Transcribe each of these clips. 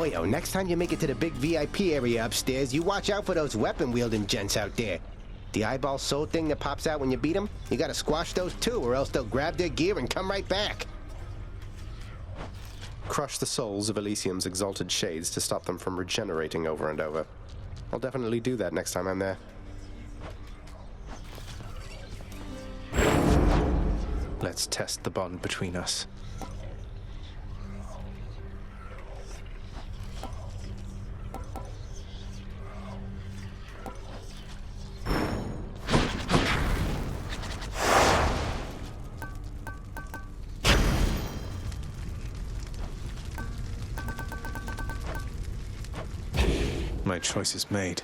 boyo, next time you make it to the big VIP area upstairs, you watch out for those weapon-wielding gents out there. The eyeball soul thing that pops out when you beat them, you gotta squash those too, or else they'll grab their gear and come right back. Crush the souls of Elysium's exalted shades to stop them from regenerating over and over. I'll definitely do that next time I'm there. Let's test the bond between us. My choice is made.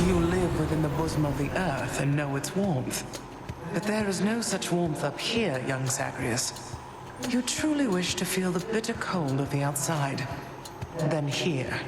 You live within the bosom of the earth and know its warmth. But there is no such warmth up here, young Zagreus. You truly wish to feel the bitter cold of the outside. Then here.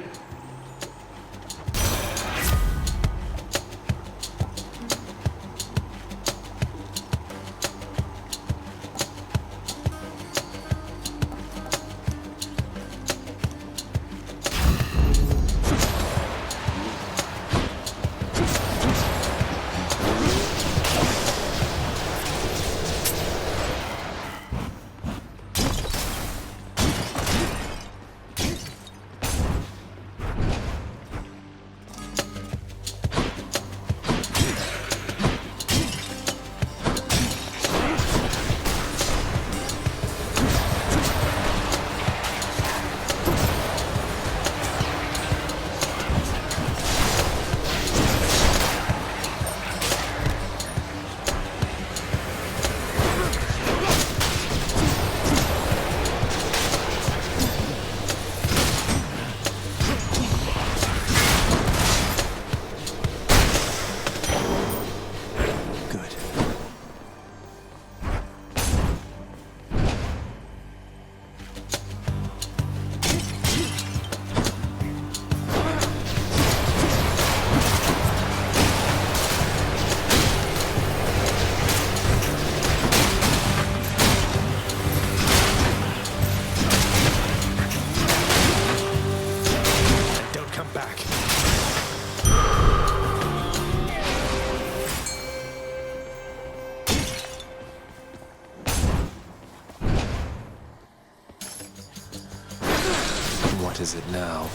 What is it now?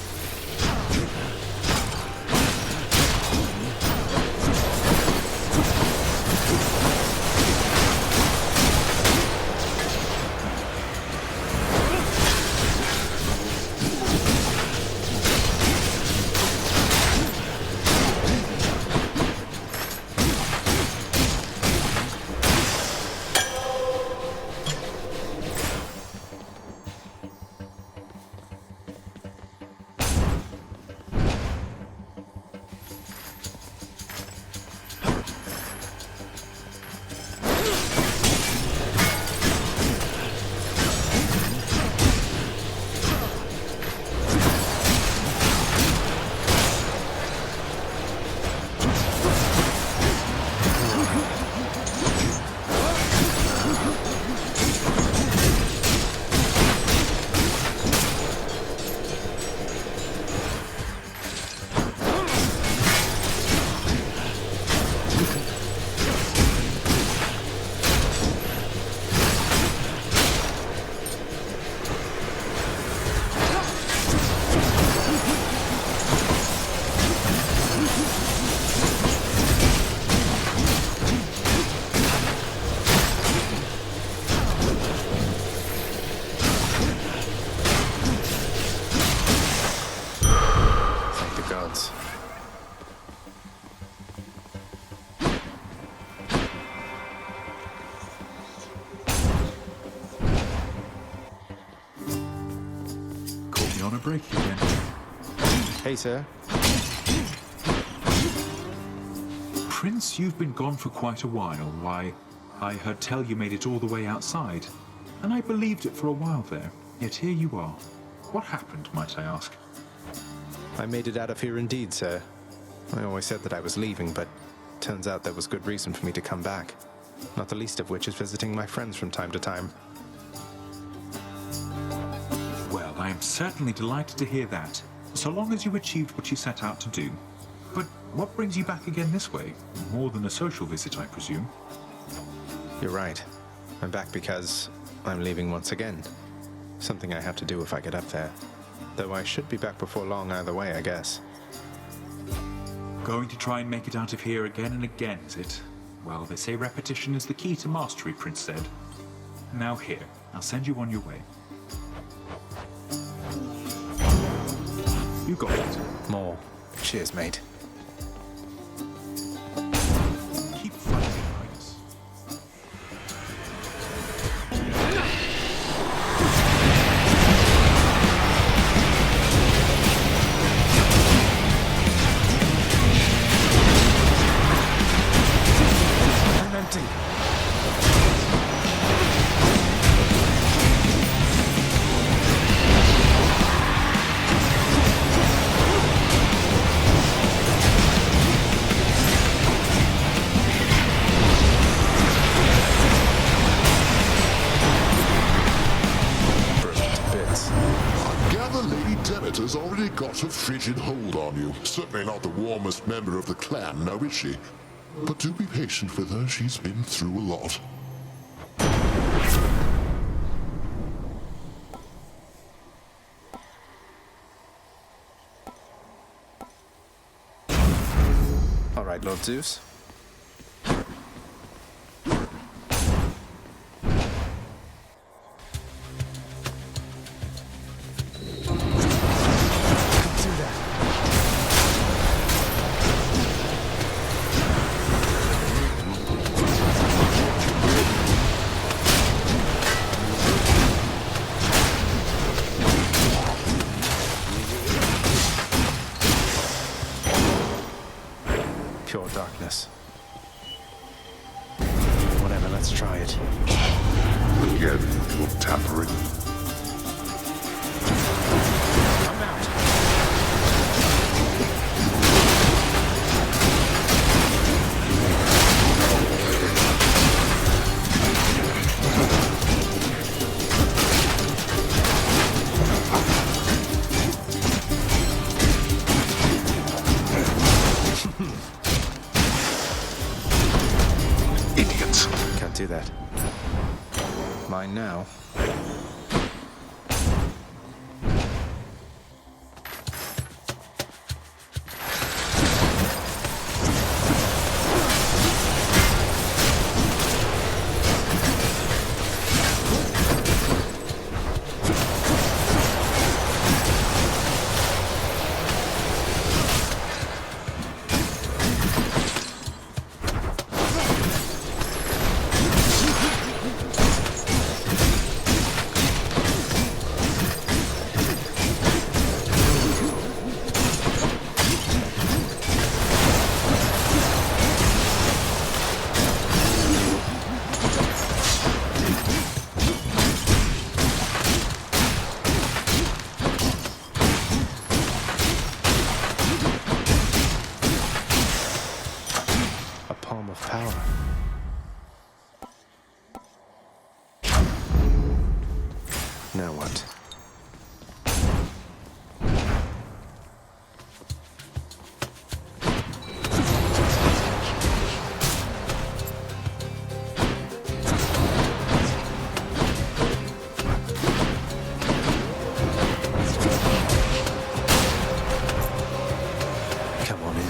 On a break again. Hey, sir. Prince, you've been gone for quite a while. Why, I heard tell you made it all the way outside, and I believed it for a while there. Yet here you are. What happened, might I ask? I made it out of here indeed, sir. I always said that I was leaving, but Turns out there was good reason for me to come back, not the least of which is visiting my friends from time to time. Well, I am certainly delighted to hear that, so long as you achieved what you set out to do. But what brings you back again this way? More than a social visit, I presume. You're right. I'm back because I'm leaving once again. Something I have to do if I get up there. Though I should be back before long either way, I guess. Going to try and make it out of here again and again, is it? Well, they say repetition is the key to mastery, Prince said. Now here, I'll send you on your way. You got it. More. Cheers, mate. Keep fighting, Highness. I'm empty. Has already got a frigid hold on you. Certainly not the warmest member of the clan, now is she? But do be patient with her, she's been through a lot. All right, Lord Zeus. Pure darkness. Whatever, let's try it. Again, you're tampering. I'm out. Idiots. Can't do that. Mine now. A palm of power. Now what? Come on in.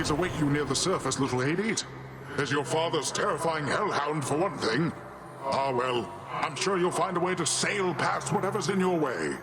difficulties await you near the surface, little Hades. There's your father's terrifying hellhound, for one thing. Ah, well, I'm sure you'll find a way to sail past whatever's in your way.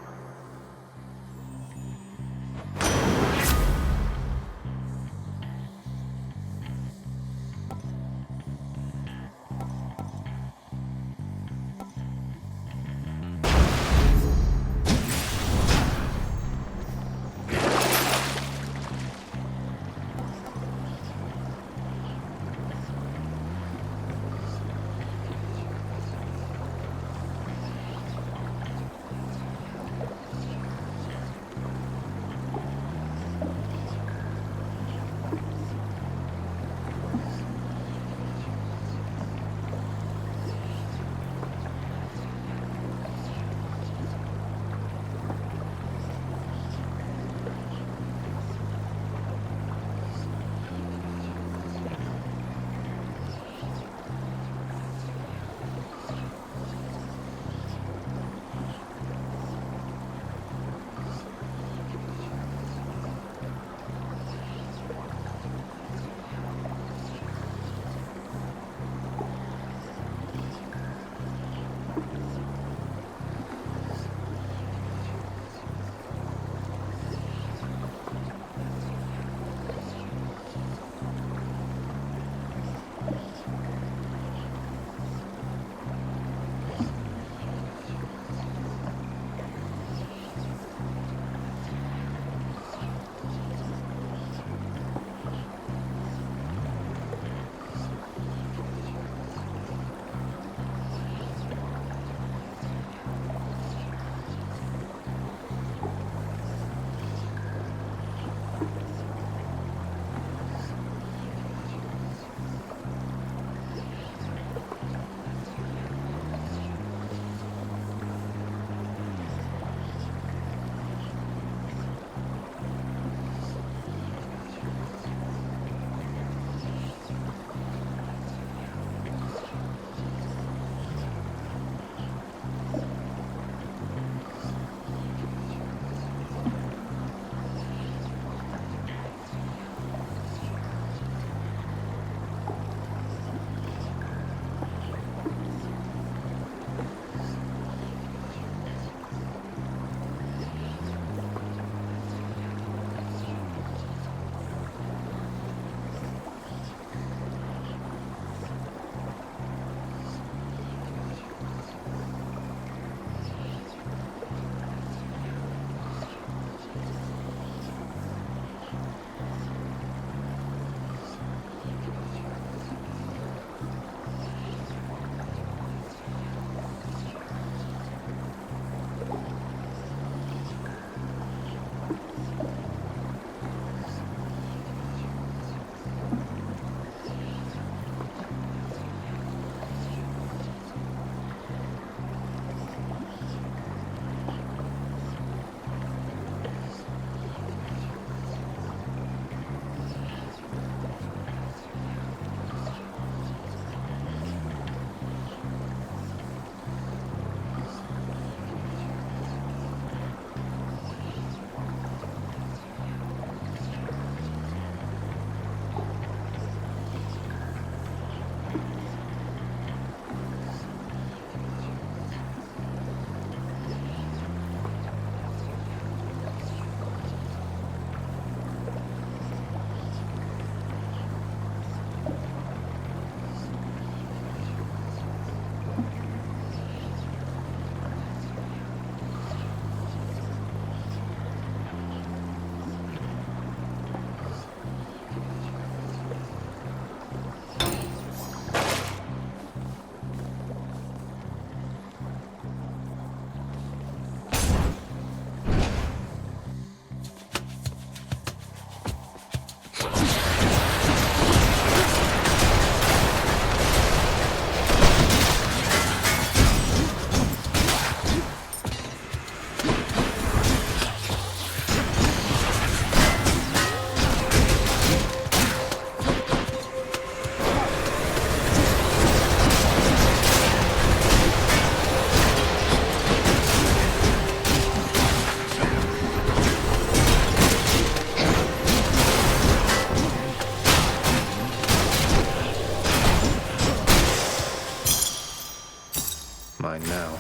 Mine now.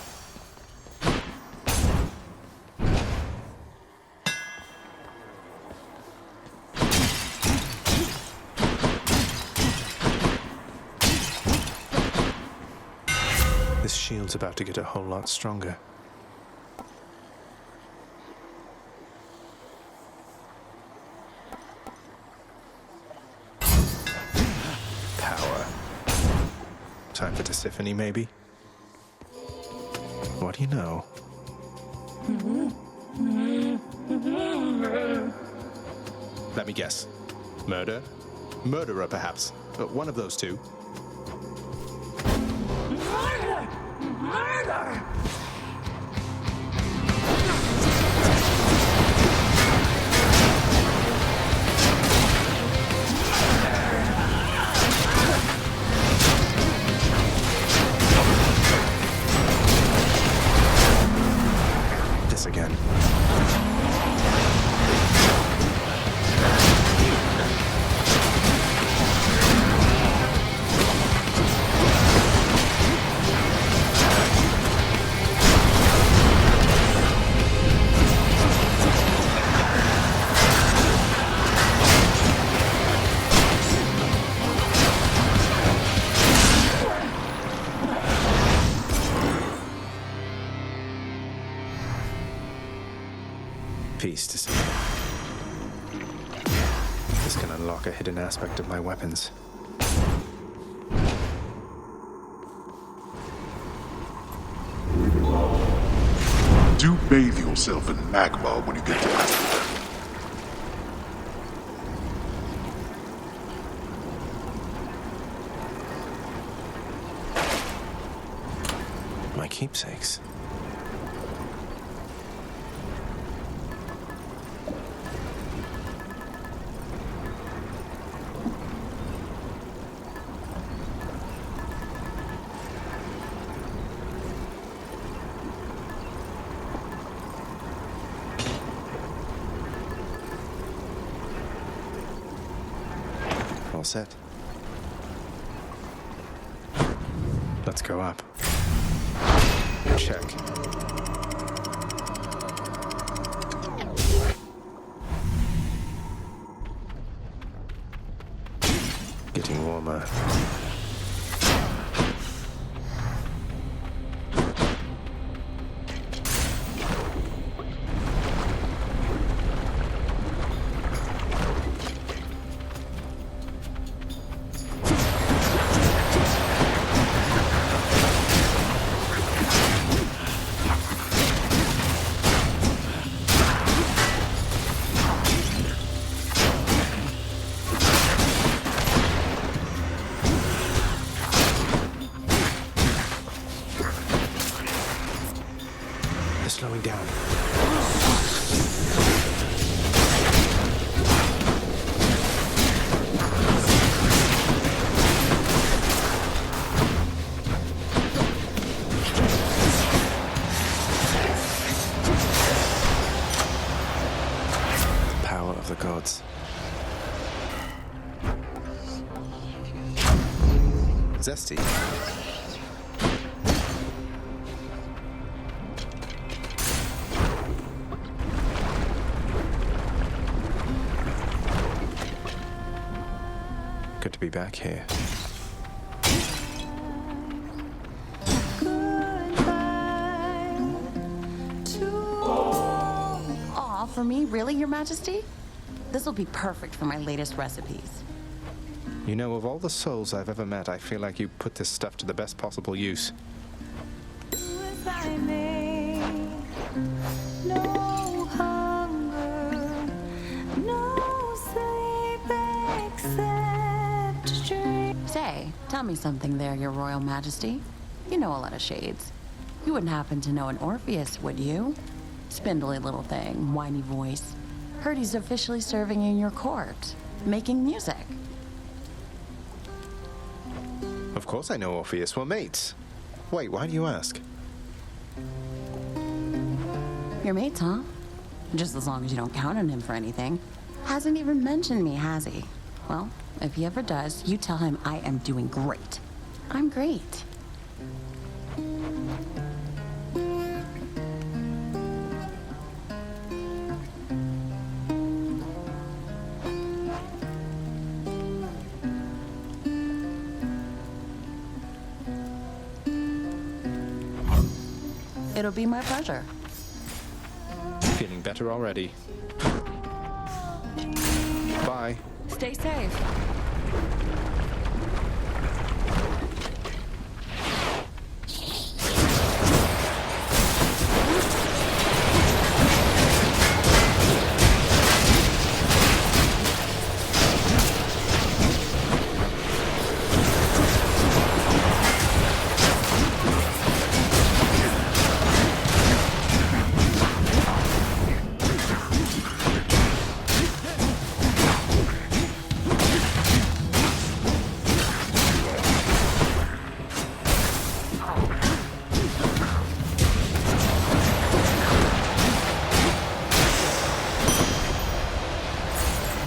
This shield's about to get a whole lot stronger. Power. Time for Tisiphone, maybe? What do you know? Let me guess. Murder? Murderer, perhaps. One of those two. This again. Peace to see. This can unlock a hidden aspect of my weapons. Do bathe yourself in magma when you get to Hadestown. My keepsakes. All set. Let's go up. Check. Getting warmer. Slowing down. The power of the gods. Zesty. Good to be back here. Aw, for me? Really, Your Majesty? This will be perfect for my latest recipes. You know, of all the souls I've ever met, I feel like you put this stuff to the best possible use. No hunger, no sleep except dream. Say, tell me something there, Your Royal Majesty. You know a lot of shades. You wouldn't happen to know an Orpheus, would you? Spindly little thing, whiny voice. Heard he's officially serving in your court, making music. Of course I know Orpheus. We're mates. Wait, why do you ask? Your mates, huh? Just as long as you don't count on him for anything. Hasn't even mentioned me, has he? Well, if he ever does, you tell him I am doing great. I'm great. It'll be my pleasure. Feeling better already. Bye. Stay safe.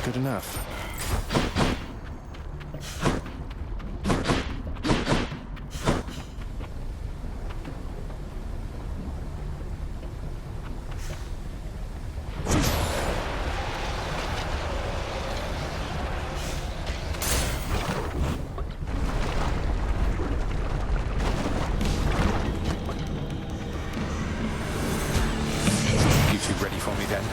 Good enough. You two ready for me then?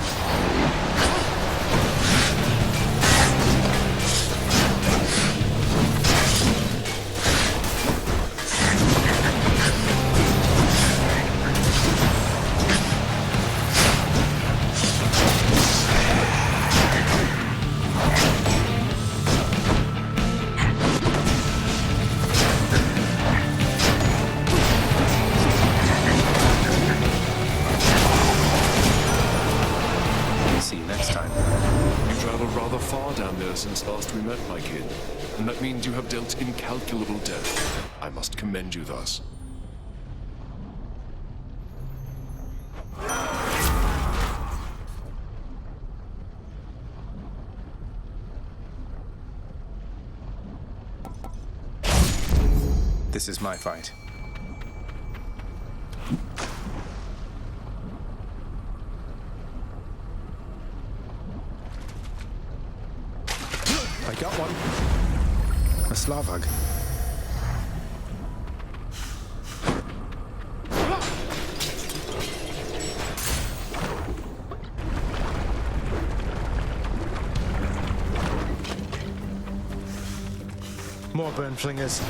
See you next time. You traveled rather far down there since last we met, my kid. And that means you have dealt incalculable death. I must commend you thus. This is my fight. I got one. A Slavag. More burn flingers.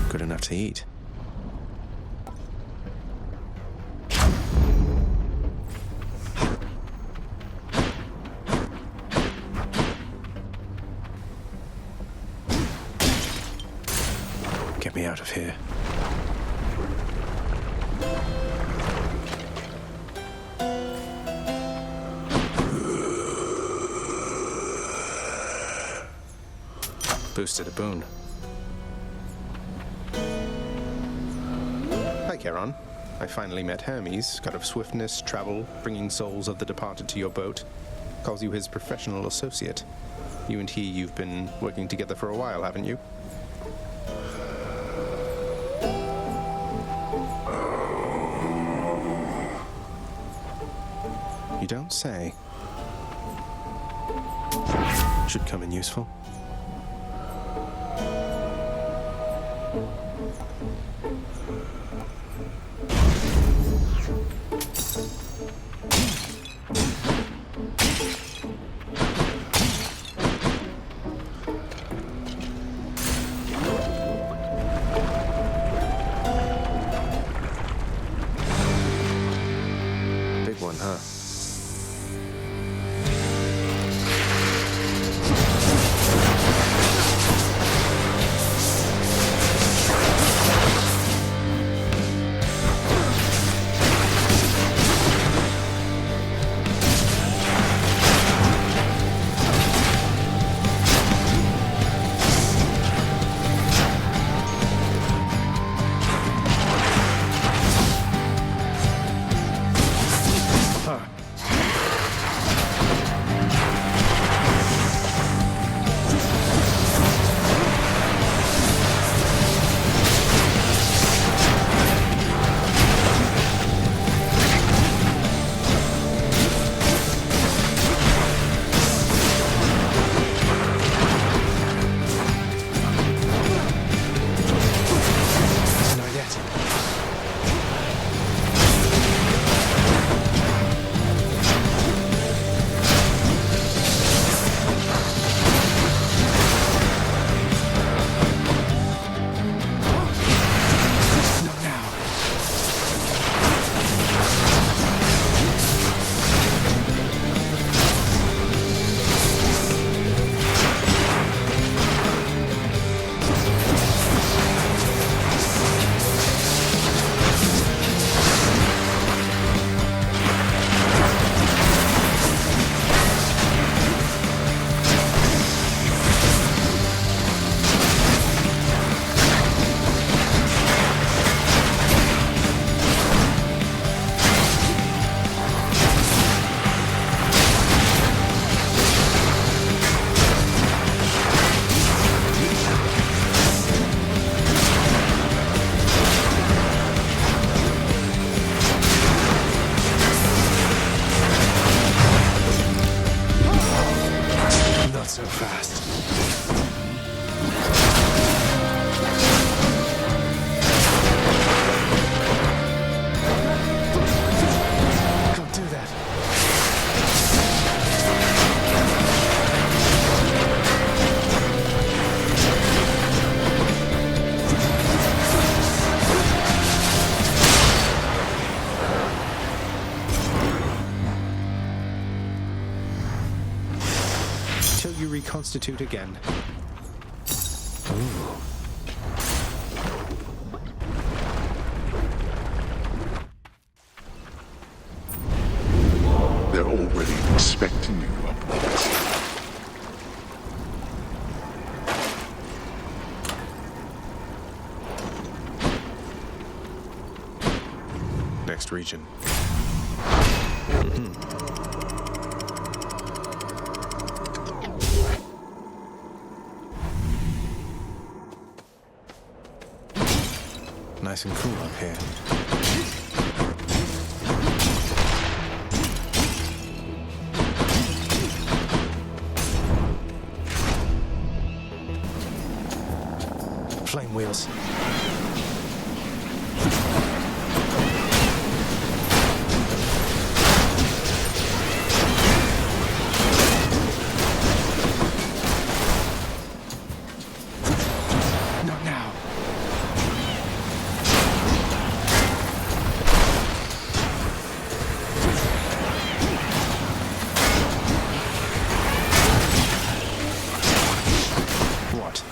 Good enough to eat. me out of here. Boosted a boon. Hi, Charon. I finally met Hermes, god of swiftness, travel, bringing souls of the departed to your boat. Calls you his professional associate. You and you've been working together for a while, haven't you? You don't say. Should come in useful. Big one, huh? So fast. Don't do that. Till you reconstitute again. Ooh. They're already expecting you up there. Next region. Nice and cool up here. Flame wheels. Not now. What?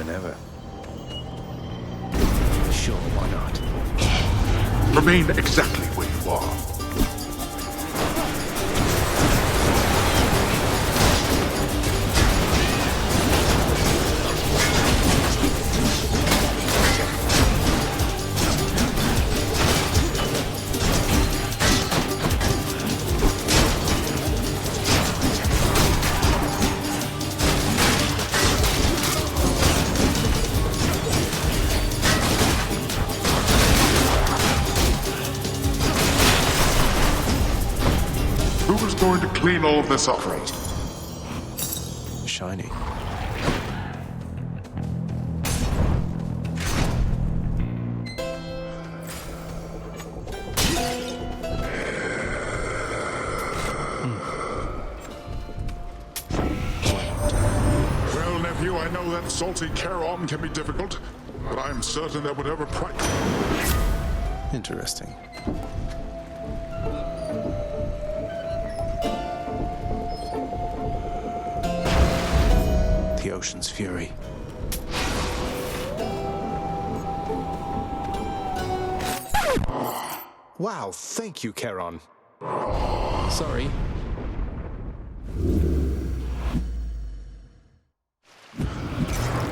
than ever. Sure, why not? Remain exactly where you are. Who's going to clean all of this up? Shiny. Well, nephew, I know that salty Charon can be difficult, but I'm certain that whatever price... Interesting. The ocean's fury. Wow, thank you, Charon. Sorry.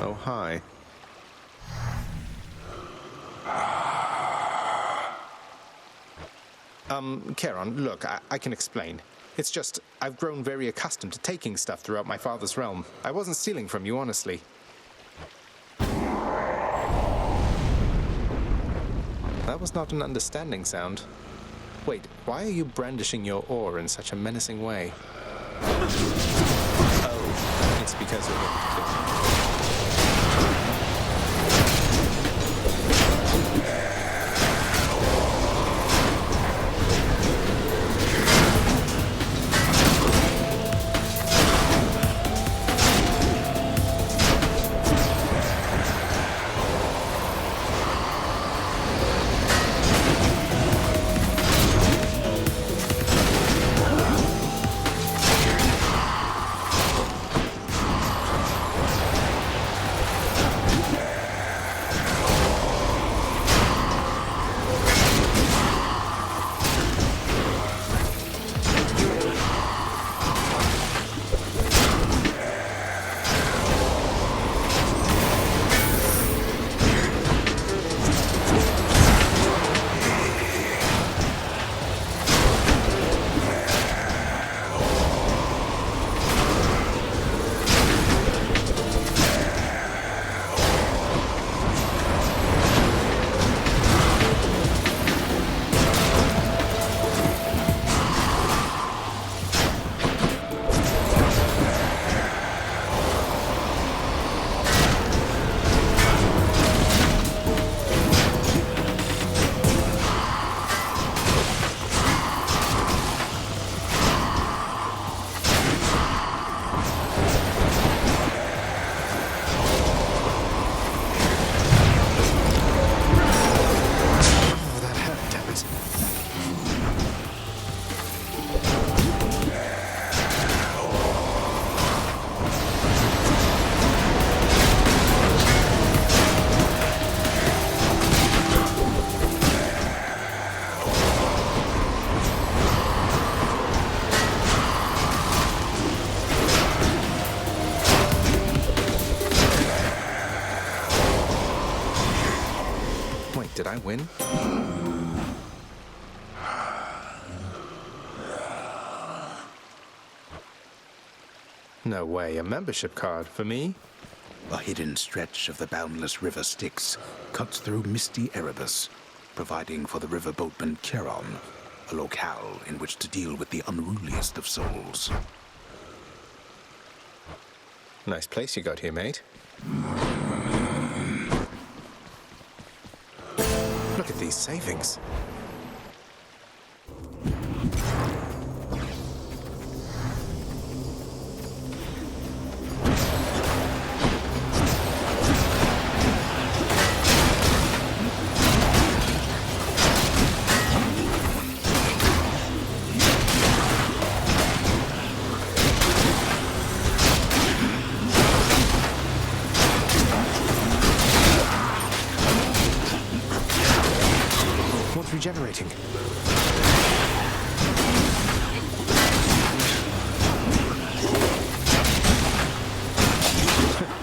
Oh, hi. Charon, look, I can explain. It's just, I've grown very accustomed to taking stuff throughout my father's realm. I wasn't stealing from you, honestly. That was not an understanding sound. Wait, why are you brandishing your oar in such a menacing way? Oh, it's because of it. Did I win? No way, a membership card for me? A hidden stretch of the boundless river Styx cuts through misty Erebus, providing for the river boatman Charon a locale in which to deal with the unruliest of souls. Nice place you got here, mate. Look at these savings. regenerating.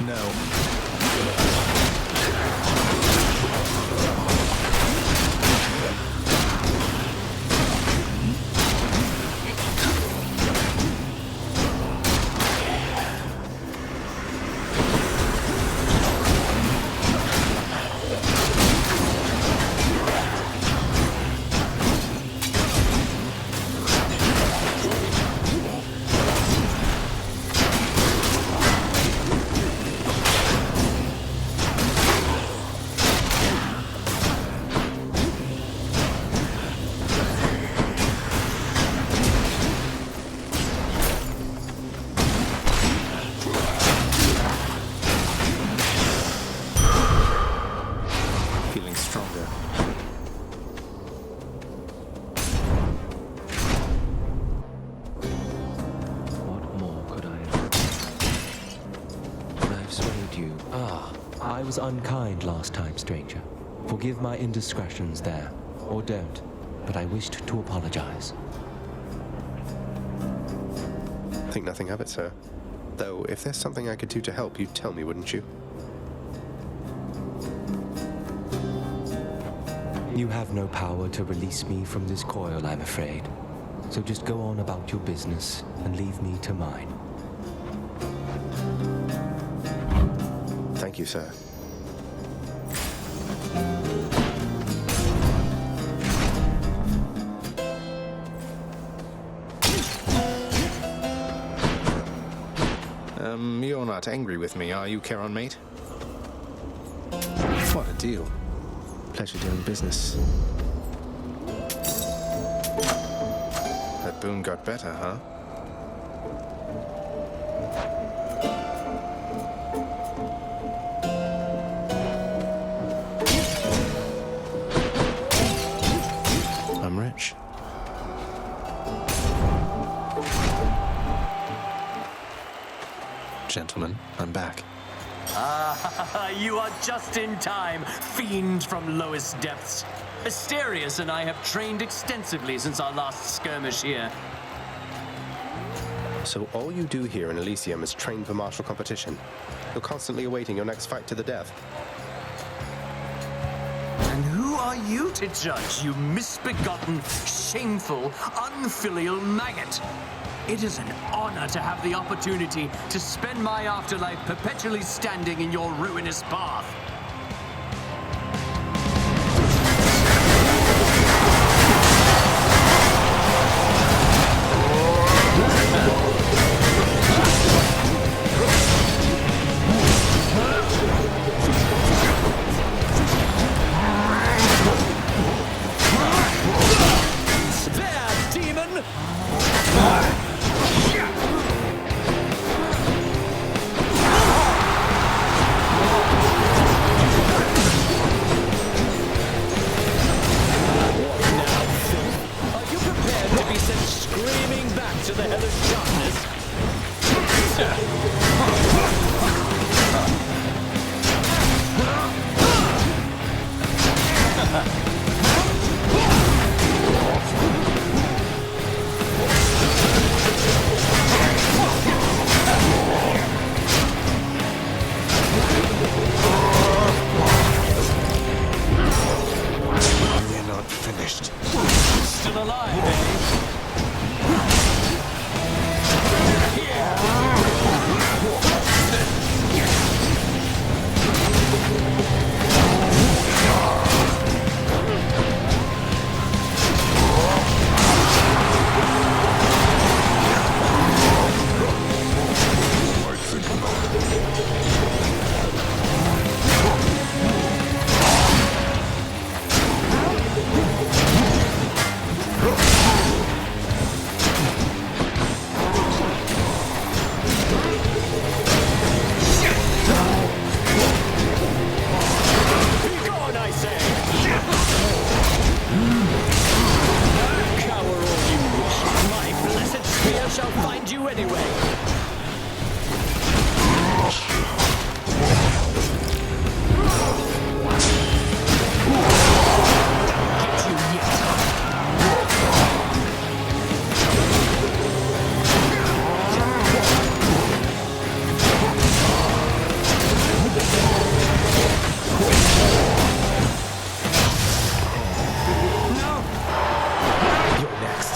No. Feeling stronger. What more could I have? I've swayed you. I was unkind last time, stranger. Forgive my indiscretions there. Or don't. But I wished to apologize. Think nothing of it, sir. Though, if there's something I could do to help, you'd tell me, wouldn't you? You have no power to release me from this coil, I'm afraid. So just go on about your business and leave me to mine. Thank you, sir. You're not angry with me, are you, Charon, mate? What a deal. Pleasure doing business. That boon got better, huh? I'm rich. Gentlemen, I'm back. Ah, you are just in time, fiend from lowest depths. Asterius and I have trained extensively since our last skirmish here. So all you do here in Elysium is train for martial competition. You're constantly awaiting your next fight to the death. And who are you to judge, you misbegotten, shameful, unfilial maggot? It is an honor to have the opportunity to spend my afterlife perpetually standing in your ruinous path. You're next.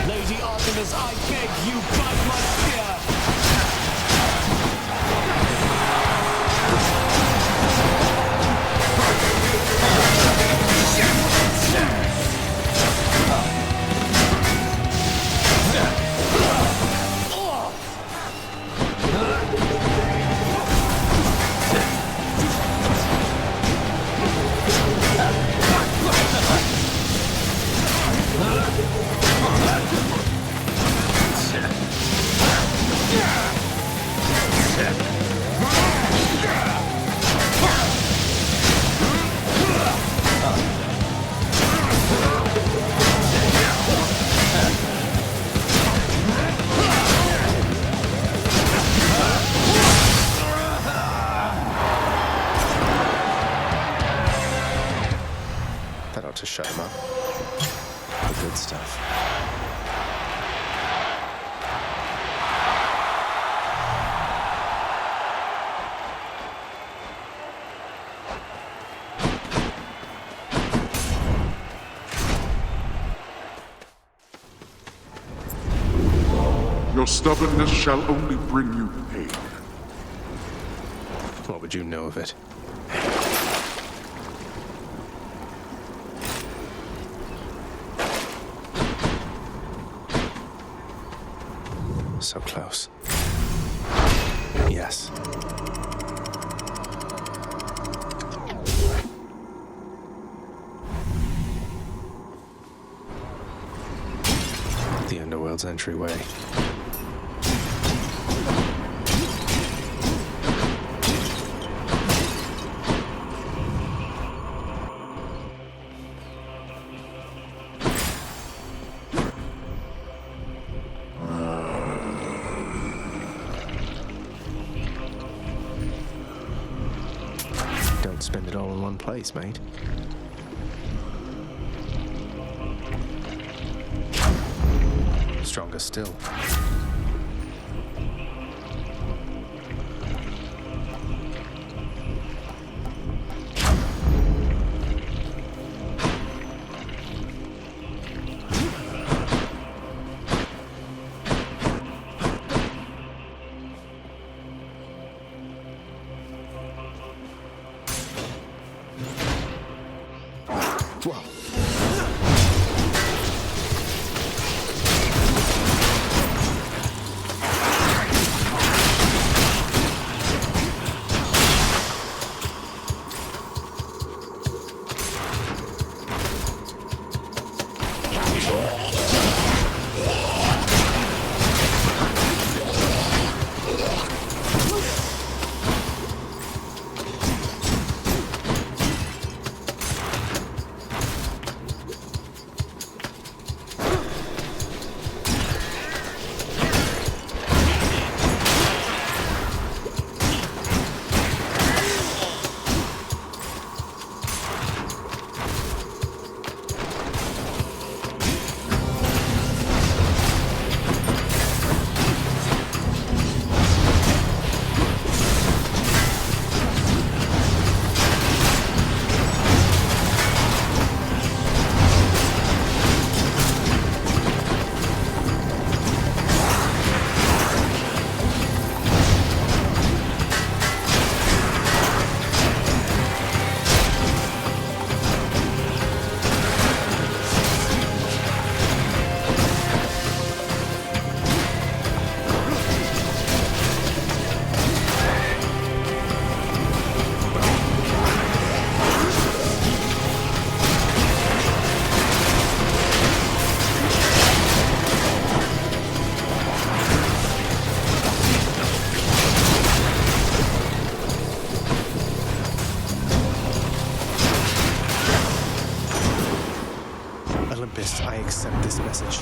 Lady Artemis, I beg you, bite my spear! That ought to shut him up. The good stuff. Your stubbornness shall only bring you pain. What would you know of it? So close. Yes. The underworld's entryway. Don't spend it all in one place, mate. Stronger still. Whoa. Olympus, I accept this message.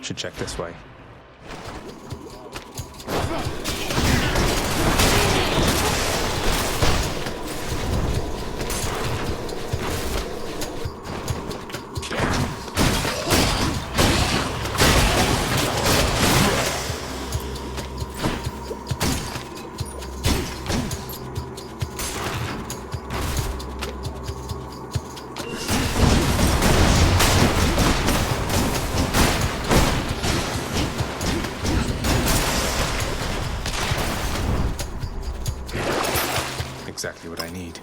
Should check this way. Exactly what I need.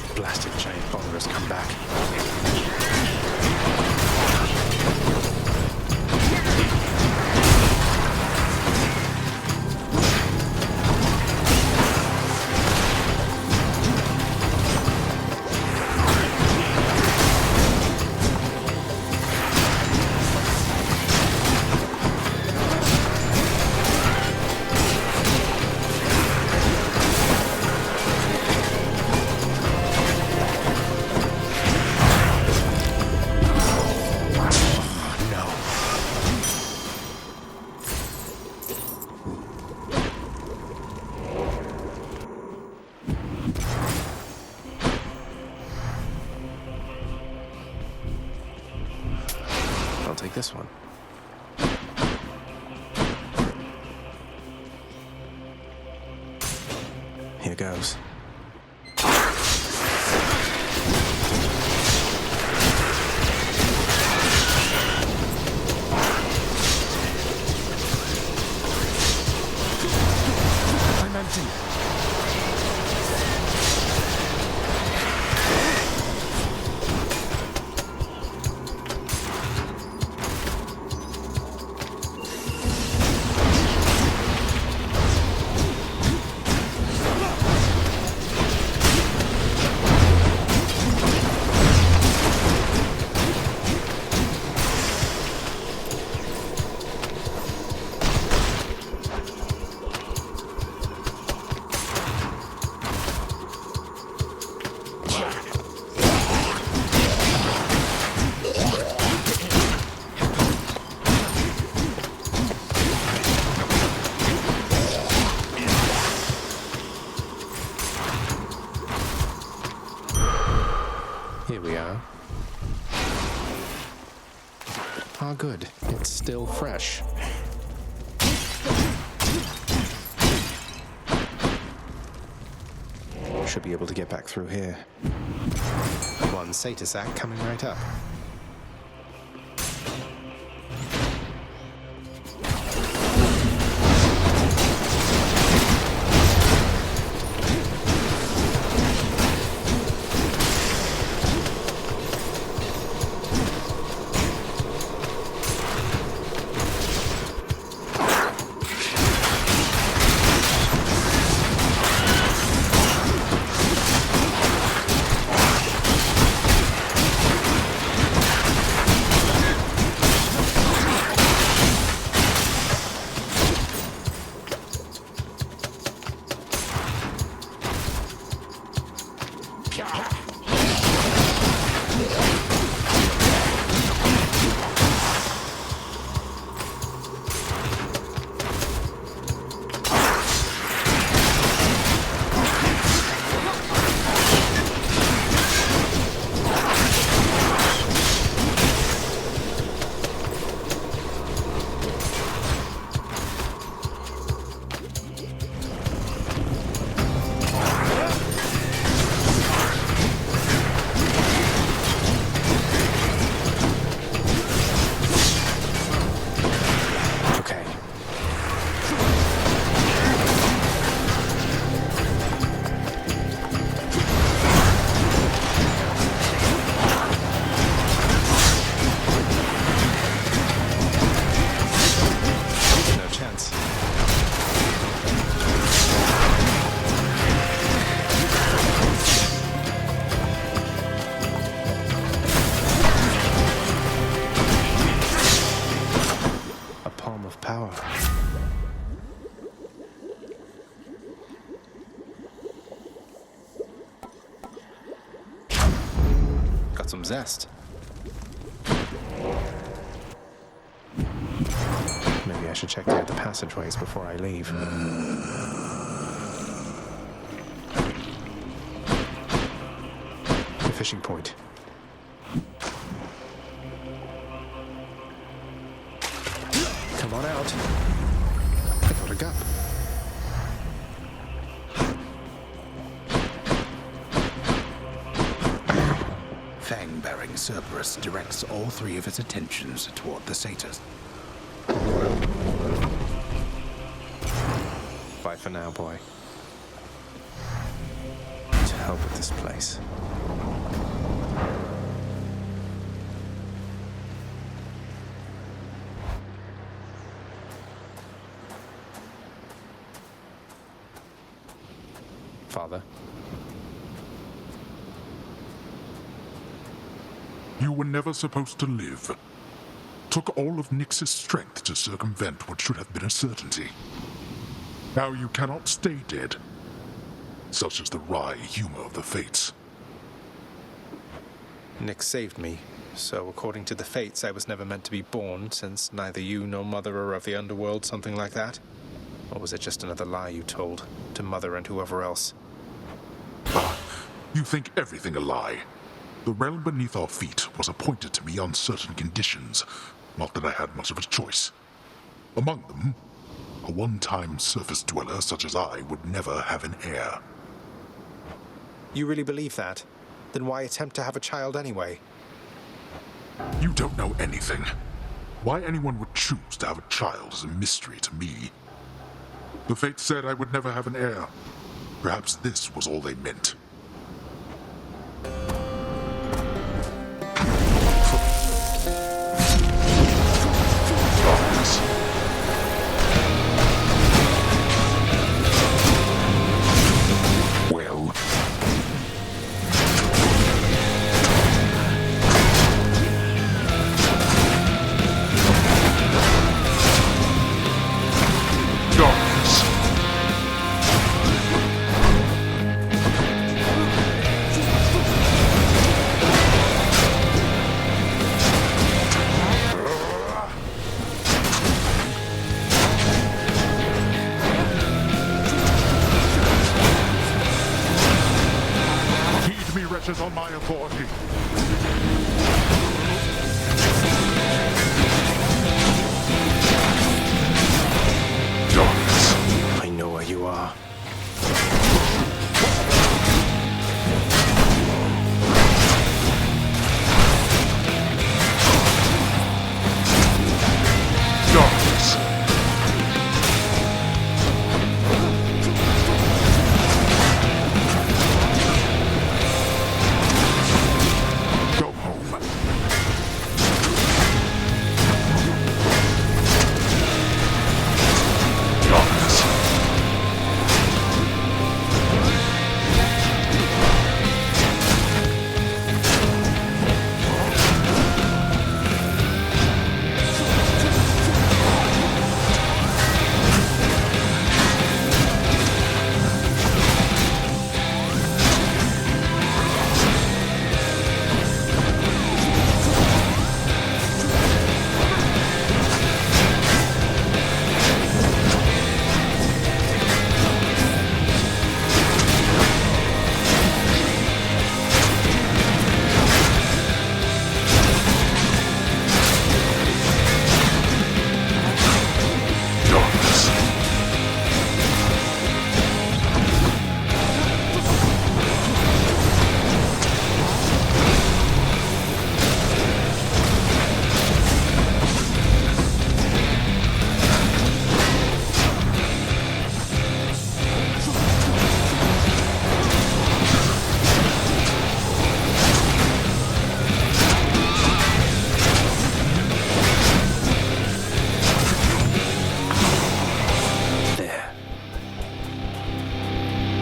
The blasted giant boulder has come back. I'll take this one. Here goes. I'm empty. Here we are. Ah, good. It's still fresh. Should be able to get back through here. One Satyr sack coming right up. got some zest. Maybe I should check the other passageways before I leave. The fishing point. Come on out. I got a gup. Fang-bearing Cerberus directs all three of its attentions toward the satyrs. Bye for now, boy. To hell with this place. Father. You were never supposed to live. Took all of Nyx's strength to circumvent what should have been a certainty. Now you cannot stay dead. Such is the wry humor of the fates. Nyx saved me, so according to the fates, I was never meant to be born, since neither you nor Mother are of the underworld, something like that? Or was it just another lie you told to Mother and whoever else? You think everything a lie. The realm beneath our feet was appointed to me on certain conditions, not that I had much of a choice. Among them, a one-time surface dweller such as I would never have an heir. You really believe that? Then why attempt to have a child anyway? You don't know anything. Why anyone would choose to have a child is a mystery to me. The fates said I would never have an heir. Perhaps this was all they meant. Well. On my authority. Darkness. I know where you are. Darkness.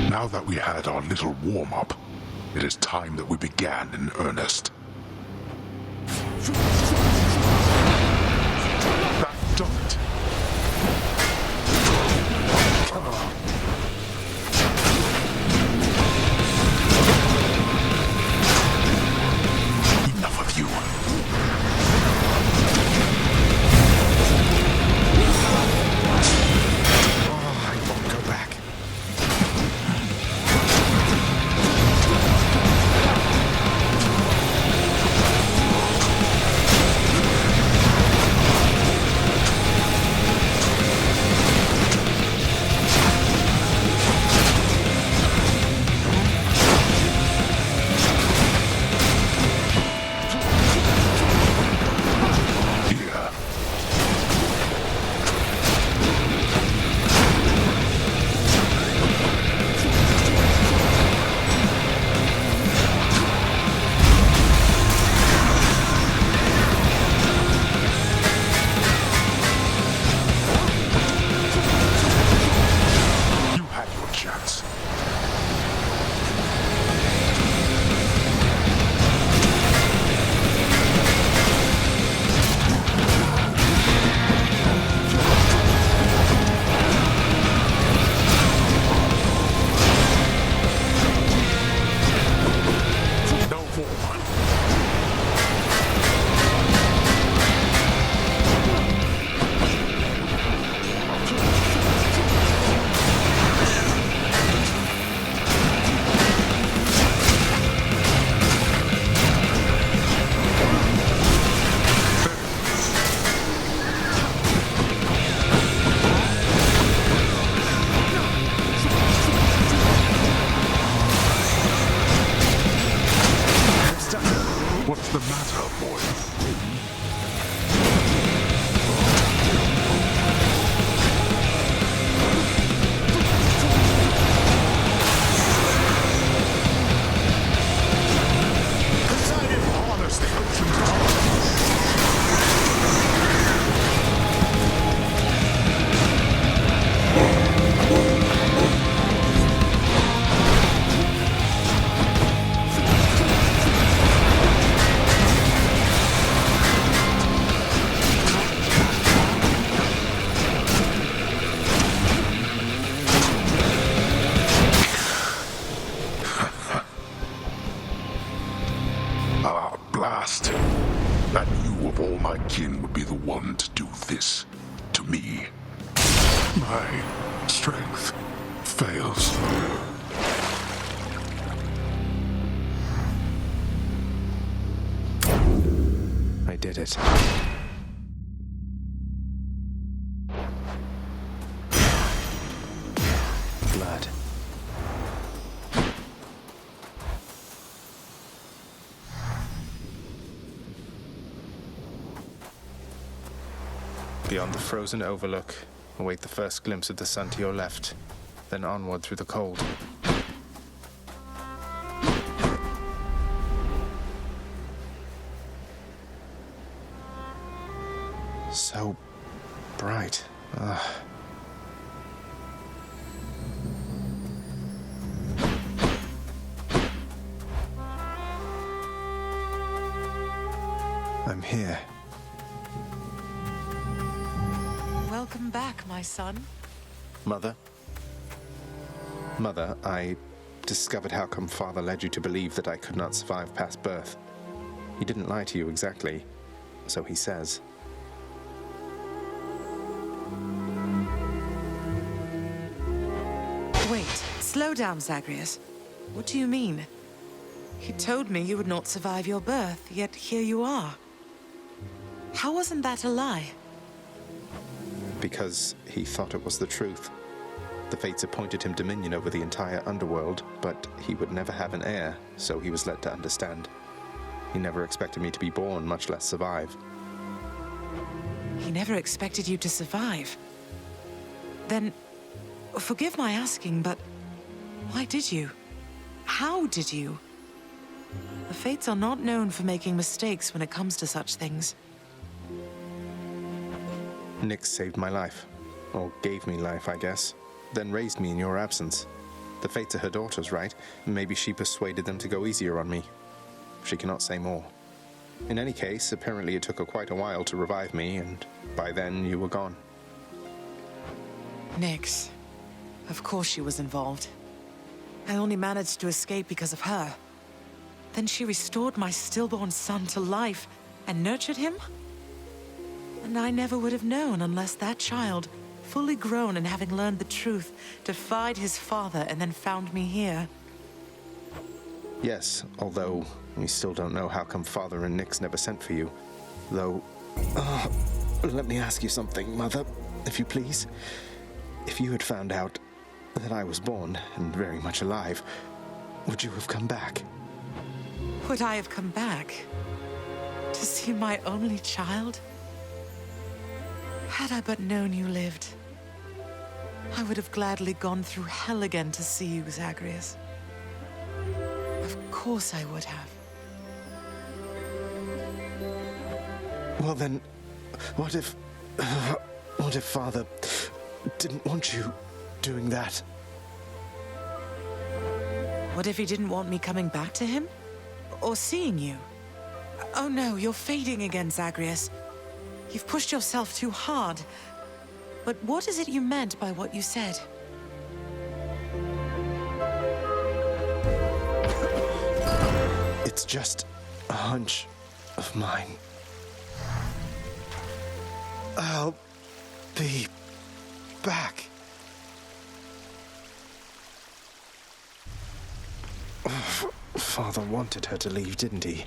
Now that we had our little warm-up, it is time that we began in earnest. That done it. Come on. of me. My strength fails. I did it. Blood. Beyond the frozen overlook, await the first glimpse of the sun to your left, then onward through the cold. So bright. I'm here. Welcome back, my son. Mother? Mother, I discovered how come Father led you to believe that I could not survive past birth. He didn't lie to you exactly, so he says. Wait, slow down, Zagreus. What do you mean? He told me you would not survive your birth, yet here you are. How wasn't that a lie? Because he thought it was the truth. The fates appointed him dominion over the entire underworld, but he would never have an heir, so he was led to understand. He never expected me to be born, much less survive. He never expected you to survive. Then, forgive my asking, but why did you? How did you? The fates are not known for making mistakes when it comes to such things. Nyx saved my life. Or gave me life, I guess. Then raised me in your absence. The fates are her daughters, right? Maybe she persuaded them to go easier on me. She cannot say more. In any case, apparently it took her quite a while to revive me, and by then you were gone. Nyx. Of course she was involved. I only managed to escape because of her. Then she restored my stillborn son to life and nurtured him? And I never would have known unless that child, fully grown and having learned the truth, defied his father and then found me here. Yes, although we still don't know how come Father and Nyx never sent for you. Though, let me ask you something, Mother, if you please. If you had found out that I was born and very much alive, would you have come back? Would I have come back? To see my only child? Had I but known you lived, I would have gladly gone through hell again to see you, Zagreus. Of course I would have. Well then, what if Father didn't want you doing that? What if he didn't want me coming back to him? Or seeing you? Oh no, you're fading again, Zagreus. You've pushed yourself too hard. But what is it you meant by what you said? It's just a hunch of mine. I'll be back. Father wanted her to leave, didn't he?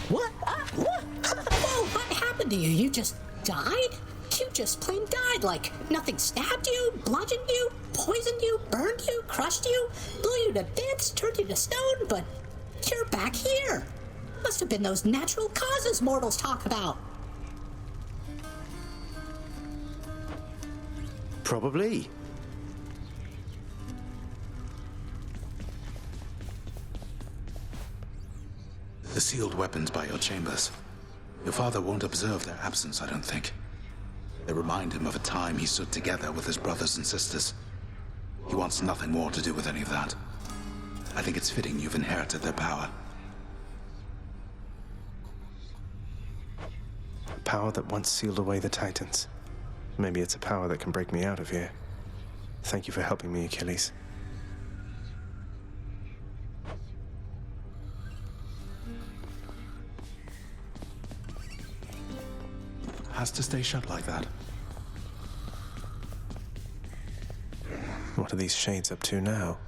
What? What? Whoa, what happened to you? You just died? You just plain died, like nothing stabbed you, bludgeoned you, poisoned you, burned you, crushed you, blew you to bits, turned you to stone, but you're back here. Must have been those natural causes mortals talk about. Probably. The sealed weapons by your chambers. Your father won't observe their absence, I don't think. They remind him of a time he stood together with his brothers and sisters. He wants nothing more to do with any of that. I think it's fitting you've inherited their power. A power that once sealed away the Titans. Maybe it's a power that can break me out of here. Thank you for helping me, Achilles. has to stay shut like that. What are these shades up to now?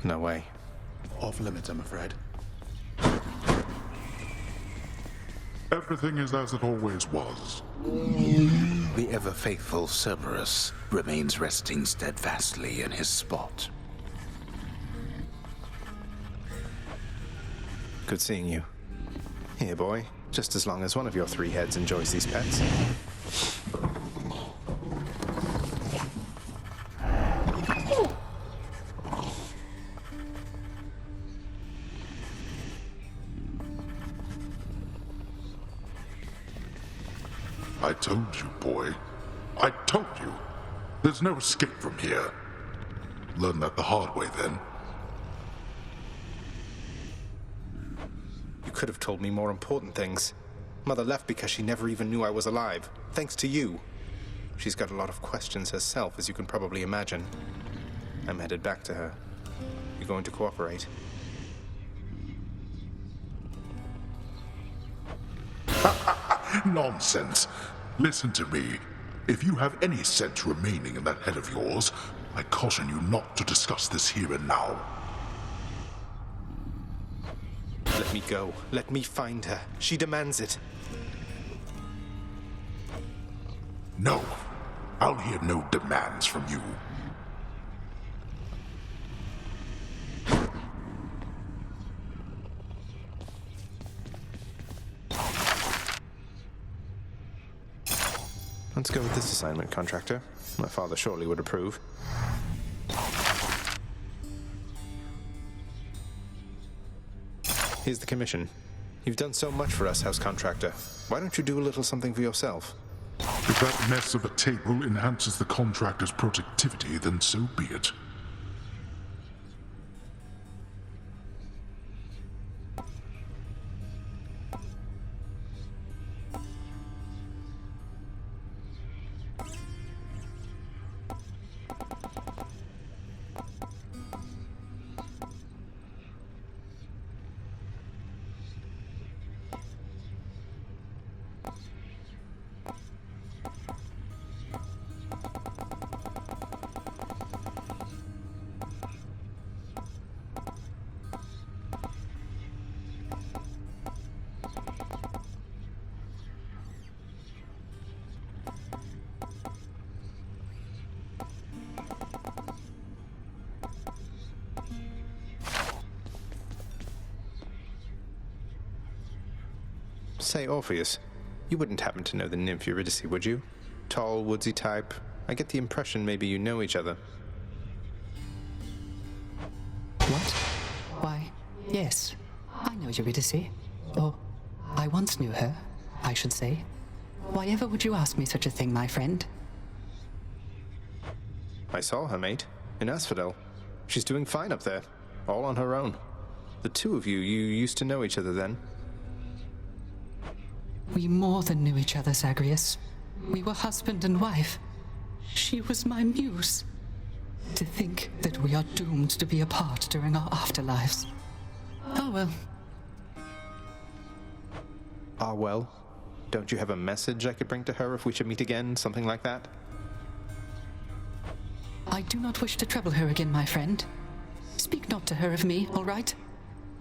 No way. Off limits, I'm afraid. Everything is as it always was. The ever-faithful Cerberus remains resting steadfastly in his spot. Good seeing you. Here, boy. Just as long as one of your three heads enjoys these pets. I told you, boy. I told you. There's no escape from here. Learn that the hard way, then. You could have told me more important things. Mother left because she never even knew I was alive, thanks to you. She's got a lot of questions herself, as you can probably imagine. I'm headed back to her. You going to cooperate? Nonsense. Listen to me. If you have any sense remaining in that head of yours, I caution you not to discuss this here and now. Let me go. Let me find her. She demands it. No. I'll hear no demands from you. Let's go with this assignment, contractor. My father surely would approve. Here's the commission. You've done so much for us, house contractor. Why don't you do a little something for yourself? If that mess of a table enhances the contractor's productivity, then so be it. Say, Orpheus, you wouldn't happen to know the nymph Eurydice, would you? Tall, woodsy type. I get the impression maybe you know each other. What? Why, yes. I know Eurydice. Or, I once knew her, I should say. Why ever would you ask me such a thing, my friend? I saw her, mate, in Asphodel. She's doing fine up there, all on her own. The two of you used to know each other then? We more than knew each other, Zagreus. We were husband and wife. She was my muse. To think that we are doomed to be apart during our afterlives. Oh well. Ah, well. Don't you have a message I could bring to her if we should meet again, something like that? I do not wish to trouble her again, my friend. Speak not to her of me, all right?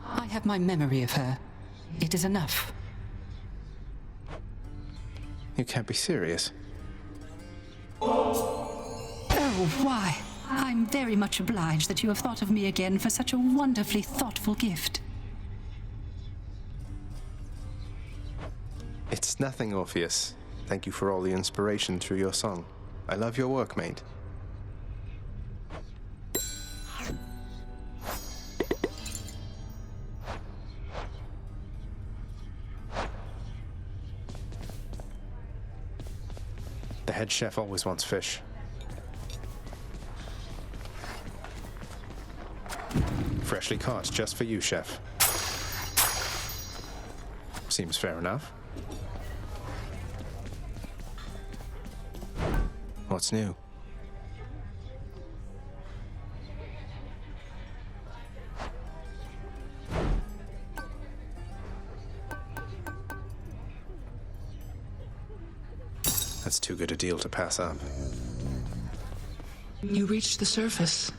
I have my memory of her. It is enough. You can't be serious. Oh, why? I'm very much obliged that you have thought of me again for such a wonderfully thoughtful gift. It's nothing, Orpheus. Thank you for all the inspiration through your song. I love your work, mate. The head chef always wants fish. Freshly caught, just for you, chef. Seems fair enough. What's new? That's too good a deal to pass up. You reached the surface.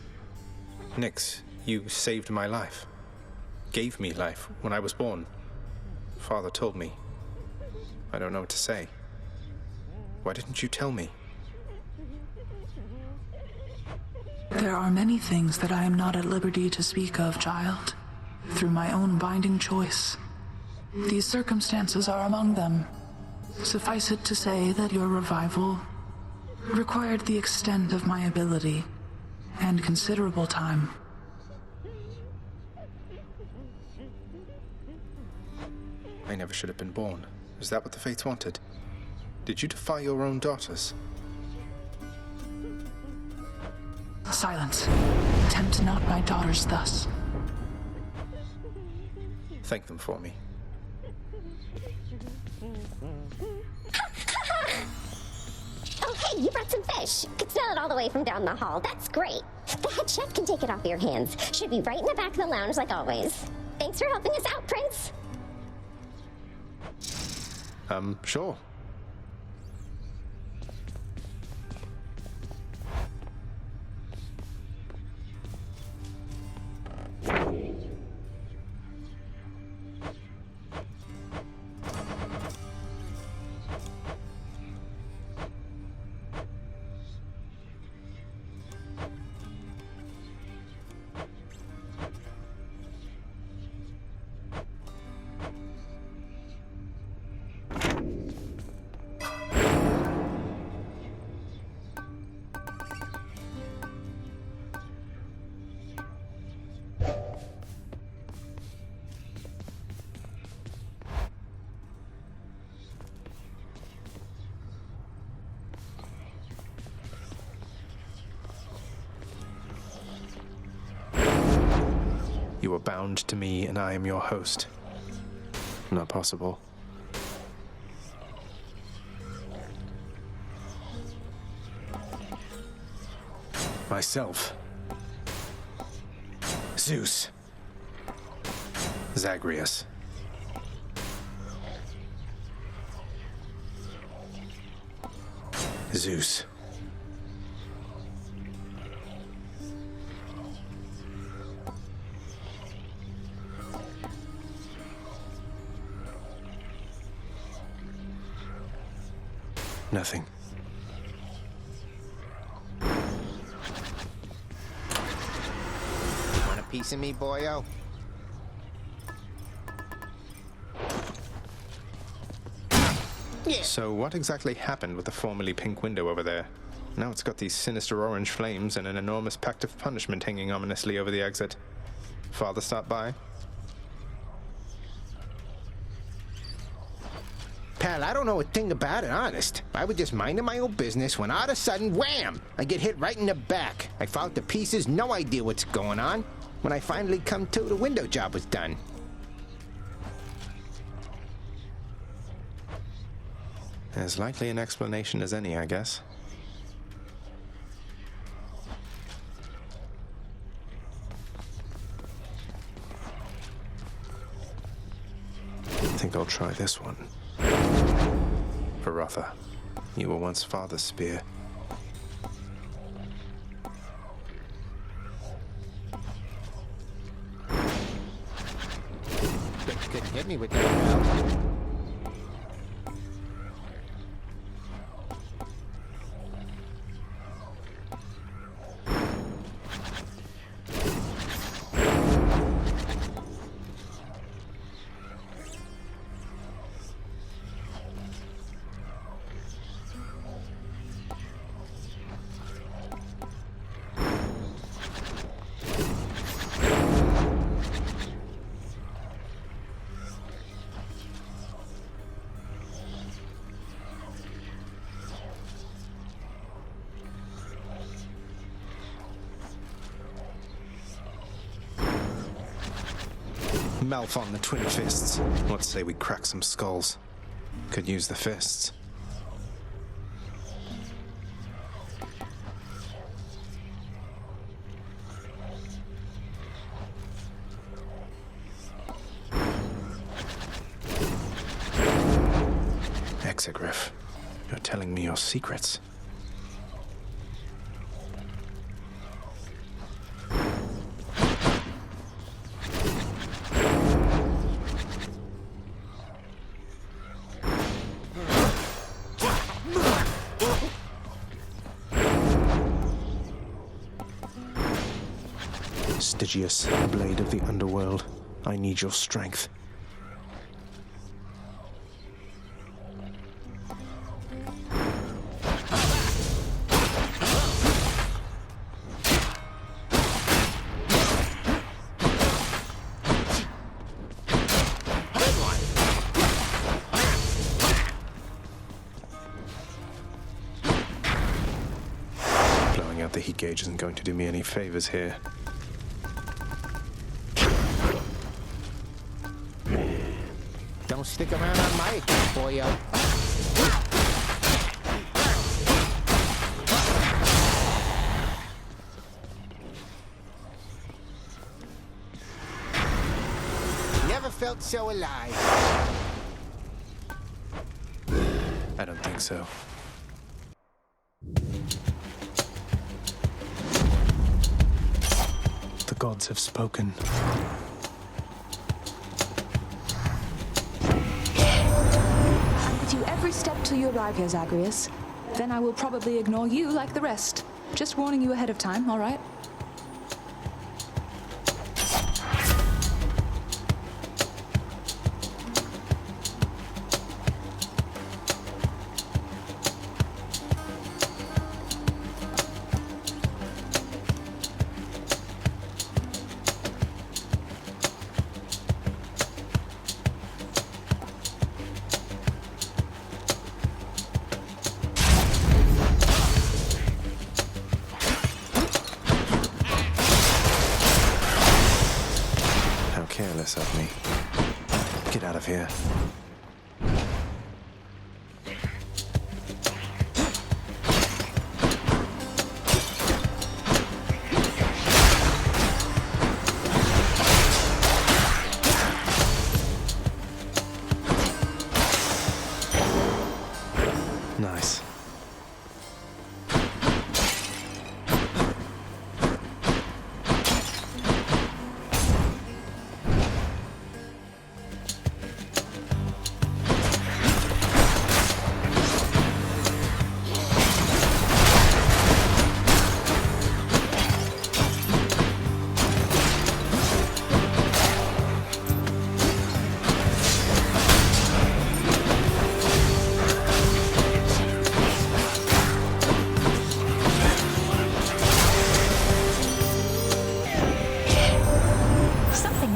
Nyx, you saved my life. Gave me life when I was born. Father told me. I don't know what to say. Why didn't you tell me? There are many things that I am not at liberty to speak of, child, through my own binding choice. These circumstances are among them. Suffice it to say that your revival required the extent of my ability and considerable time. I never should have been born. Is that what the Fates wanted? Did you defy your own daughters? Silence. Tempt not my daughters thus. Thank them for me. Oh, hey, you brought some fish. Could smell it all the way from down the hall. That's great. The head chef can take it off your hands. Should be right in the back of the lounge like always. Thanks for helping us out, Prince. Sure. You are bound to me, and I am your host. Not possible. Myself. Zeus. Zagreus. Zeus. Nothing. Want a piece of me, boyo? Yeah. So what exactly happened with the formerly pink window over there? Now it's got these sinister orange flames and an enormous pact of punishment hanging ominously over the exit. Father stopped by? Pal, I don't know a thing about it, honest. I was just minding my own business when all of a sudden, wham! I get hit right in the back. I fall to pieces, no idea what's going on. When I finally come to, the window job was done. As likely an explanation as any, I guess. I think I'll try this one. Varatha, you were once Father's spear. Couldn't hit me with that, pal. Malf on the twin fists. Let's say we crack some skulls. Could use the fists. Exegriff. You're telling me your secrets. Stygius, blade of the underworld, I need your strength. Blowing out the heat gauge isn't going to do me any favors here. Don't stick around on my account, boyo. Never felt so alive. I don't think so. The gods have spoken. I'm with you every step till you arrive here, Zagreus. Then I will probably ignore you like the rest. Just warning you ahead of time, all right? Careless of me. Get out of here. Nice.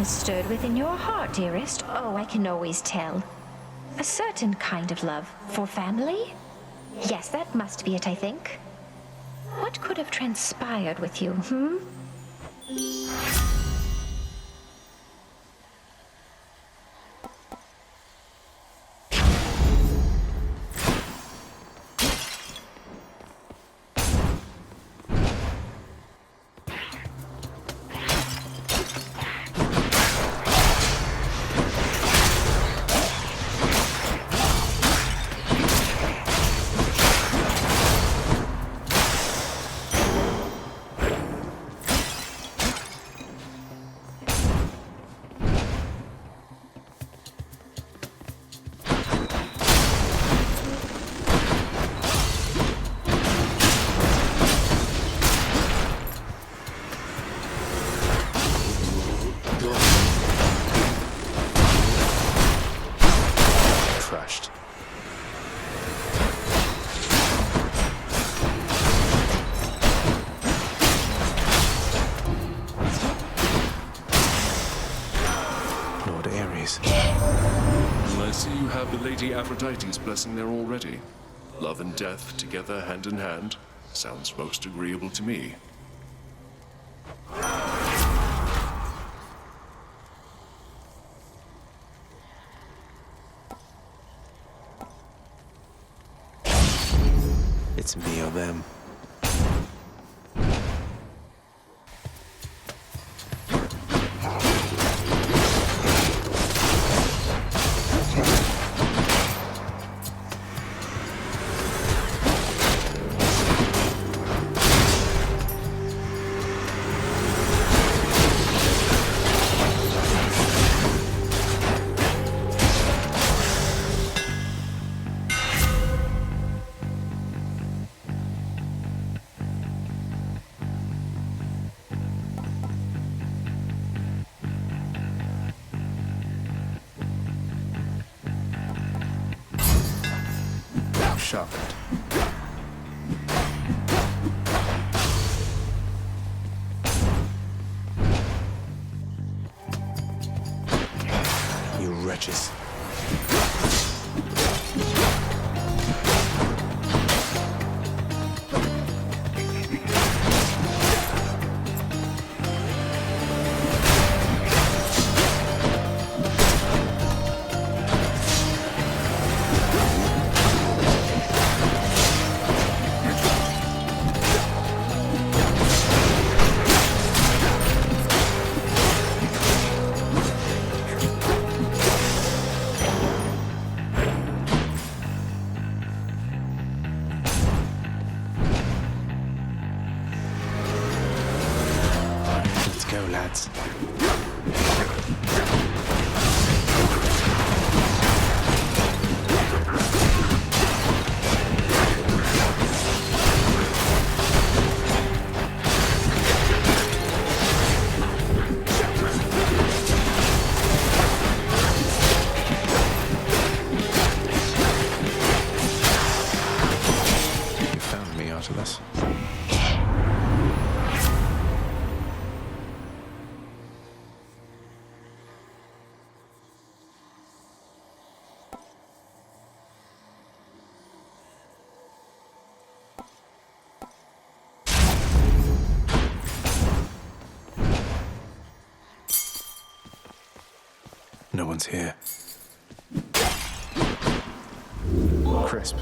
Stirred within your heart, dearest. Oh, I can always tell. A certain kind of love for family? Yes, that must be it, I think. What could have transpired with you, Crushed. Lord Ares. And I see you have the Lady Aphrodite's blessing there already. Love and death together hand in hand. Sounds most agreeable to me. It's me or them. sharpened. You wretches. Go, lads. You found me, Artemis. No one's here. Crisp.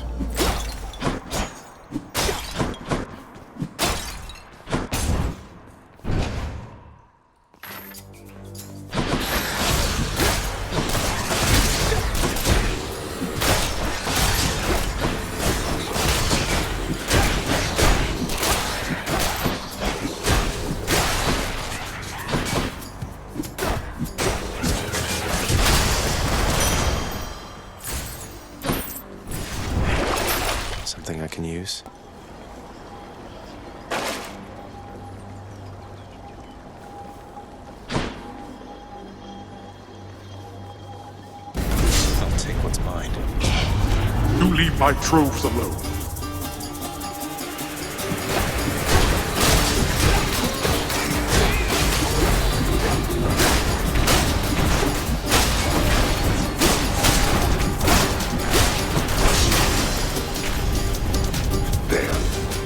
Something I can use. I'll take what's mine. You leave my troves alone.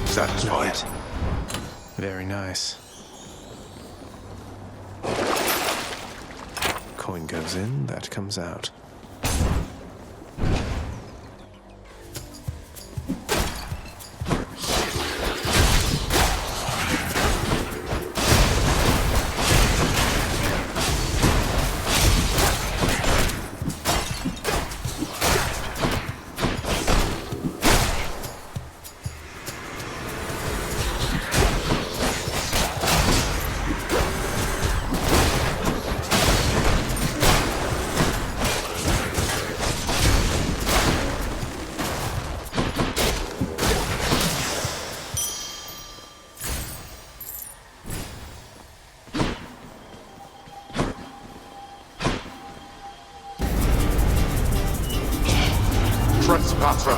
Satisfied. Very nice. Coin goes in, that comes out. Trespasser!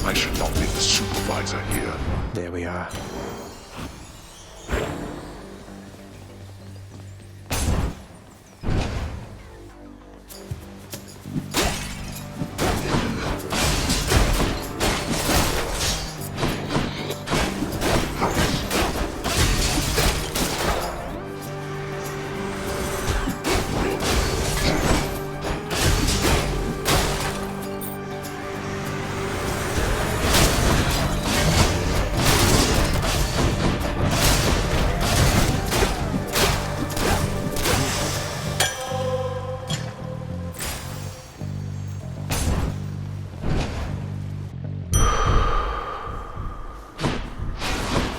I should not be the supervisor here. There we are.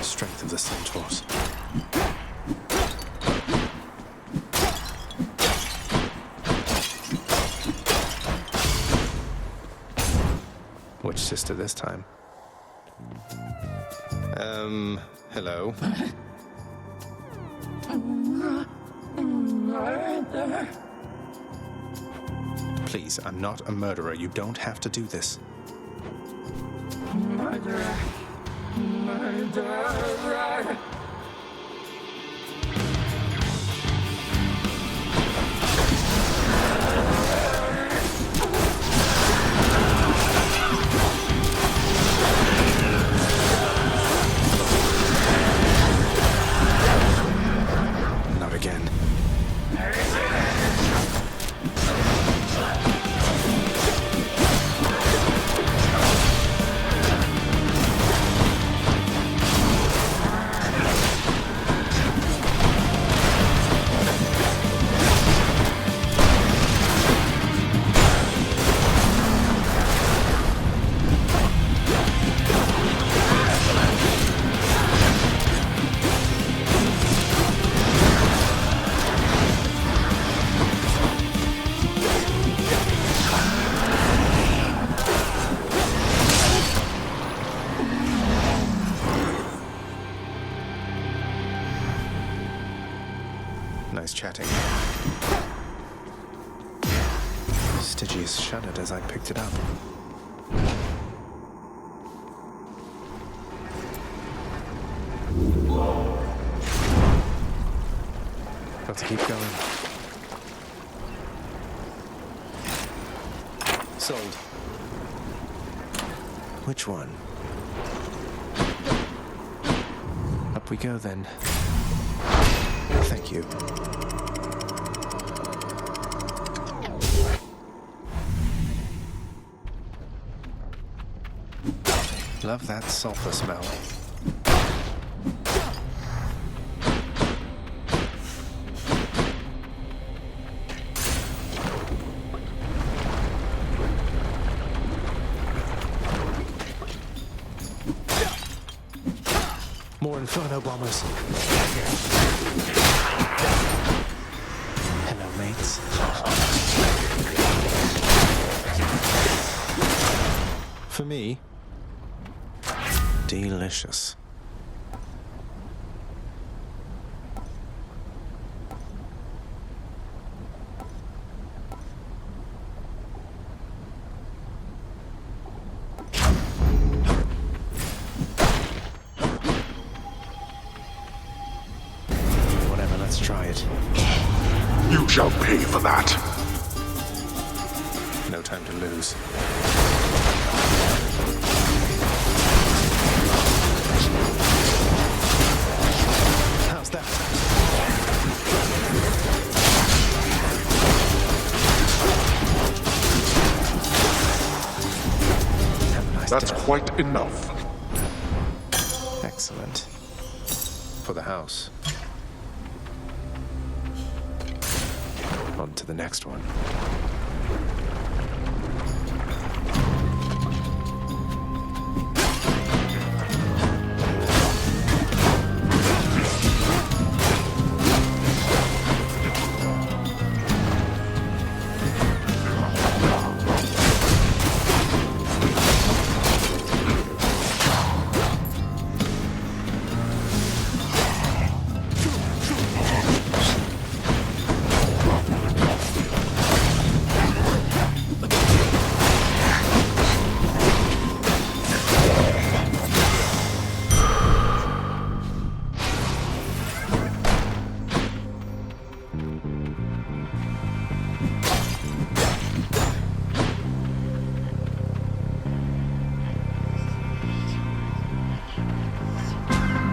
Strength of the centaurs. Which sister this time? Hello. Please, I'm not a murderer. You don't have to do this. Murderer. Murderer. Not again. Nice chatting. Stygius shuddered as I picked it up. Got to keep going. Sold. Which one? Up we go then. Thank you. Love that sulfur smell. More Inferno bombers. Hello, mates. For me, delicious. Whatever, let's try it. You shall pay for that. No time to lose. How's that? Have a nice That's day. quite enough. Excellent. For the house. On to the next one.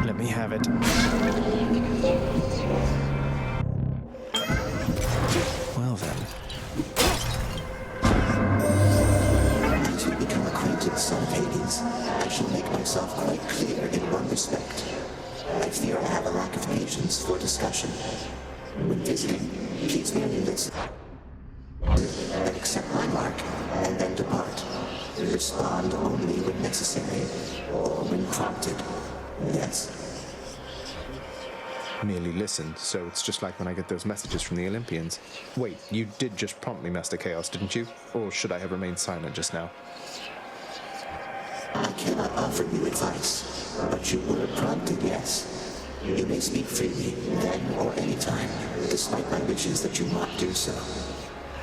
Let me have it. Well then. As we become acquainted, son of Hades, I shall make myself quite clear in one respect. I fear I have a lack of patience for discussion. When visiting, please merely listen. Accept my mark, and then depart. Respond only when necessary, or when prompted. Yes. Merely listen, so it's just like when I get those messages from the Olympians. Wait, you did just prompt me, Master Chaos, didn't you? Or should I have remained silent just now? I cannot offer you advice, but you were prompted, yes. You may speak freely, then or any time, despite my wishes that you not do so.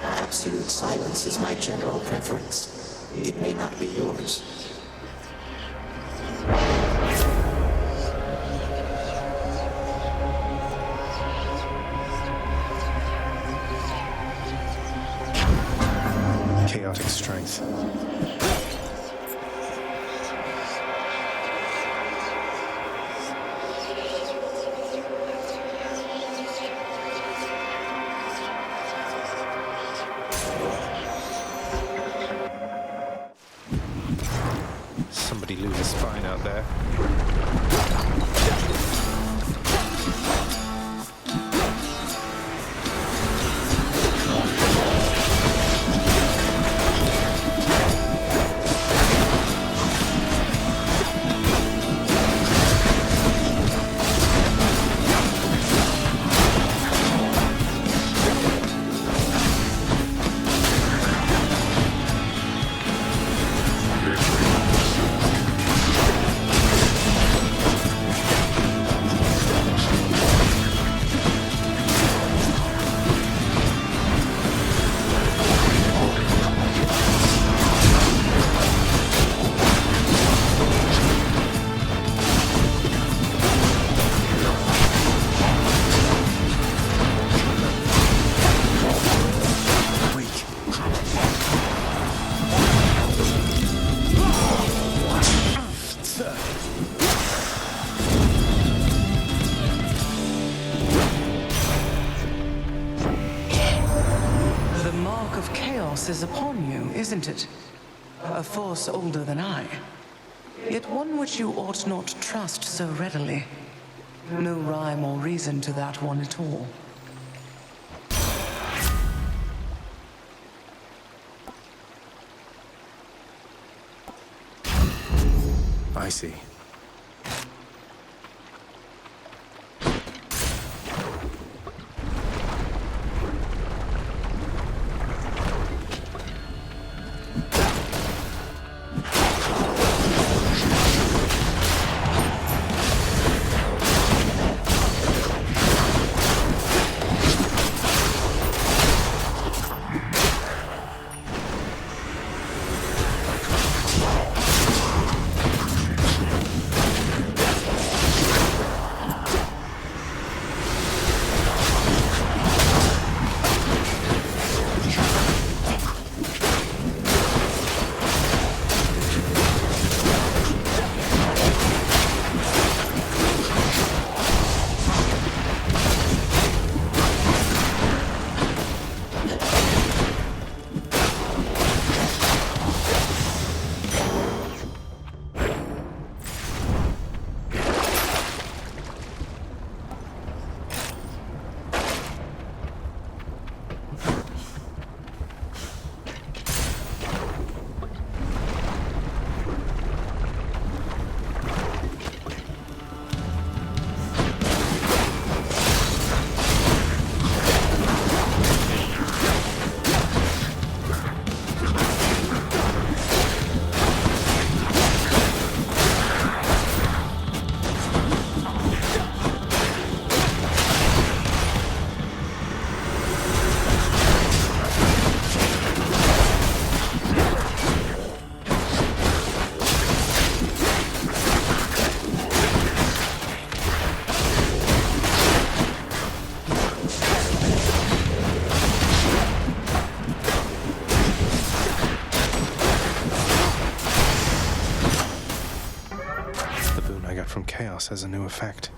Absolute silence is my general preference. It may not be yours. Chaotic strength. Somebody lose a spine out there. Is upon you, isn't it? A force older than I. Yet one which you ought not trust so readily. No rhyme or reason to that one at all. I see. From chaos has a new effect.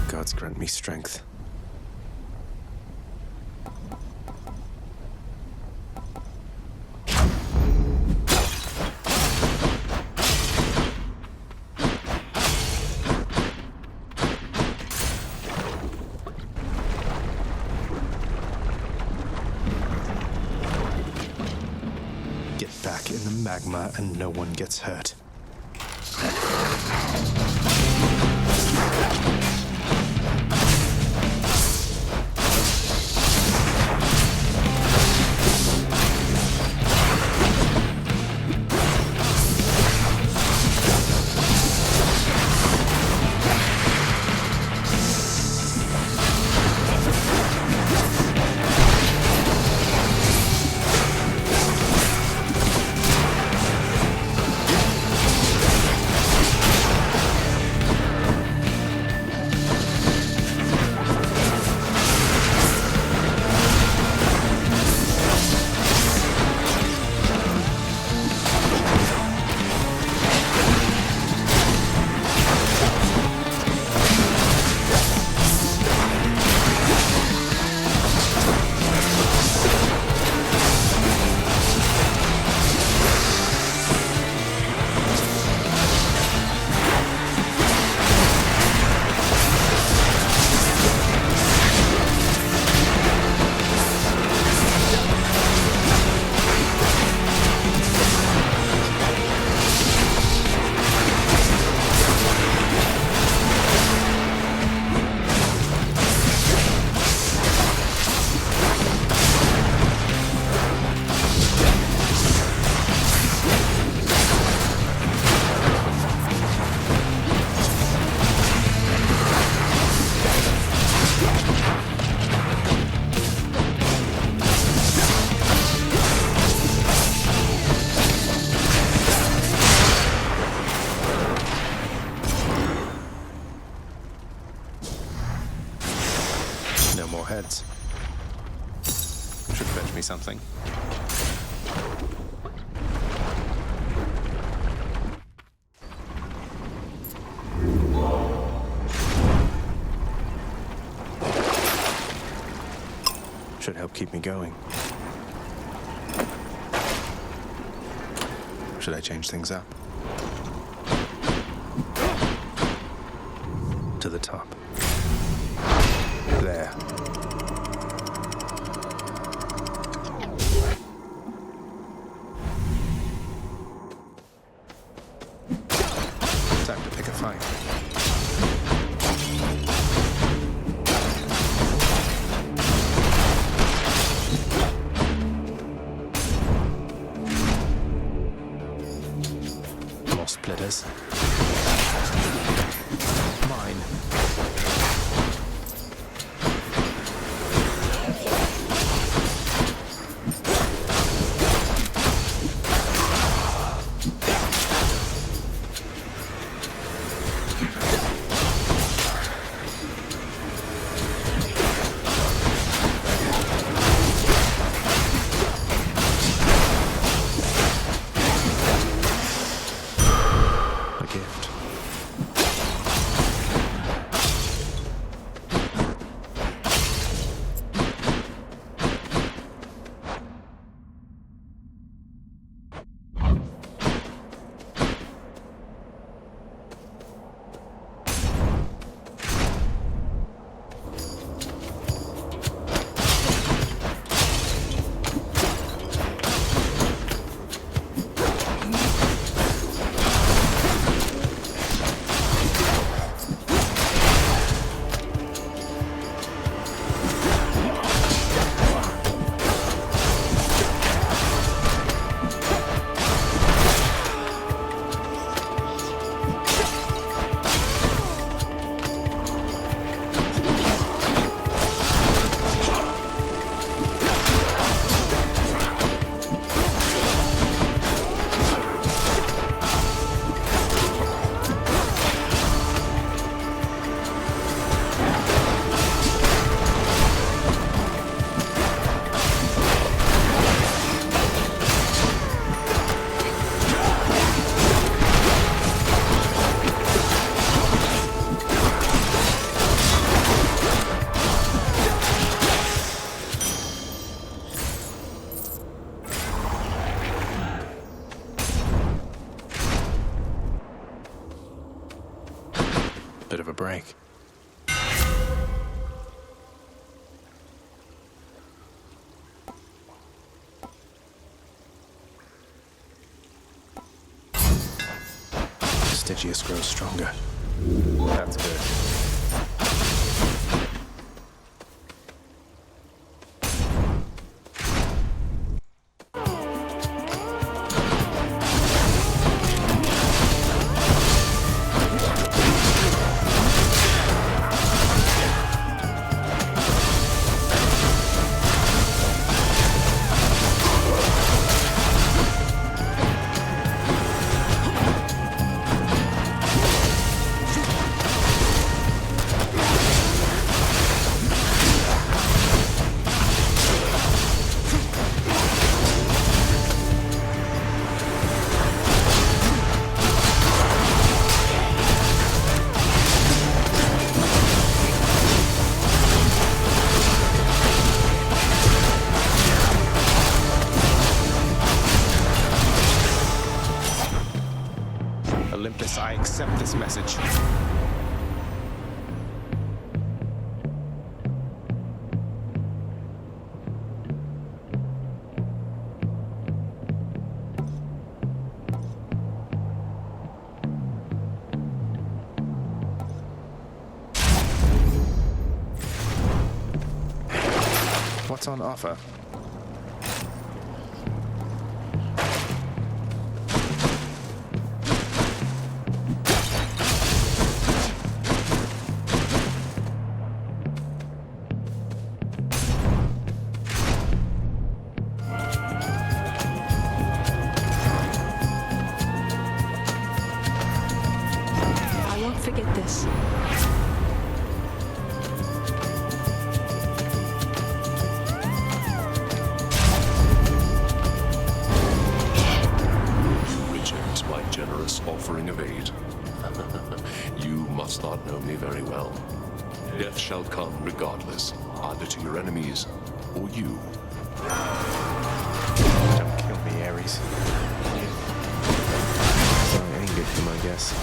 Gods grant me strength. Get back in the magma and no one gets hurt. promised me something. Should help keep me going. Should I change things up? To the top. There. Time to pick a fight. More splitters. Mine. A gift. Bit of a break. Stygius grows stronger. That's good. Olympus, I accept this message. What's on offer? I won't forget this. shall come regardless, either to your enemies or you. Don't kill me, Ares. I angered him, I guess.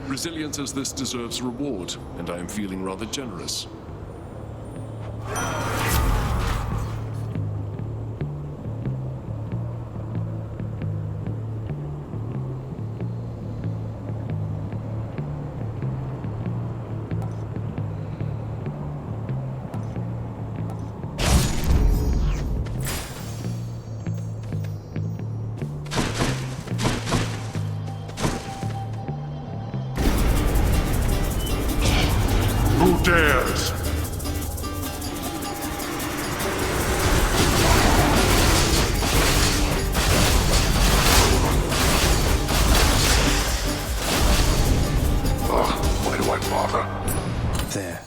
Resilience as this deserves reward, and I am feeling rather generous. Who dares? Why do I bother? There.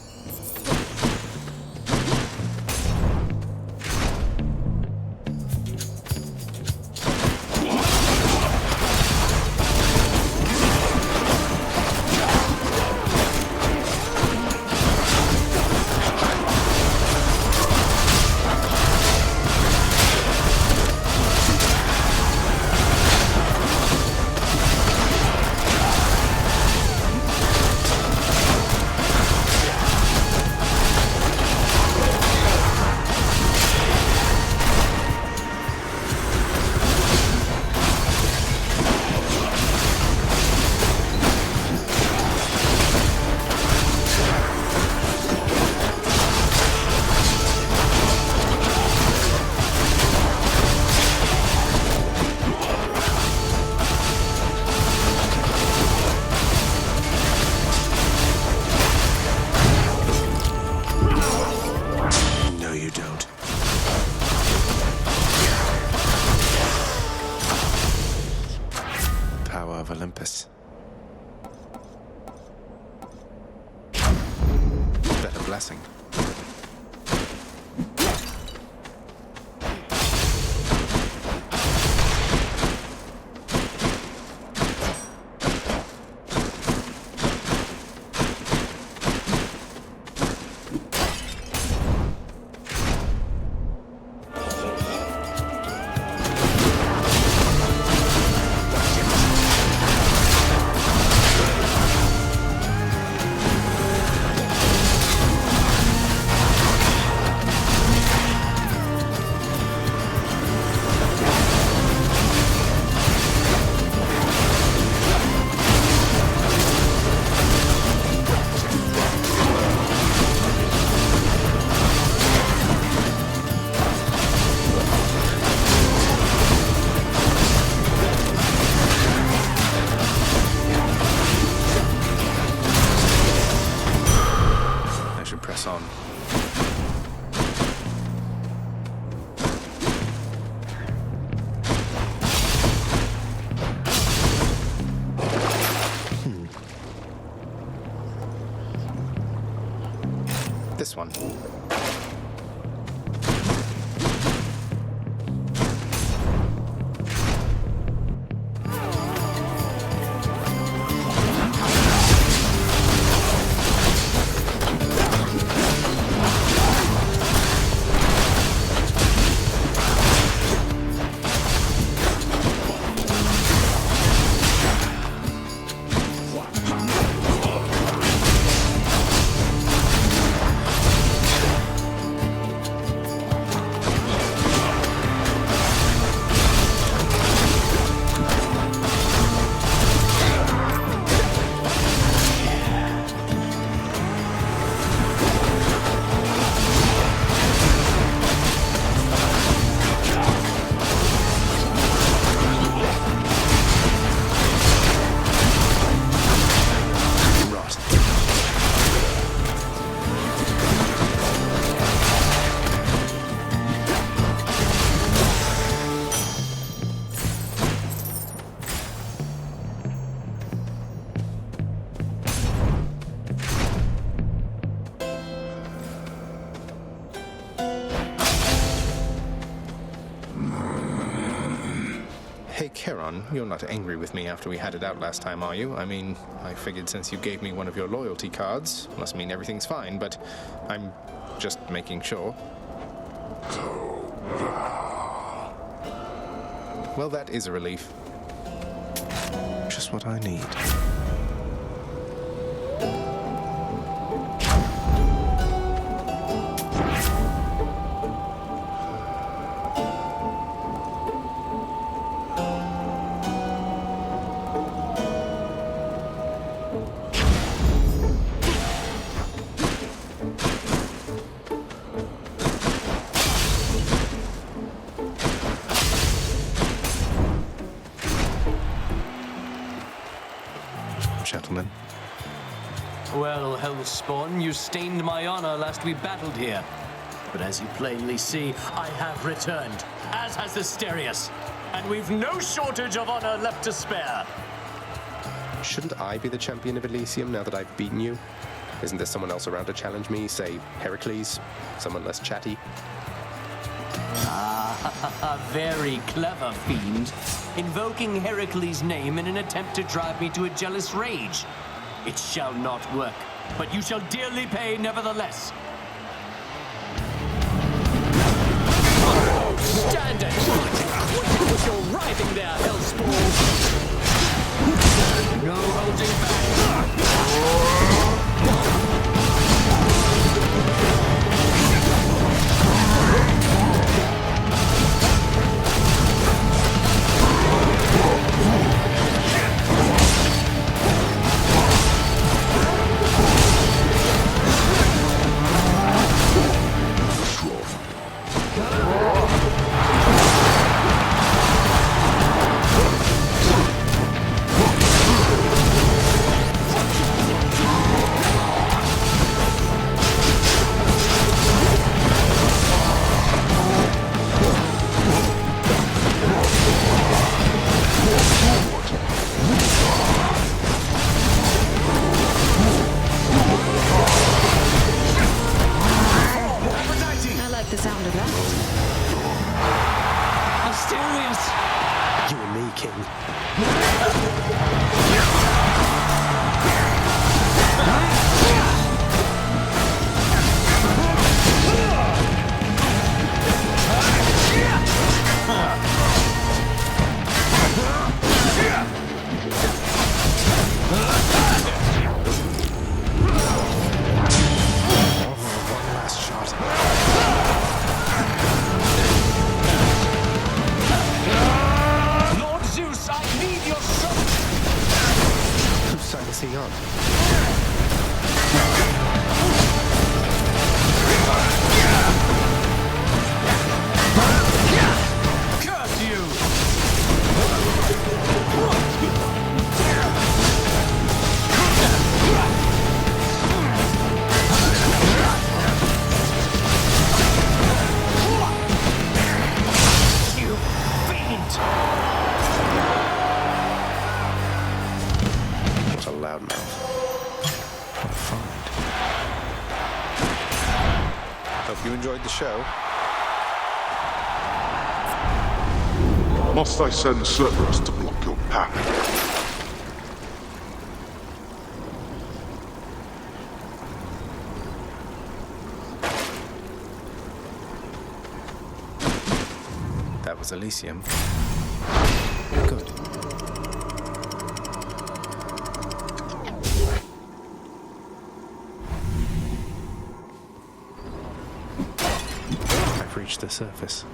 Olympus. Better blessing. This one. Charon, you're not angry with me after we had it out last time, are you? I mean, I figured since you gave me one of your loyalty cards, must mean everything's fine, but I'm just making sure. Well, that is a relief. Just what I need. Gentlemen. Well, Hellspawn, you stained my honor last we battled here. But as you plainly see, I have returned, as has Asterius. And we've no shortage of honor left to spare. Shouldn't I be the champion of Elysium now that I've beaten you? Isn't there someone else around to challenge me? Say, Heracles? Someone less chatty? Ah, very clever, fiend. Invoking Heracles' name in an attempt to drive me to a jealous rage. It shall not work, but you shall dearly pay nevertheless. Stand and quit with your writhing there, Hellspawn. No holding back. Must I send Cerberus to block your path? That was Elysium. Good. I've reached the surface.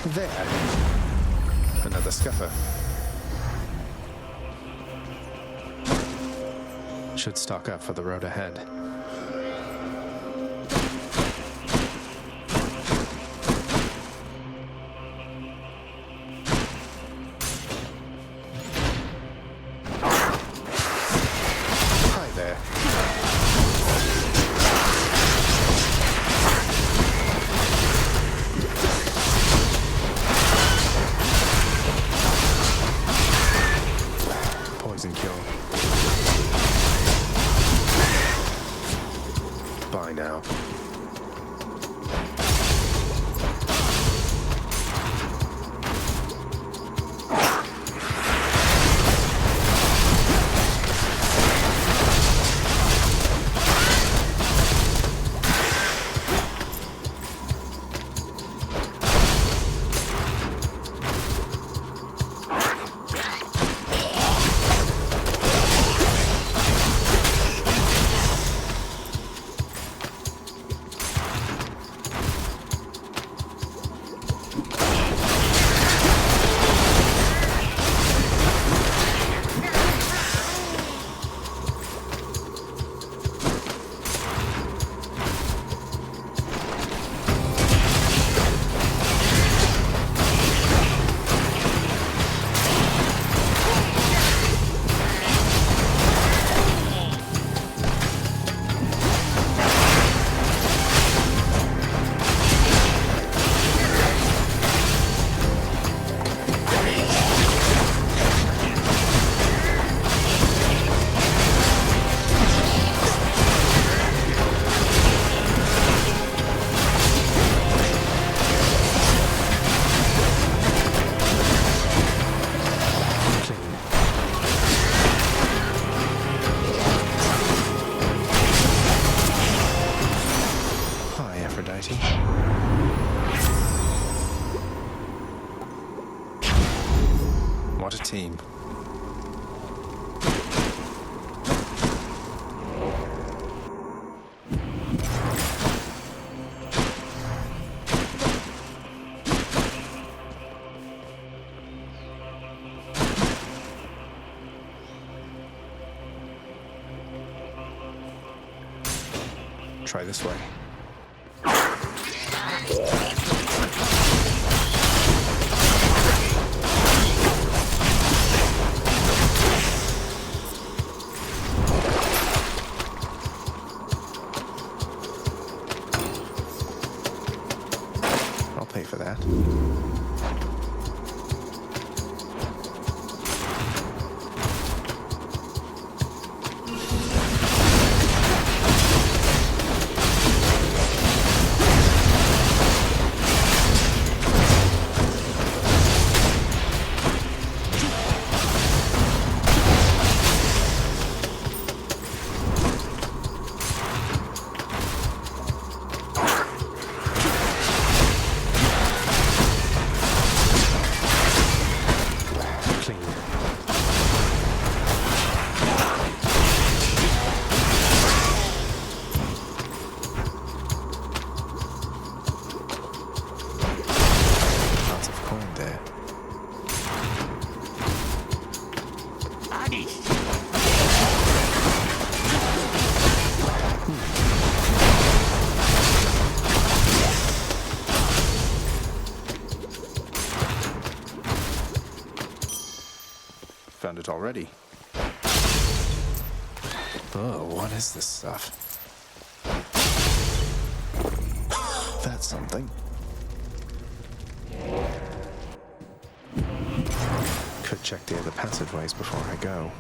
There. Another scuffer. Should stock up for the road ahead. Aphrodite. What a team. Try this way. I'll pay for that. Found it already. Oh, what is this stuff? That's something. Could check the other passageways before I go.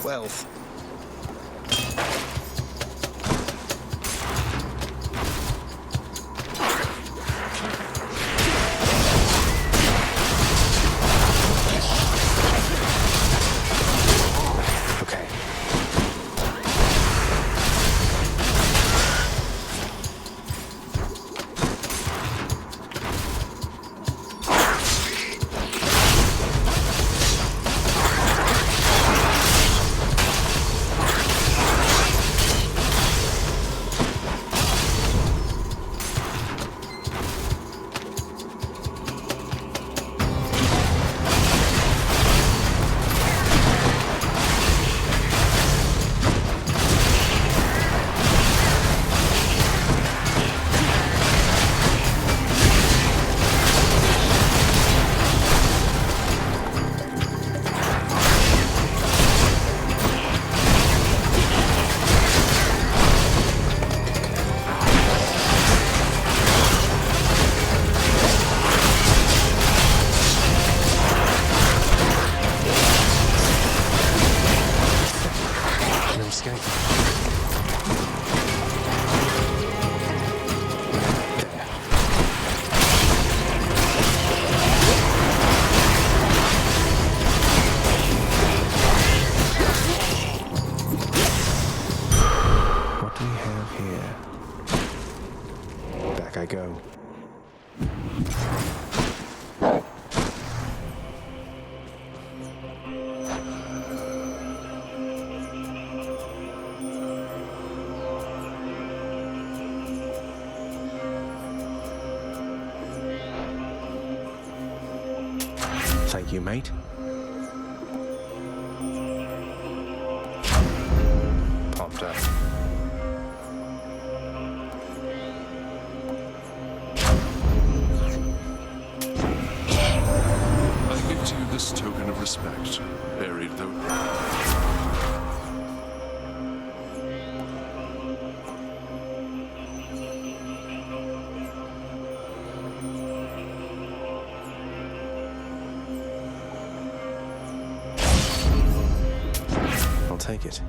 Wealth. Okay. I go. Thank you, mate. Popped up. I give to you this token of respect, buried though. take it.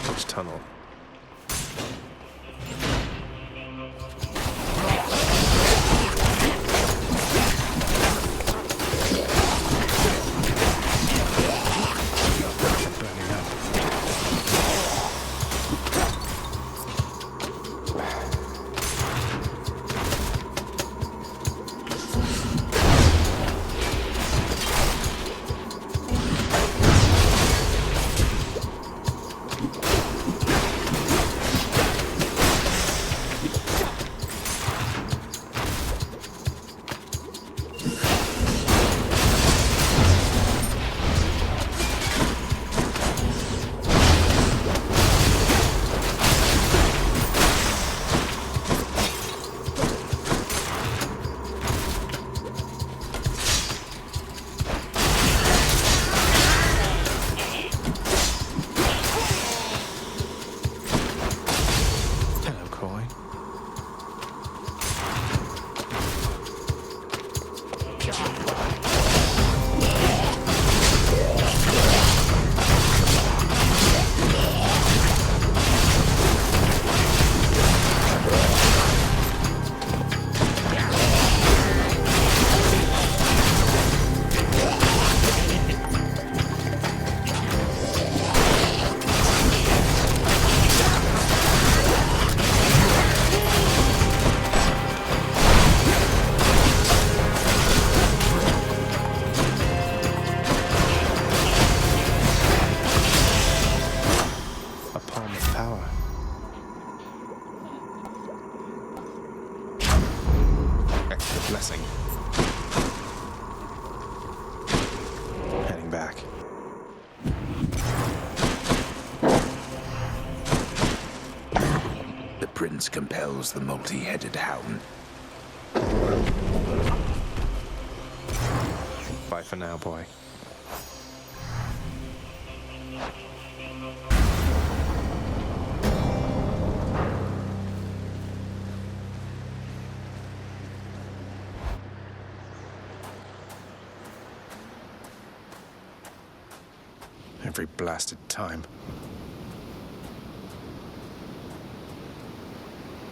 Which tunnel? Blessing. Heading back. The prince compels the multi-headed hound. Bye for now, boy. Every blasted time.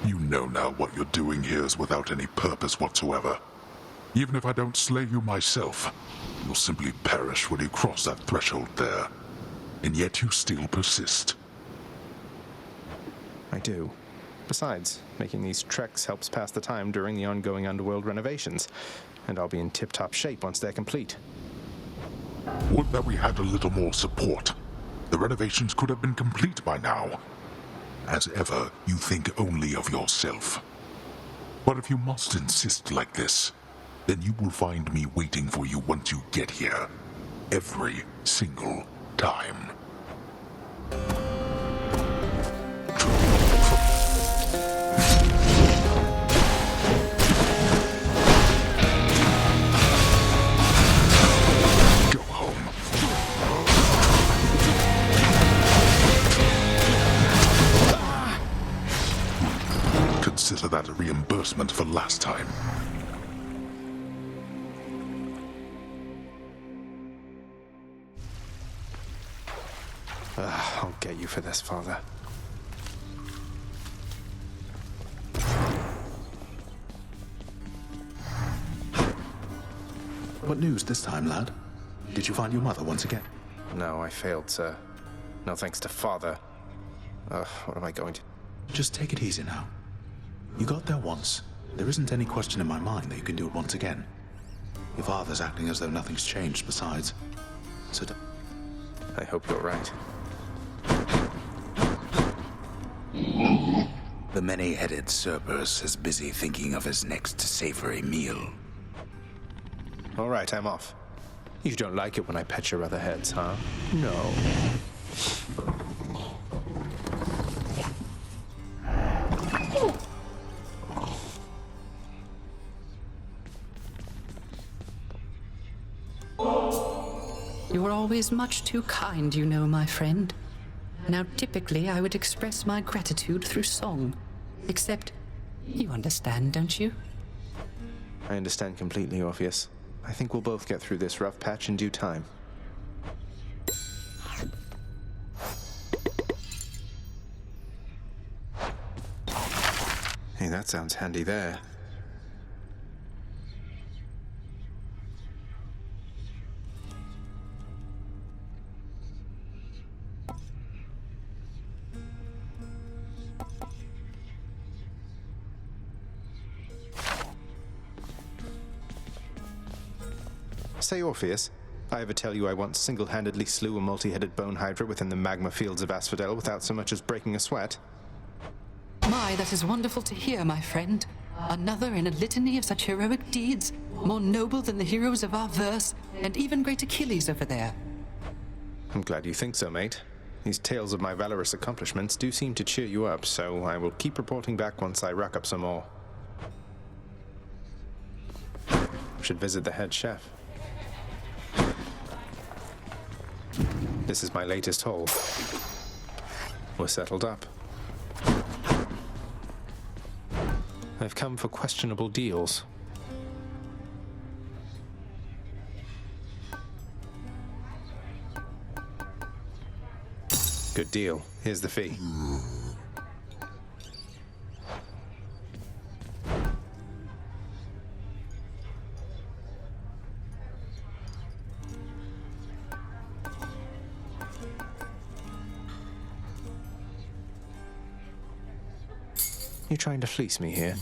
You know now what you're doing here is without any purpose whatsoever. Even if I don't slay you myself, you'll simply perish when you cross that threshold there. And yet you still persist. I do. Besides, making these treks helps pass the time during the ongoing underworld renovations, and I'll be in tip-top shape once they're complete. Would that we had a little more support. The renovations could have been complete by now. As ever, you think only of yourself. But if you must insist like this, then you will find me waiting for you once you get here. Every single time. Consider that a reimbursement for last time. I'll get you for this, Father. What news this time, lad? Did you find your mother once again? No, I failed, sir. No thanks to Father. What am I going to... Just take it easy now. You got there once. There isn't any question in my mind that you can do it once again. Your father's acting as though nothing's changed besides. So I hope you're right. The many-headed Cerberus is busy thinking of his next savory meal. All right, I'm off. You don't like it when I pet your other heads, huh? No. You're always much too kind, you know, my friend. Now, typically, I would express my gratitude through song. Except, You understand, don't you? I understand completely, Orpheus. I think we'll both get through this rough patch in due time. Hey, that sounds handy there. Say, Orpheus, I ever tell you I once single-handedly slew a multi-headed bone hydra within the magma fields of Asphodel without so much as breaking a sweat? My, that is wonderful to hear, my friend. Another in a litany of such heroic deeds, more noble than the heroes of our verse, and even great Achilles over there. I'm glad you think so, mate. These tales of my valorous accomplishments do seem to cheer you up, so I will keep reporting back once I rack up some more. Should visit the head chef. This is my latest haul. We're settled up. I've come for questionable deals. Good deal. Here's the fee. You trying to fleece me here?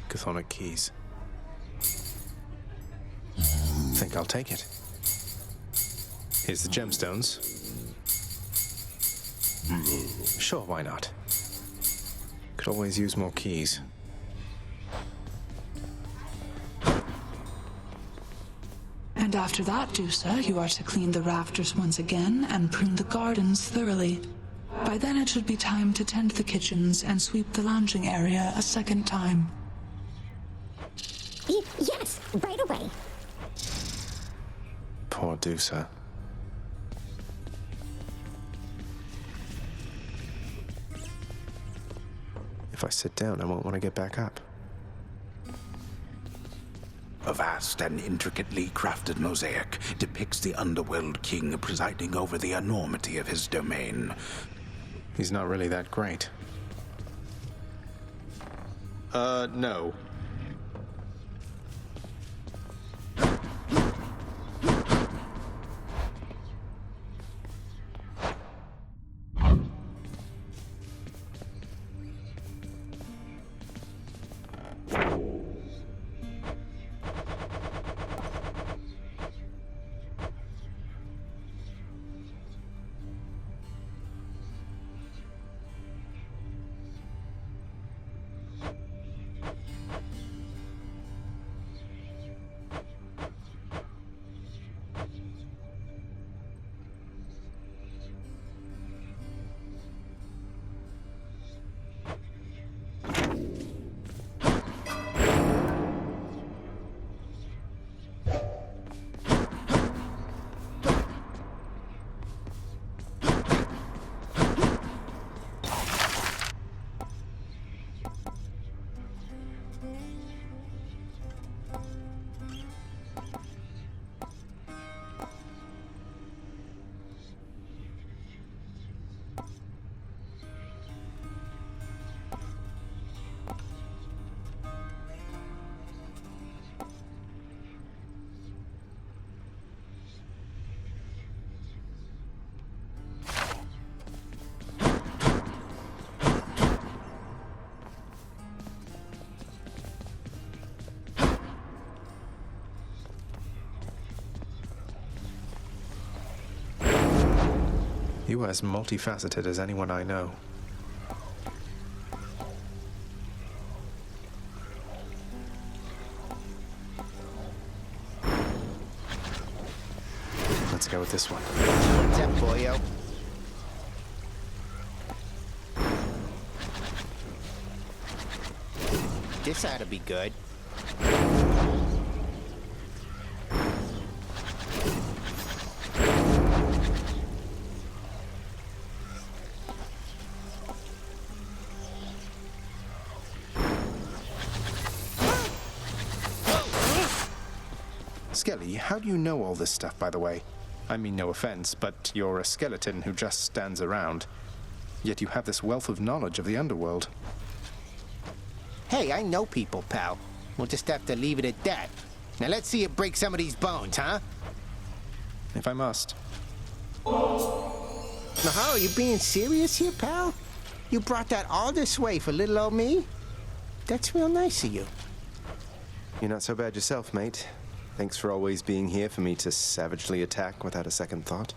Chthonic keys. Think I'll take it. Here's the gemstones. Sure, why not? Could always use more keys. And after that, Dusa, you are to clean the rafters once again and prune the gardens thoroughly. By then it should be time to tend the kitchens and sweep the lounging area a second time. Yes, right away. Poor Dusa. If I sit down, I won't want to get back up. A vast and intricately crafted mosaic depicts the underworld king presiding over the enormity of his domain. He's not really that great. No. You are as multifaceted as anyone I know. Let's go with this one. What's up, boyo? This ought to be good. Skelly, how do you know all this stuff, by the way? I mean no offense, but you're a skeleton who just stands around. Yet you have this wealth of knowledge of the underworld. Hey, I know people, pal. We'll just have to leave it at that. Now let's see you break some of these bones, huh? If I must. Now, are you being serious here, pal? You brought that all this way for little old me? That's real nice of you. You're not so bad yourself, mate. Thanks for always being here for me to savagely attack without a second thought.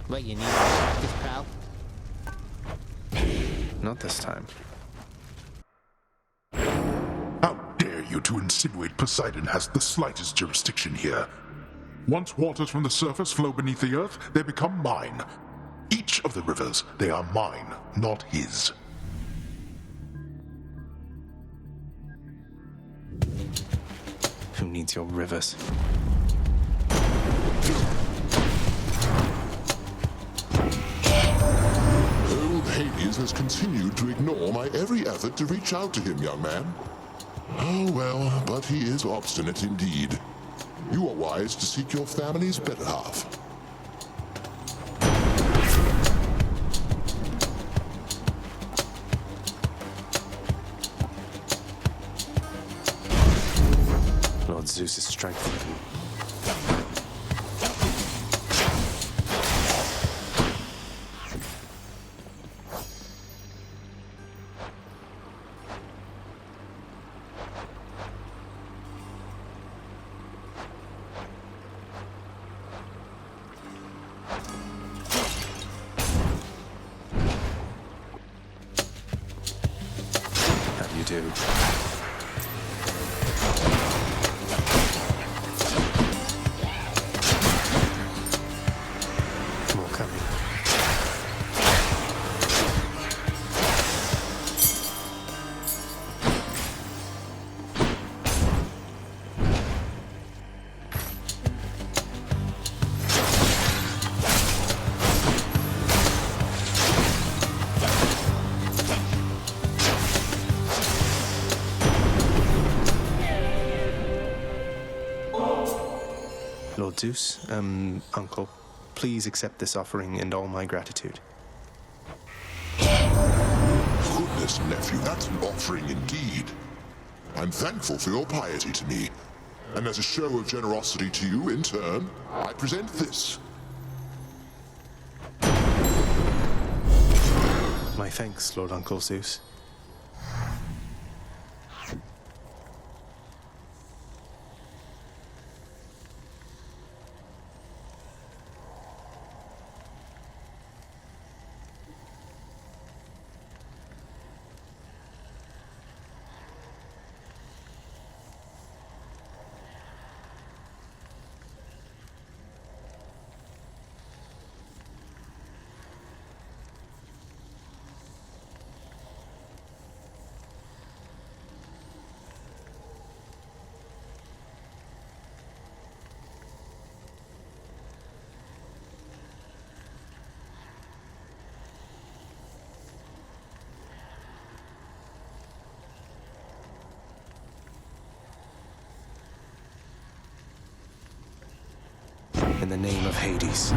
What, you need this, pal? Not this time. How dare you to insinuate Poseidon has the slightest jurisdiction here? Once waters from the surface flow beneath the earth, they become mine. Each of the rivers, they are mine, not his. Who needs your rivers? Old Hades has continued to ignore my every effort to reach out to him, young man. Oh well, but he is obstinate indeed. You are wise to seek your family's better half. Lord Zeus's strength. How do you do? More coming. Lord Zeus, Uncle, please accept this offering and all my gratitude. Goodness, nephew, that's an offering indeed. I'm thankful for your piety to me. And as a show of generosity to you in turn, I present this. My thanks, Lord Uncle Zeus. In the name of Hades.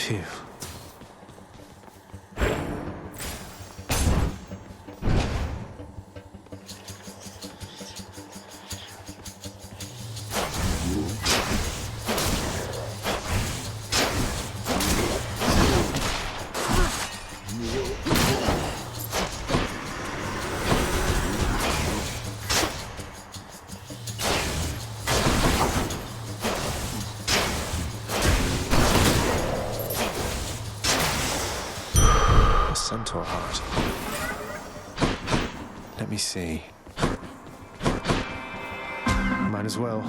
Phew. Centaur heart. Let me see. Might as well.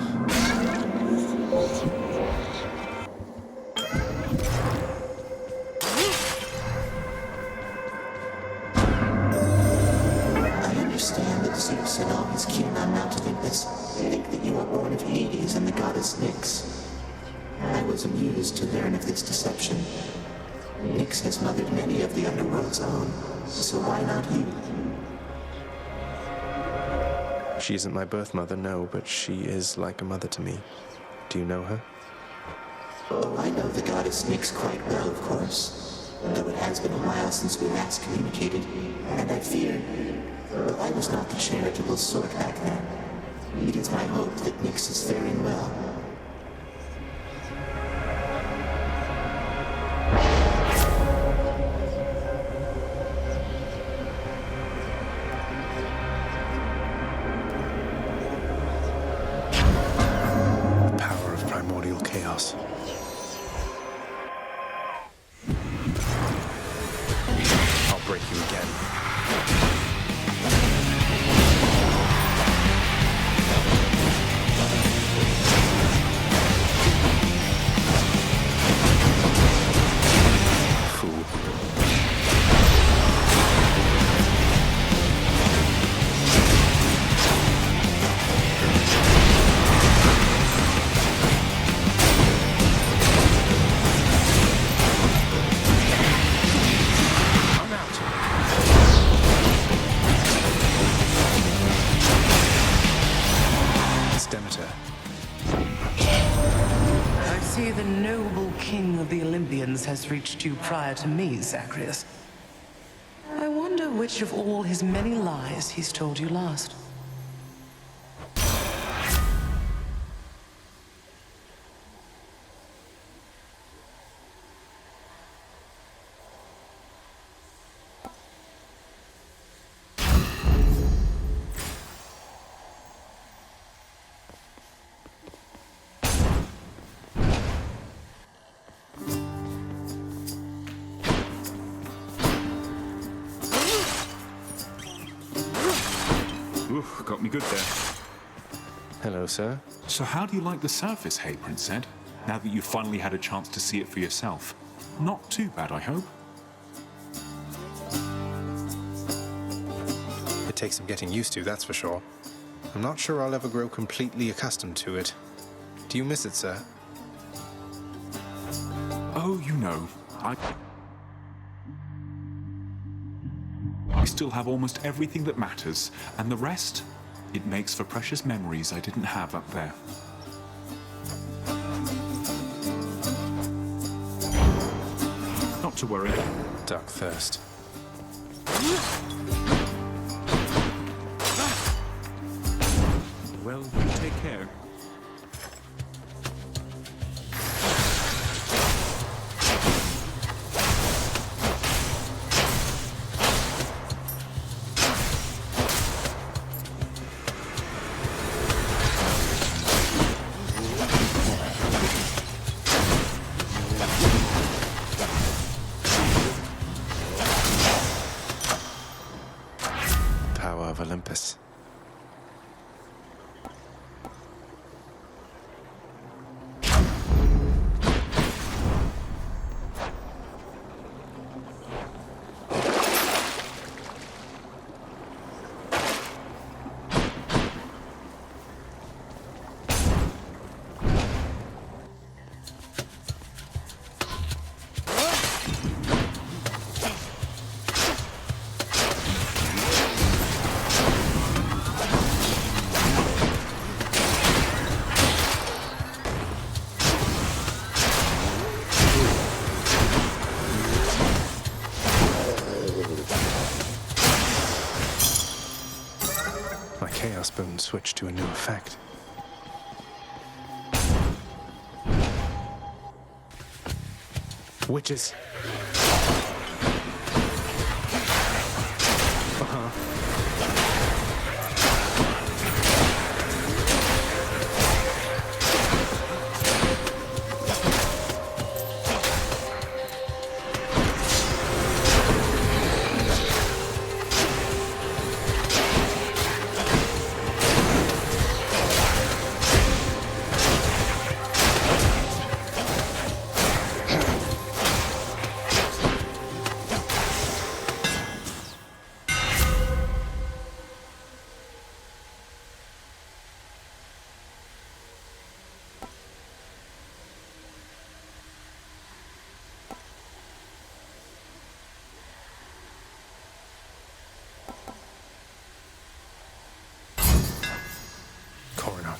I understand that Zeus and all his kin on Mount Olympus think that you are born of Hades and the goddess Nyx. I was amused to learn of this deception. Nyx has mothered many of the underworld's own, so why not you? She isn't my birth mother, no, but she is like a mother to me. Do you know her? Oh, I know the goddess Nyx quite well, of course. Though it has been a while since we last communicated, and I fear, well, I was not the charitable sort back then. It is my hope that Nyx is faring well. Chaos. I'll break you again. Has reached you prior to me, Zagreus. I wonder which of all his many lies he's told you last. Oof, got me good there. Hello, sir. So how do you like the surface, hey, Prince Ed? Now that you've finally had a chance to see it for yourself. Not too bad, I hope. It takes some getting used to, that's for sure. I'm not sure I'll ever grow completely accustomed to it. Do you miss it, sir? Oh, you know, I still have almost everything that matters, and the rest, it makes for precious memories I didn't have up there. Not to worry. Dark thirst. Well, you take care. Olympus. my Chaos Boon switch to a new effect. Witches.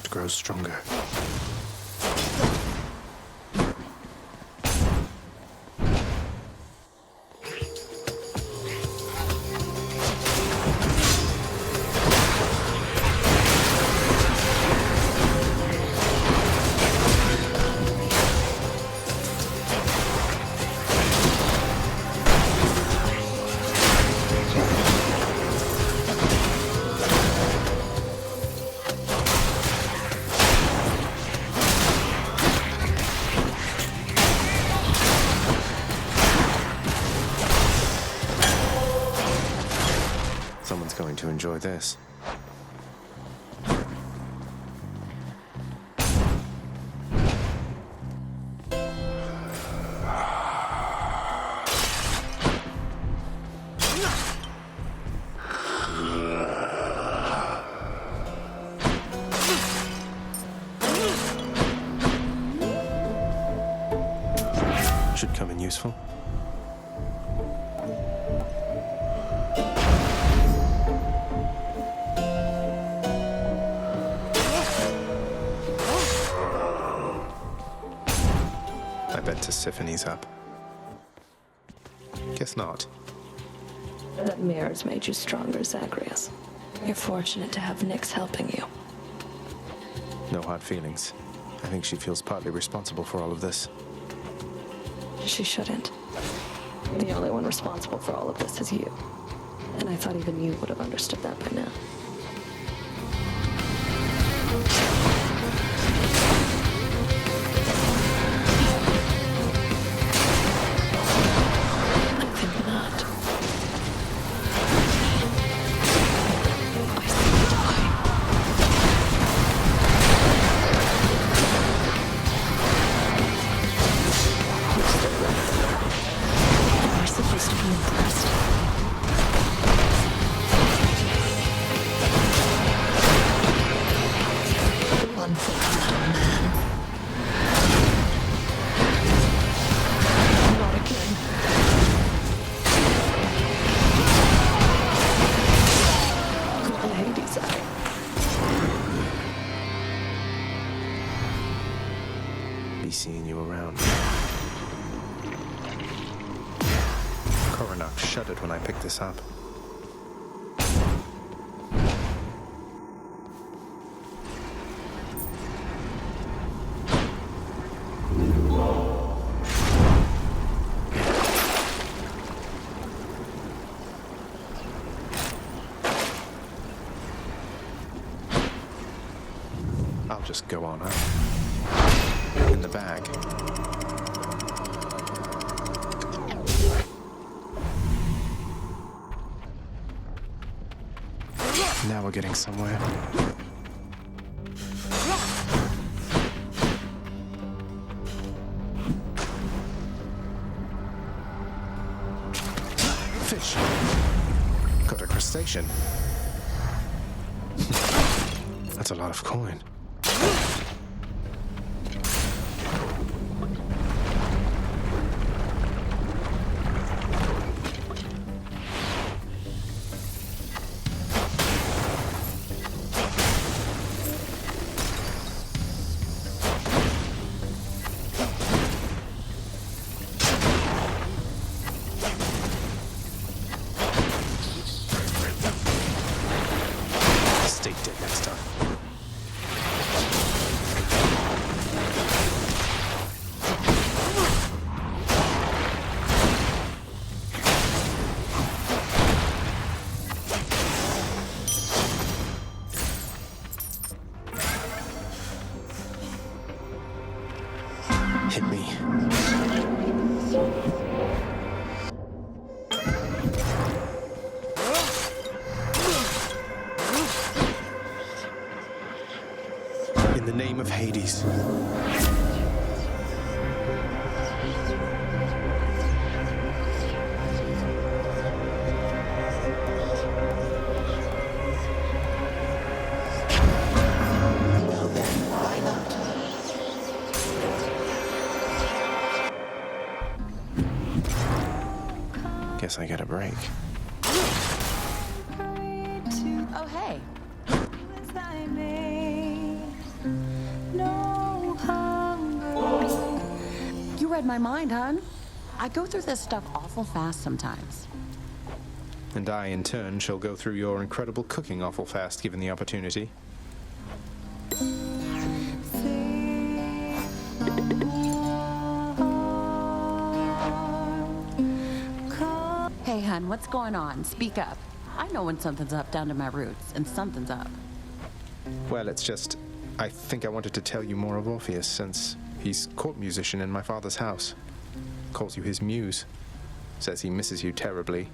Grows stronger. Someone's going to enjoy this. Should come in useful. I bet Tisiphony's up. Guess not. That mirror's made you stronger, Zagreus. You're fortunate to have Nyx helping you. No hard feelings. I think she feels partly responsible for all of this. She shouldn't. The only one responsible for all of this is you. And I thought even you would have understood that by now. Be seeing you around. Coronac shuddered when I picked this up. I'll just go on up. In the bag. Now we're getting somewhere. Fish. Got a crustacean. That's a lot of coin. name of Hades. Well then, why not? Guess I get a break. Oh, hey. You read my mind, hon. I go through this stuff awful fast sometimes. And I, in turn, shall go through your incredible cooking awful fast, given the opportunity. Hey, hun, what's going on? Speak up. I know when something's up down to my roots, and something's up. Well, it's just, I think I wanted to tell you more of Orpheus, since he's court musician in my father's house. Calls you his muse. Says he misses you terribly.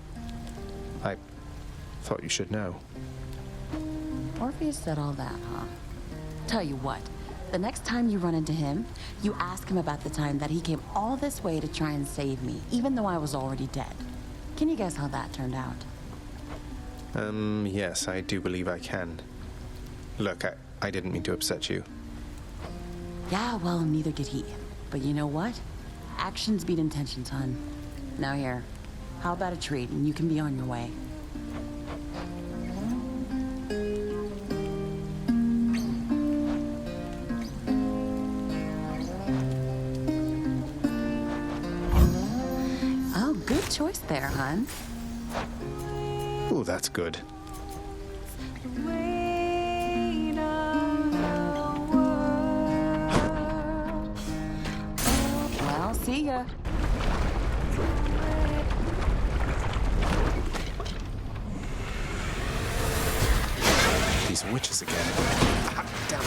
I thought you should know. Orpheus said all that, huh? Tell you what, the next time you run into him, you ask him about the time that he came all this way to try and save me, even though I was already dead. Can you guess how that turned out? Yes, I do believe I can. Look, I didn't mean to upset you. Yeah, well, neither did he. But you know what? Actions beat intentions, hun. Now here, how about a treat and you can be on your way? Oh, good choice there, hun. Ooh, that's good. Well, see ya. These witches again. Ah, damn it.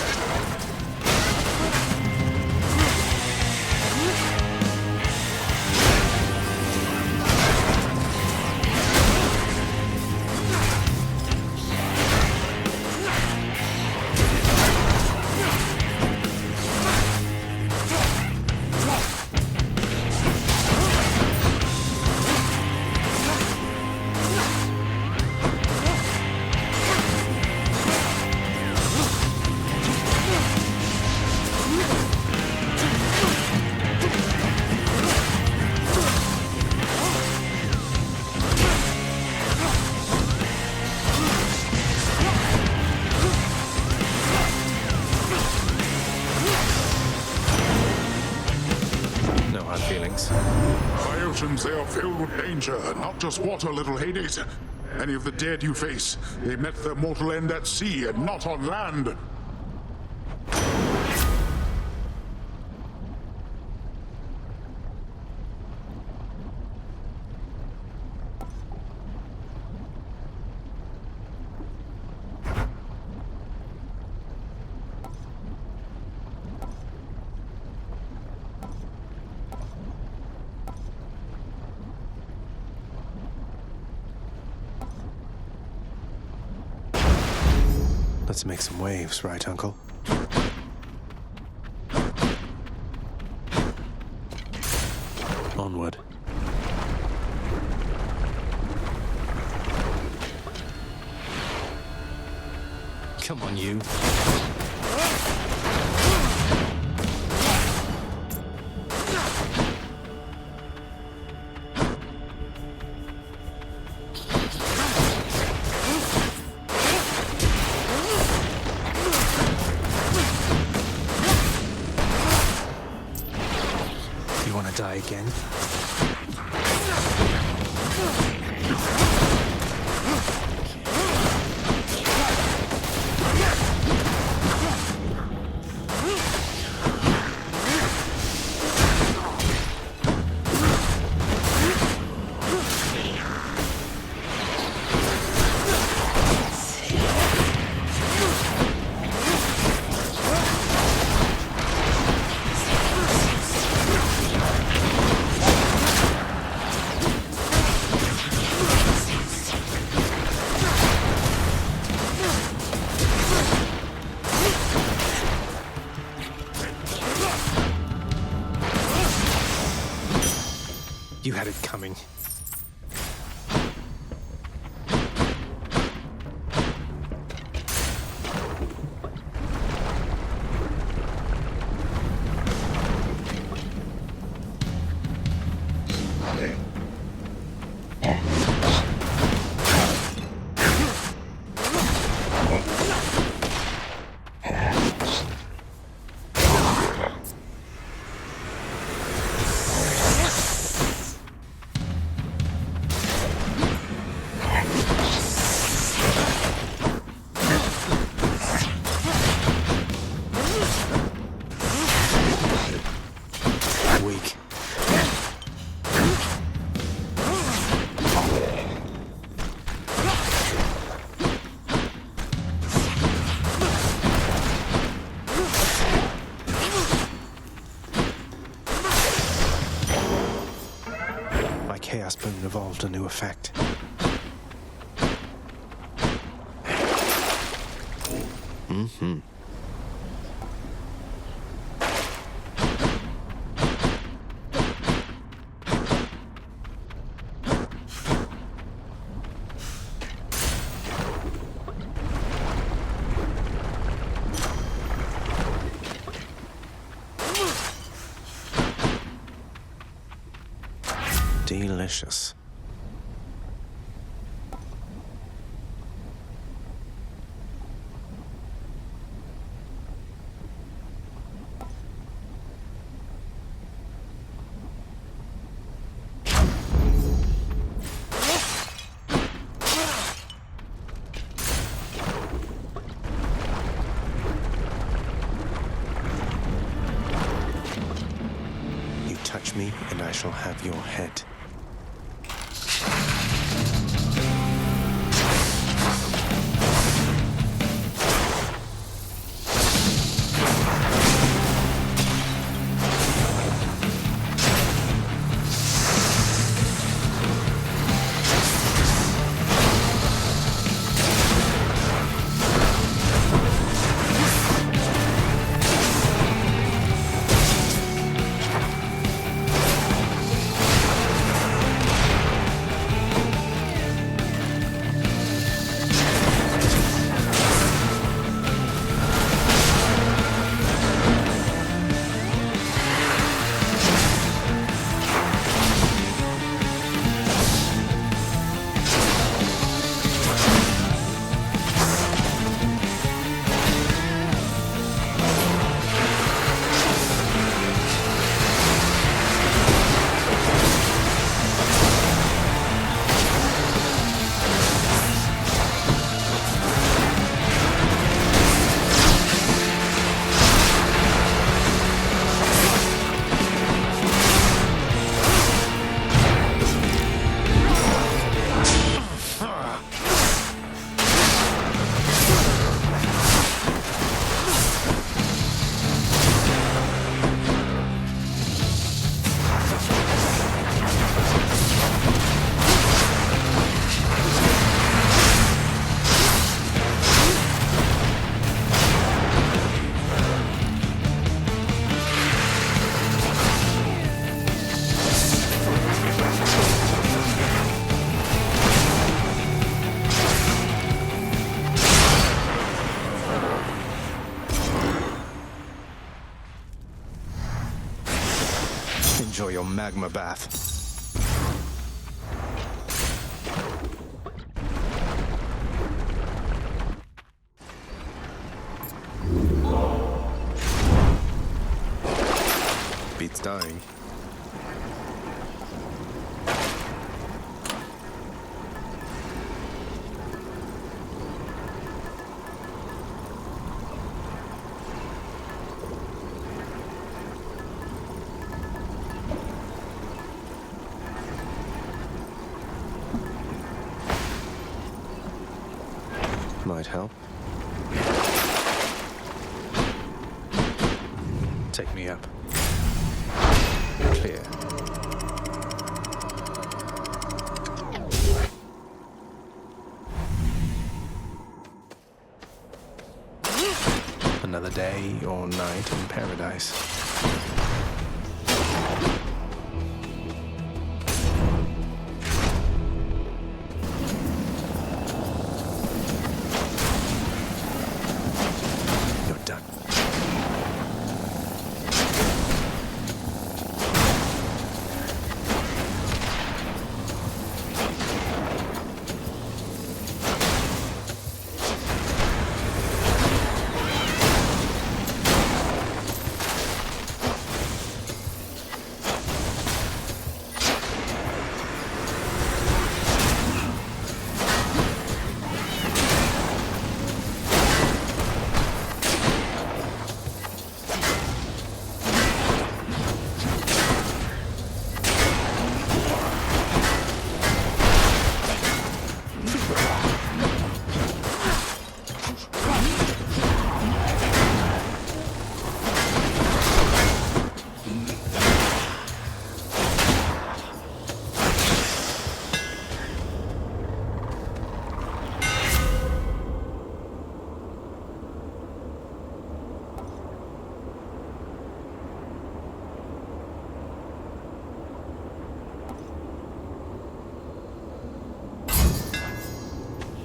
My oceans, they are filled with danger, not just water, little Hades. Any of the dead you face, they met their mortal end at sea and not on land. Let's make some waves, right, Uncle? Onward. Come on, you. You want to die again? You had it coming. Weak. My Chaos Boon evolved a new effect. Mm-hmm. Delicious. You touch me, and I shall have your head. Enjoy your magma bath. Beats dying. Might help. Take me up. Clear. Another day or night in paradise.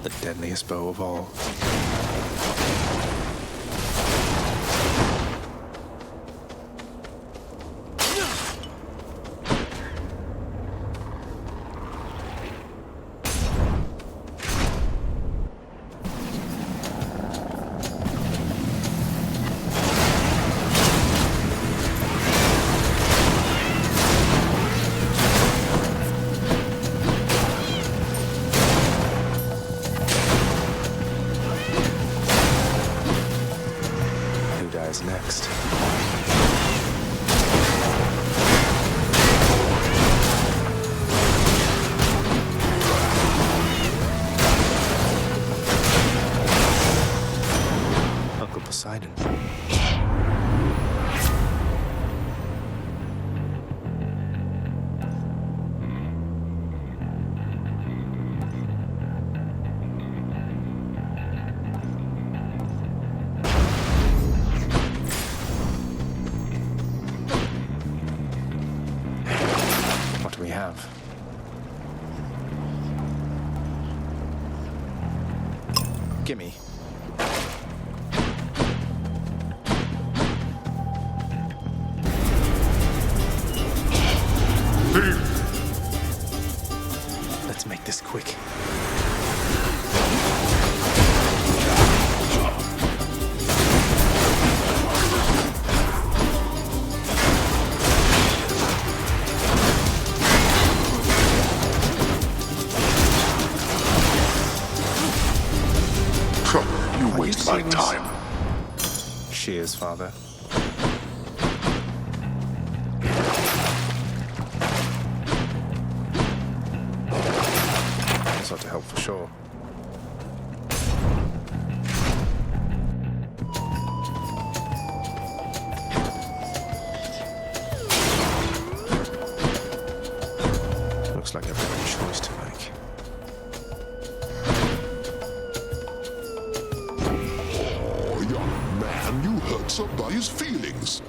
The deadliest bow of all. Next. Uncle Poseidon. We have. Gimme. Let's make this quick. Waste my time. Cheers, Father. This ought to help for sure. Looks like I've got a choice to make. You hurt somebody's feelings.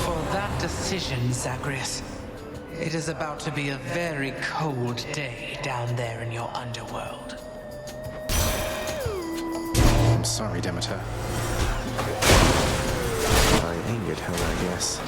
For that decision, Zagreus, it is about to be a very cold day down there in your underworld. I'm sorry, Demeter. I angered her, I guess.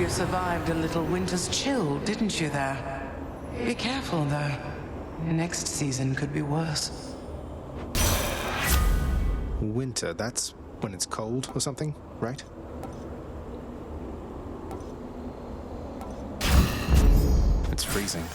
Survived a little winter's chill, didn't you there? Be careful, though. Next season could be worse. Winter, that's when it's cold or something, right? It's freezing.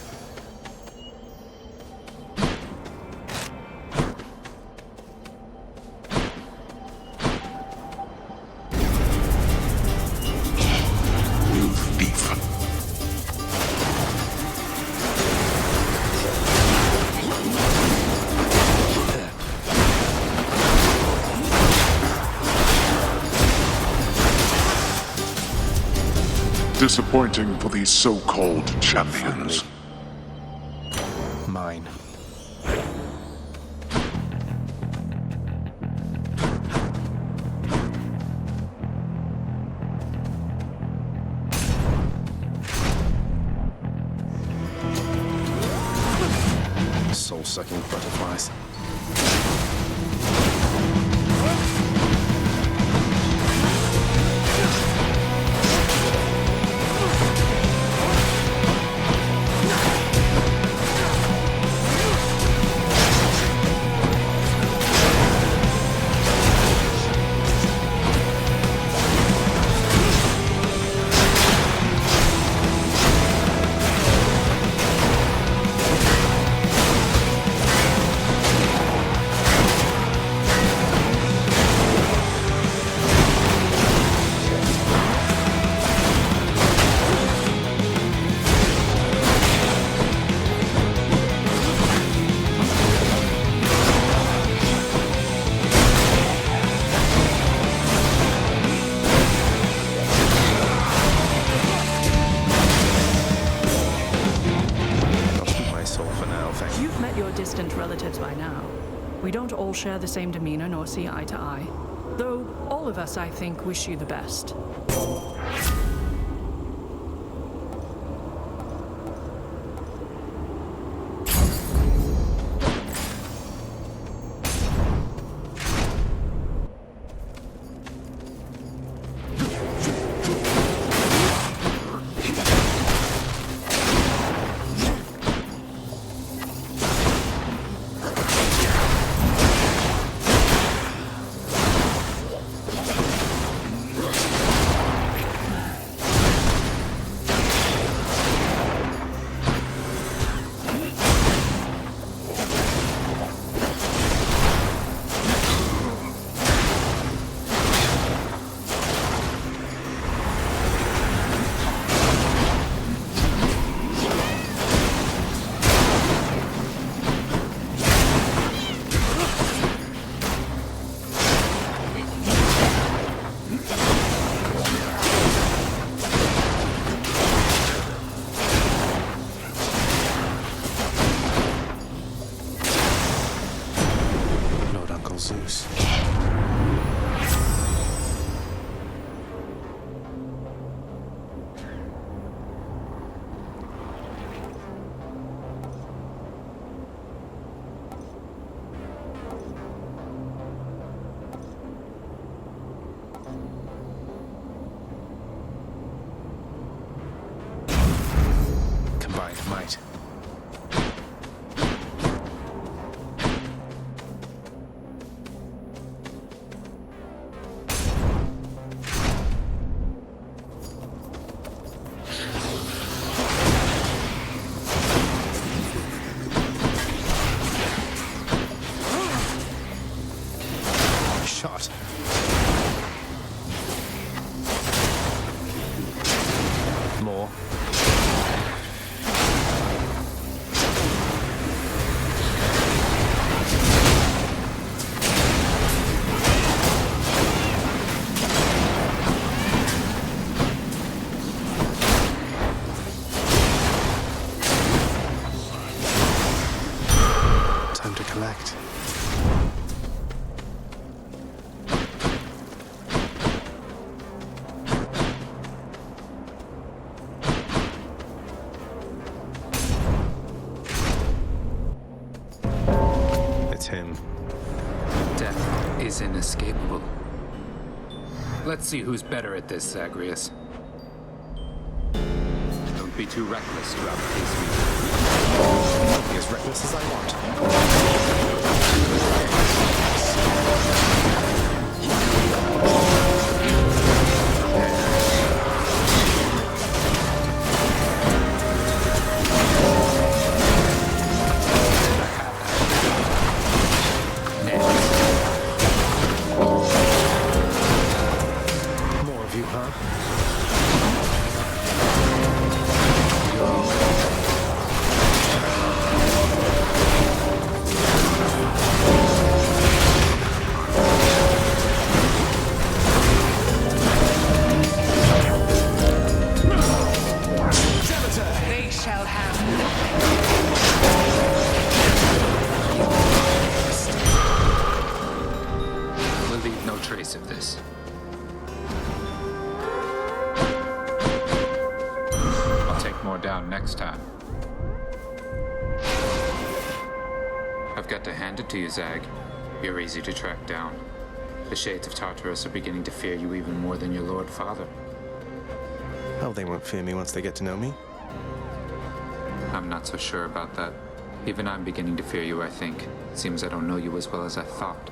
Disappointing for these so-called champions. Mine. Soul-sucking butterflies. distant relatives by now. We don't all share the same demeanor nor see eye to eye. Though all of us, I think, wish you the best. Zeus. Combined might. Shot. More. Time to collect. It's him. Death is inescapable. Let's see who's better at this, Zagreus. Don't be too reckless throughout the case. Be as reckless as I want. More of you, huh? They shall have We'll leave no trace of this. I'll take more down next time. I've got to hand it to you, Zag. You're easy to track down. The Shades of Tartarus are beginning to fear you even more than your Lord Father. Oh, they won't fear me once they get to know me. I'm not so sure about that. Even I'm beginning to fear you, I think. Seems I don't know you as well as I thought.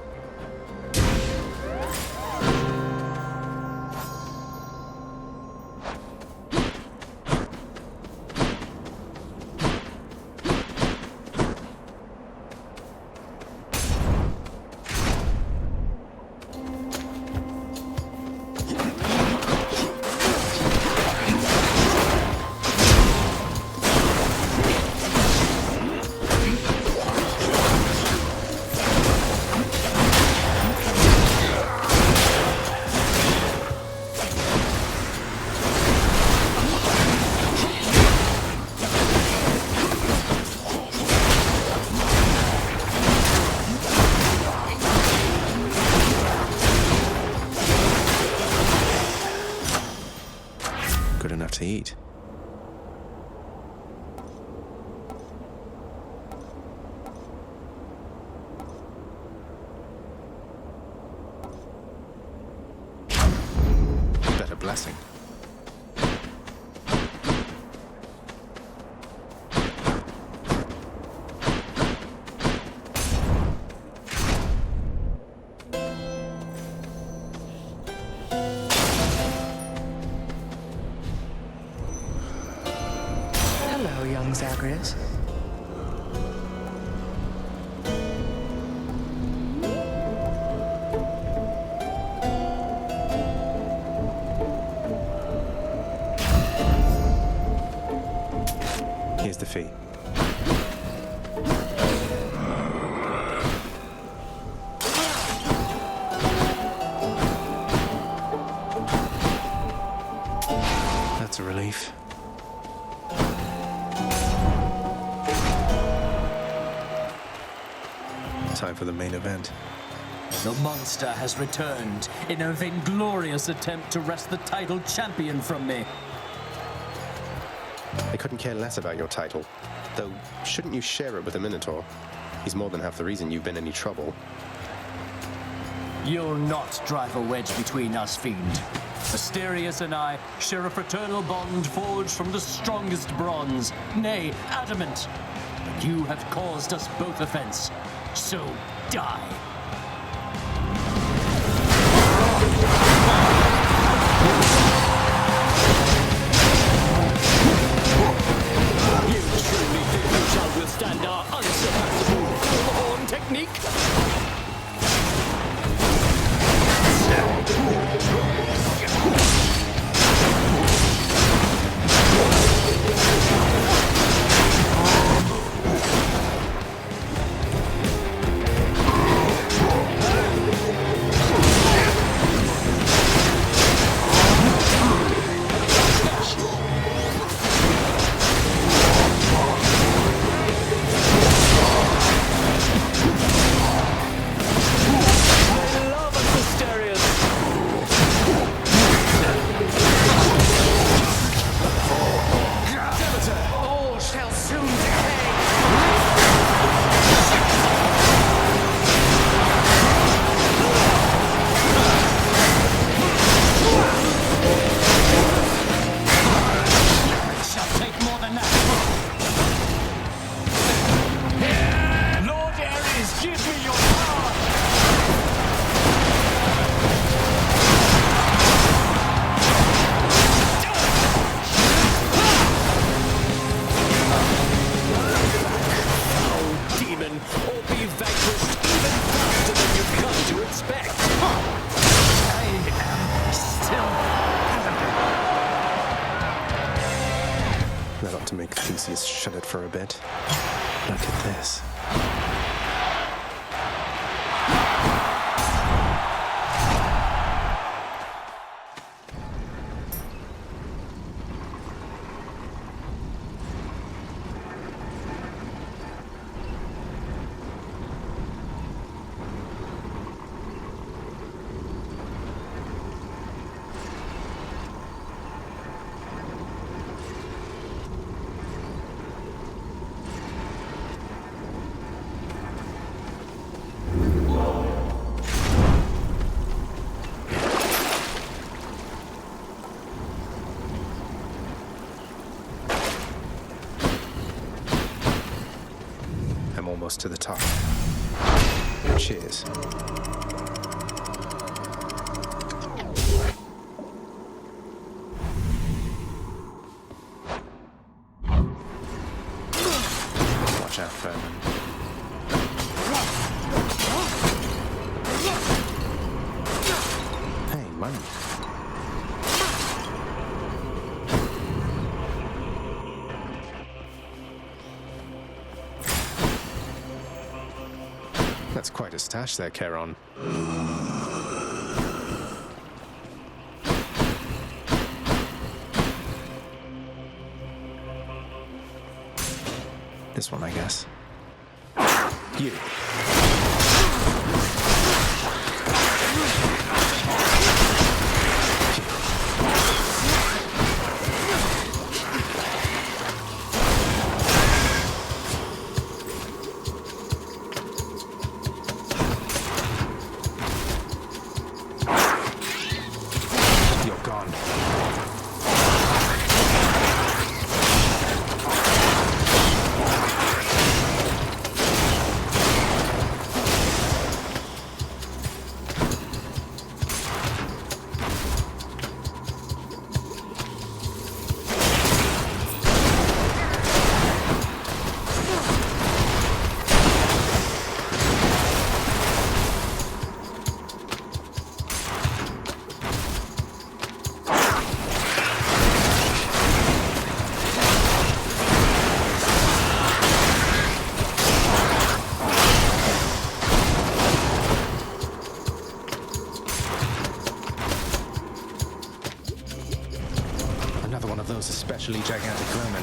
eat. Better blessing. Hello, young Zagreus. Here's the fee. That's a relief. Time for the main event. The monster has returned in a vainglorious attempt to wrest the title champion from me. I couldn't care less about your title. Though, shouldn't you share it with the Minotaur? He's more than half the reason you've been in any trouble. You'll not drive a wedge between us, fiend. Asterius and I share a fraternal bond forged from the strongest bronze, nay, adamant. But you have caused us both offense, so die. You truly think you shall withstand our unsurpassable horn technique? That ought to make Theseus shut it for a bit. Look at this. I'm almost to the top. Cheers. Watch out, Furman. Hey, money. That's quite a stash there, Charon. This one, I guess. You. gigantic vermin.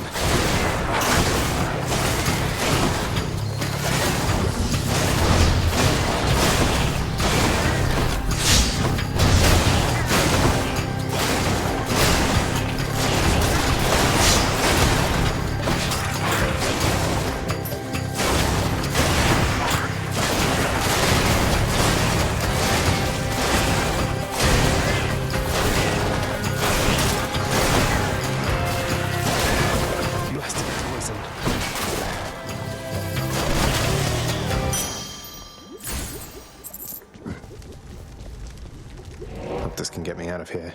This can get me out of here.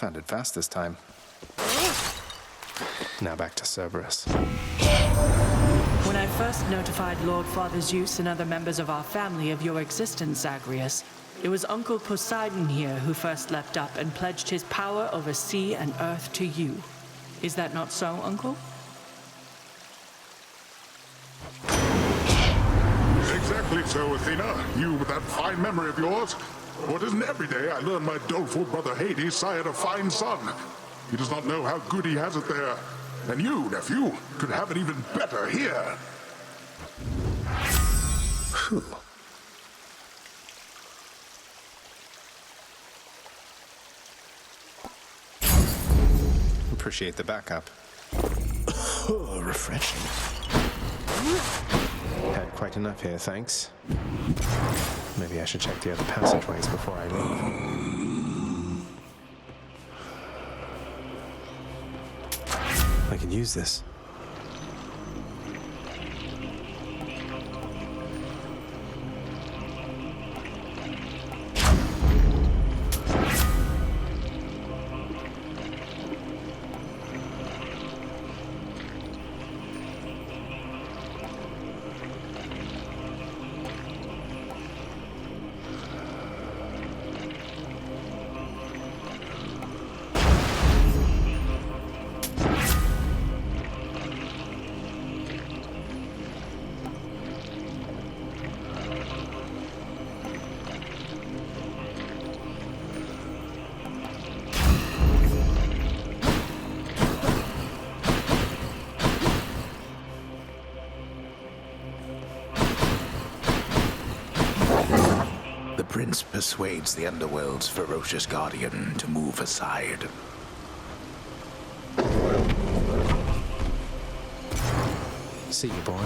Found it fast this time. Now back to Cerberus. When I first notified Lord Father Zeus and other members of our family of your existence, Zagreus, it was Uncle Poseidon here who first leapt up and pledged his power over sea and earth to you. Is that not so, Uncle? Exactly so, Athena. You with that fine memory of yours. For it isn't every day I learn my doleful brother Hades sired a fine son. He does not know how good he has it there. And you, nephew, could have it even better here. Phew. Appreciate the backup. Oh, refreshing. Had quite enough here, thanks. Maybe I should check the other passageways before I leave. can use this. The prince persuades the underworld's ferocious guardian to move aside. See you, boy.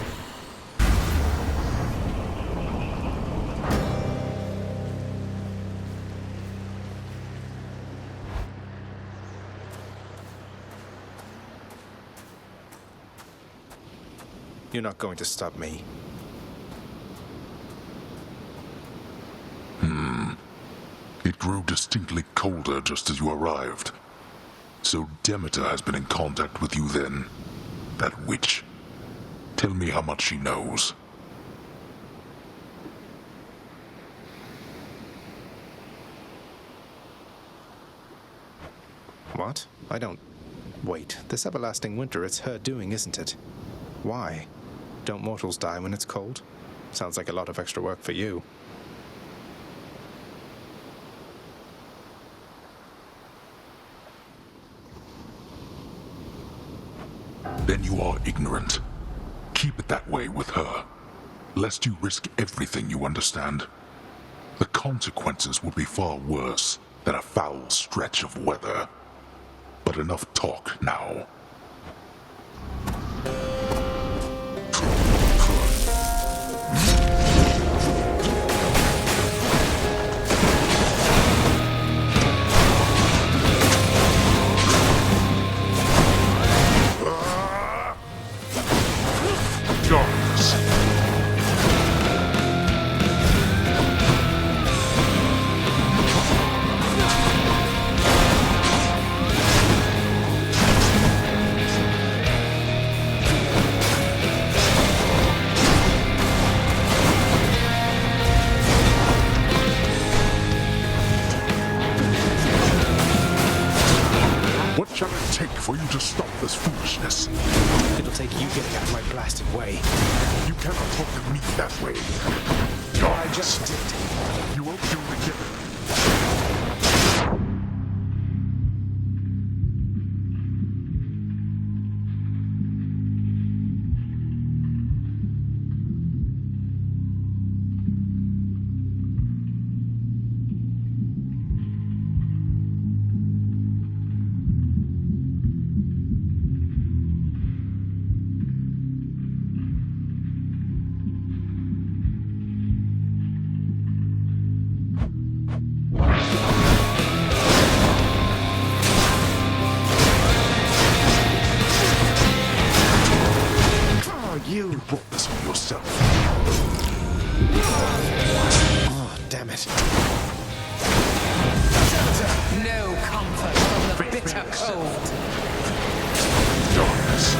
You're not going to stop me. It grew distinctly colder just as you arrived. So Demeter has been in contact with you then. That witch. Tell me how much she knows. What? I don't... Wait, this everlasting winter, it's her doing, isn't it? Why? Don't mortals die when it's cold? Sounds like a lot of extra work for you. Then you are ignorant. Keep it that way with her, lest you risk everything, you understand. The consequences would be far worse than a foul stretch of weather. But enough talk now. What shall it take for you to stop this foolishness? It'll take you getting out of my blasted way. You cannot talk to me that way. I just did. You won't do it again. You brought this on yourself. Oh, damn it. No comfort from the bitter cold. Darkness.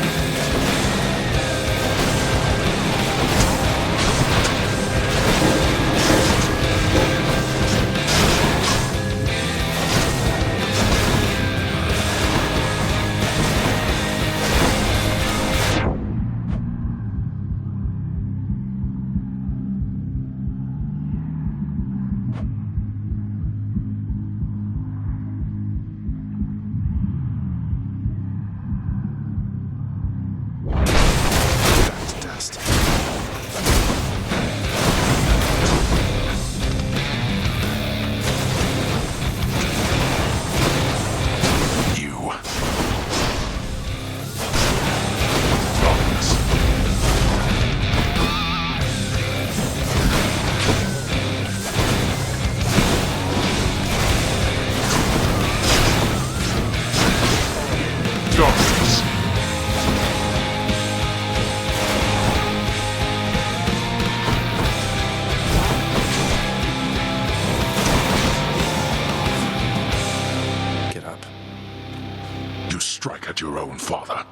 killed your own father.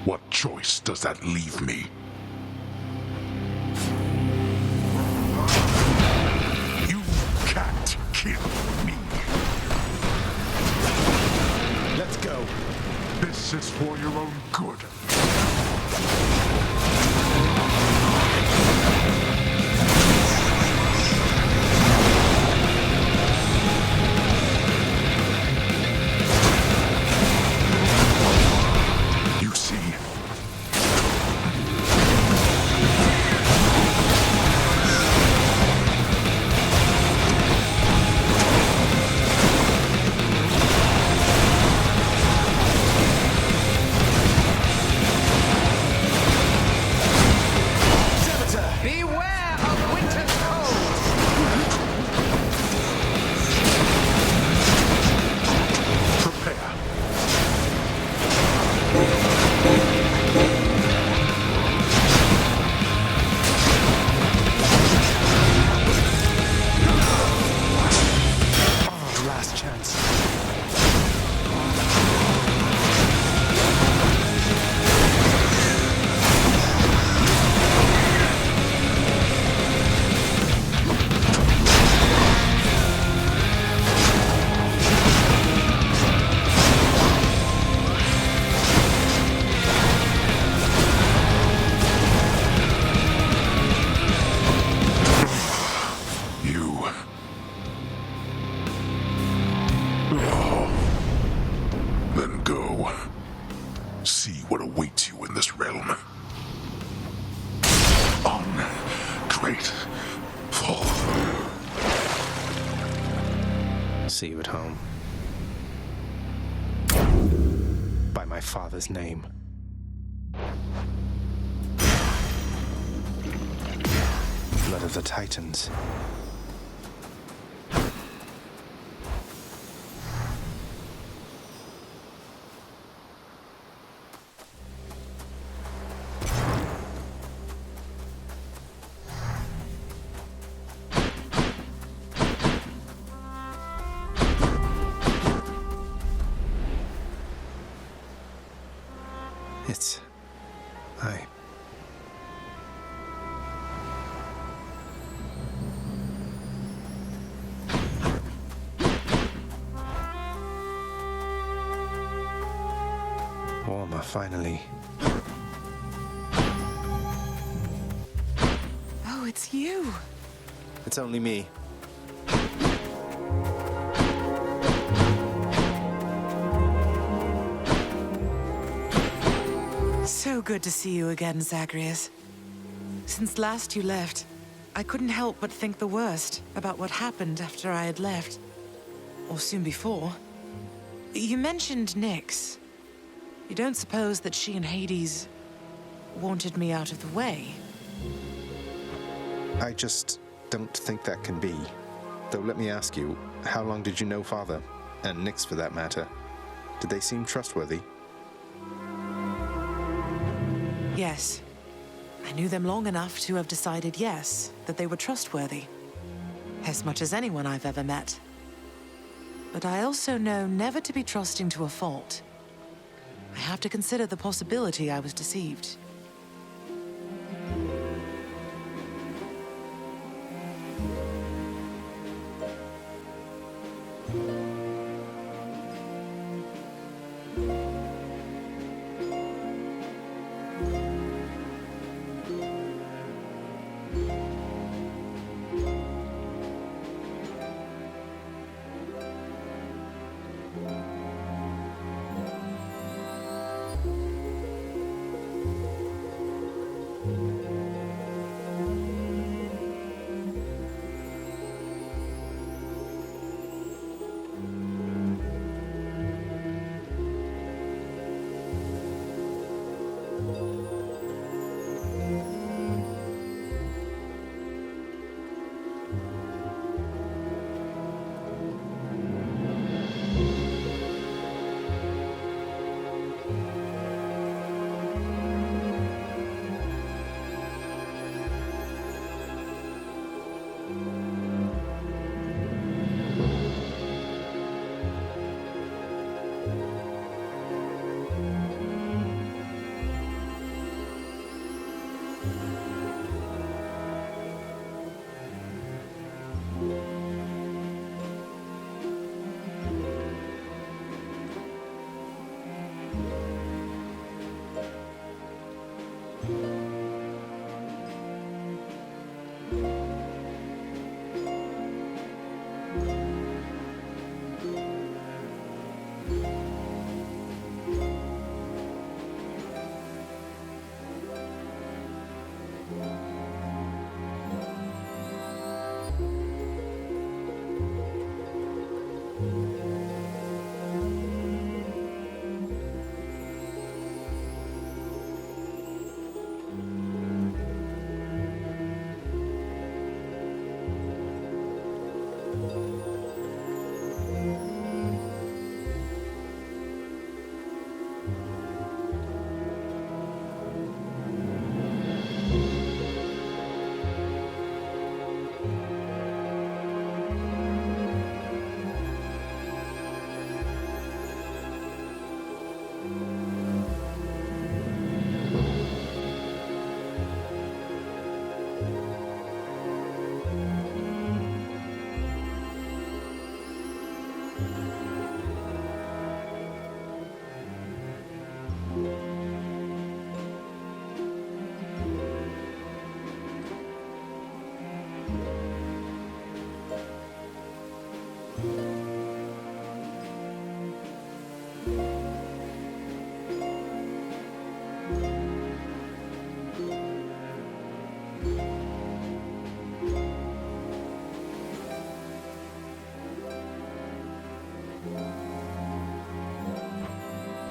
What choice does that leave me? You can't kill me. Let's go. This is for your own good. You see, Beware of winter's cold! prepare. Oh, last chance. You. Oh. Then go. See what awaits you in this realm. Ungrateful. See you at home. By my father's name. Blood of the Titans. It's... I... Warmer, finally. Oh, it's you. It's only me. So good to see you again, Zagreus. Since last you left, I couldn't help but think the worst about what happened after I had left. Or soon before. You mentioned Nyx. You don't suppose that she and Hades wanted me out of the way? I just don't think that can be. Though let me ask you, how long did you know Father? And Nyx for that matter. Did they seem trustworthy? Yes. I knew them long enough to have decided yes, that they were trustworthy. As much as anyone I've ever met. But I also know never to be trusting to a fault. I have to consider the possibility I was deceived.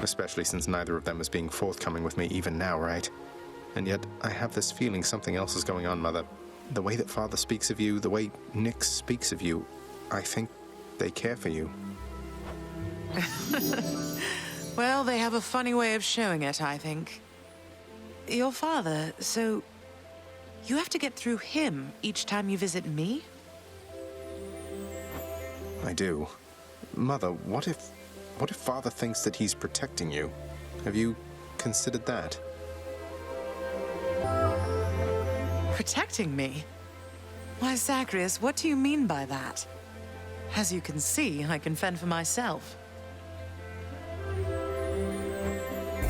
Especially since neither of them is being forthcoming with me even now, right? And yet, I have this feeling something else is going on, Mother. The way that Father speaks of you, the way Nix speaks of you, I think they care for you. Well, they have a funny way of showing it, I think. Your father, so you have to get through him each time you visit me? I do. Mother, what if Father thinks that he's protecting you? Have you considered that? Protecting me? Why, Zagreus, what do you mean by that? As you can see, I can fend for myself.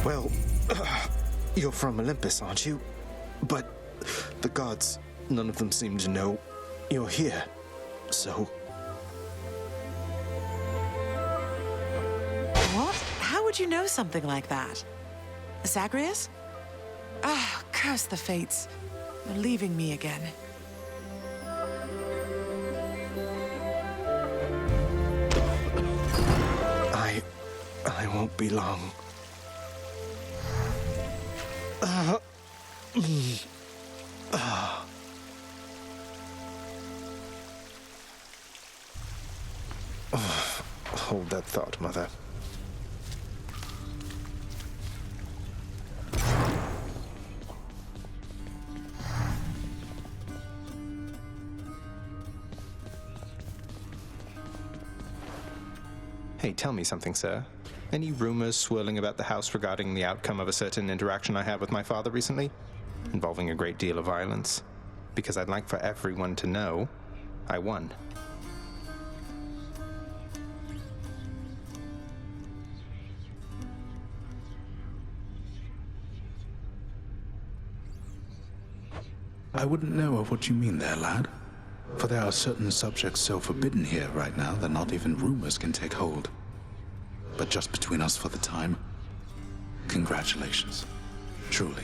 Well, you're from Olympus, aren't you? But the gods, none of them seem to know you're here, so... What? How would you know something like that? Zagreus? Ah, curse the fates. You're leaving me again. I won't be long. Hold that thought, Mother. Hey, tell me something, sir. Any rumors swirling about the house regarding the outcome of a certain interaction I had with my father recently? Involving a great deal of violence. Because I'd like for everyone to know I won. I wouldn't know of what you mean there, lad. For there are certain subjects so forbidden here right now that not even rumors can take hold. But just between us for the time, congratulations. Truly.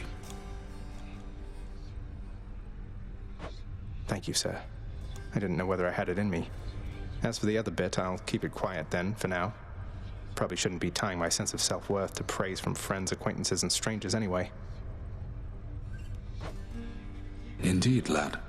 Thank you, sir. I didn't know whether I had it in me. As for the other bit, I'll keep it quiet then, for now. Probably shouldn't be tying my sense of self-worth to praise from friends, acquaintances, and strangers anyway. Indeed, lad.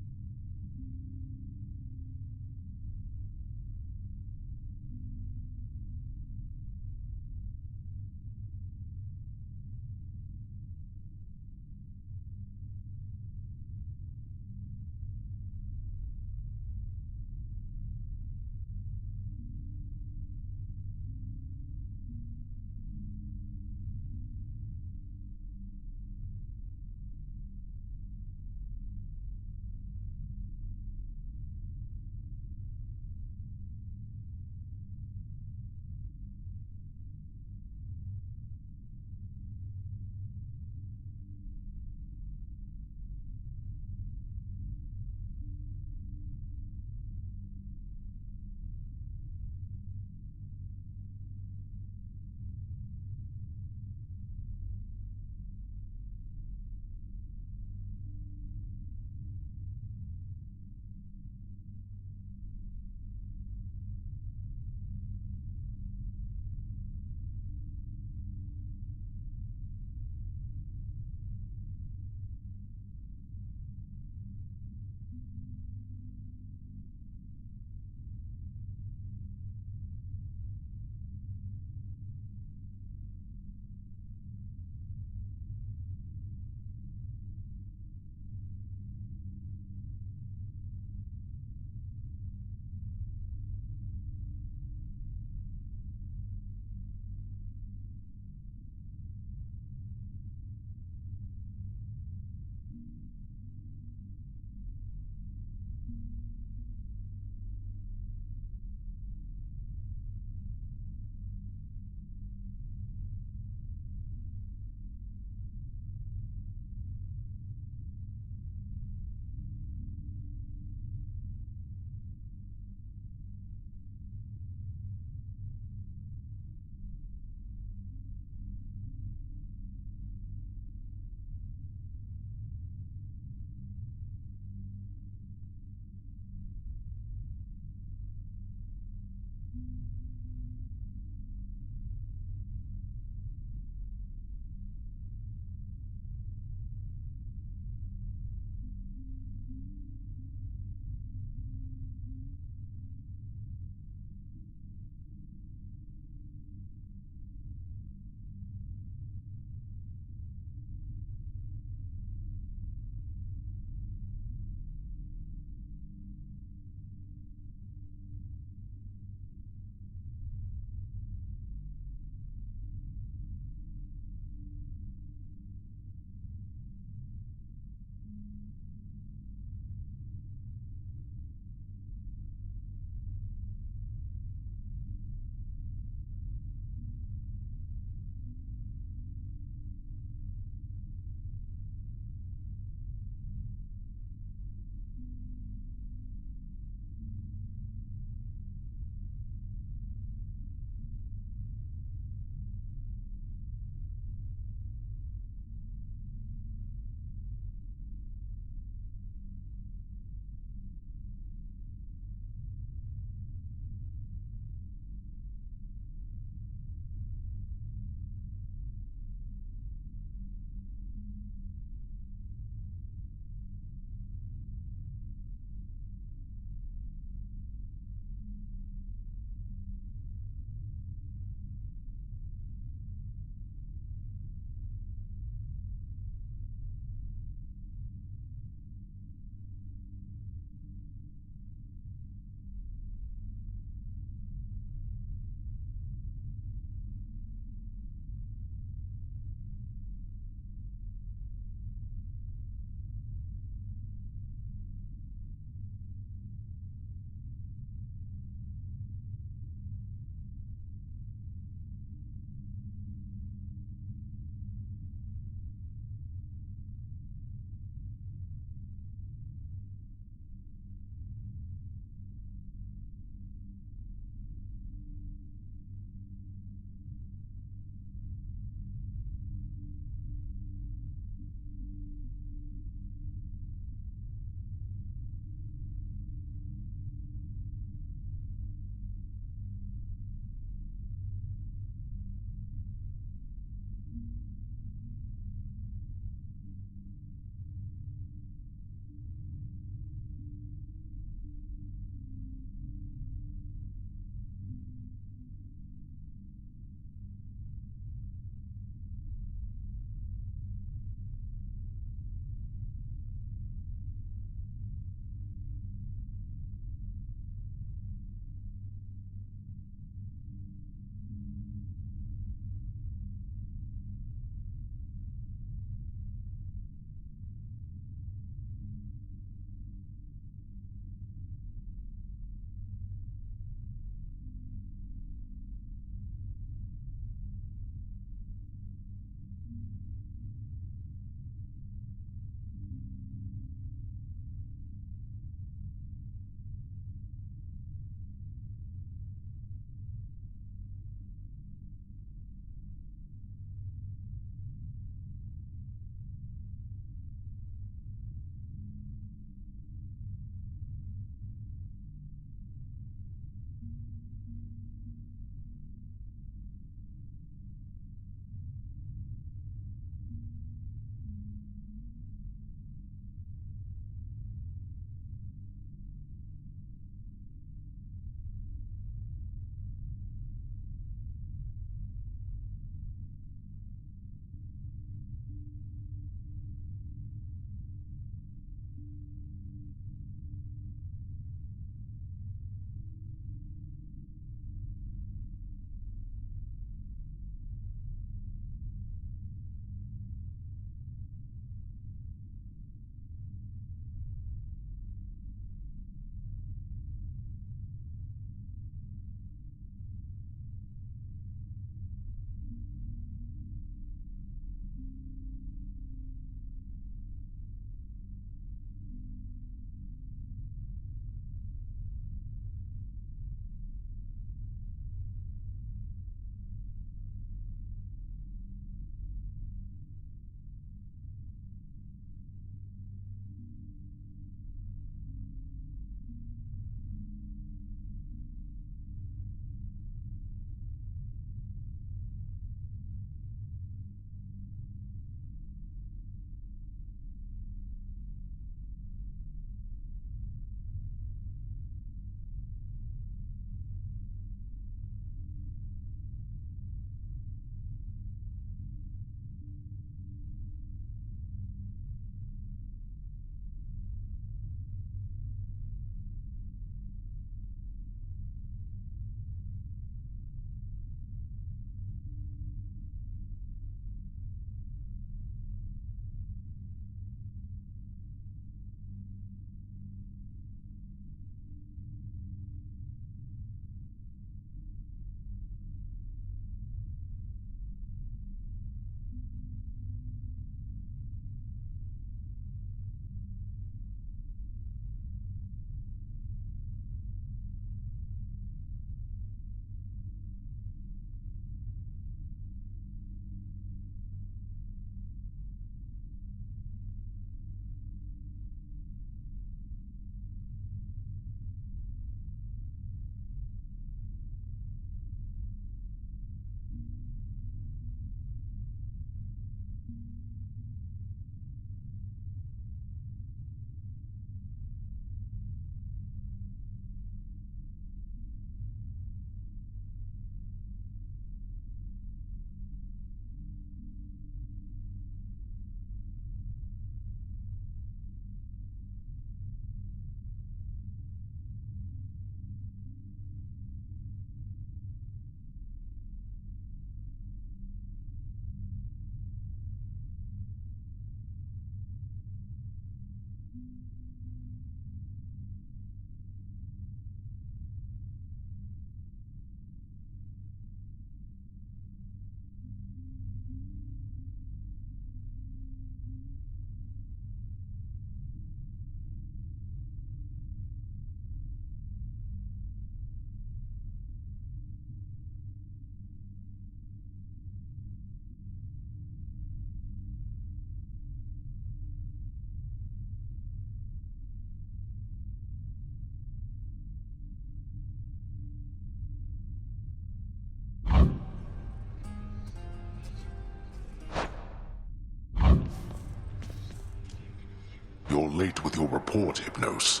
You're late with your report, Hypnos.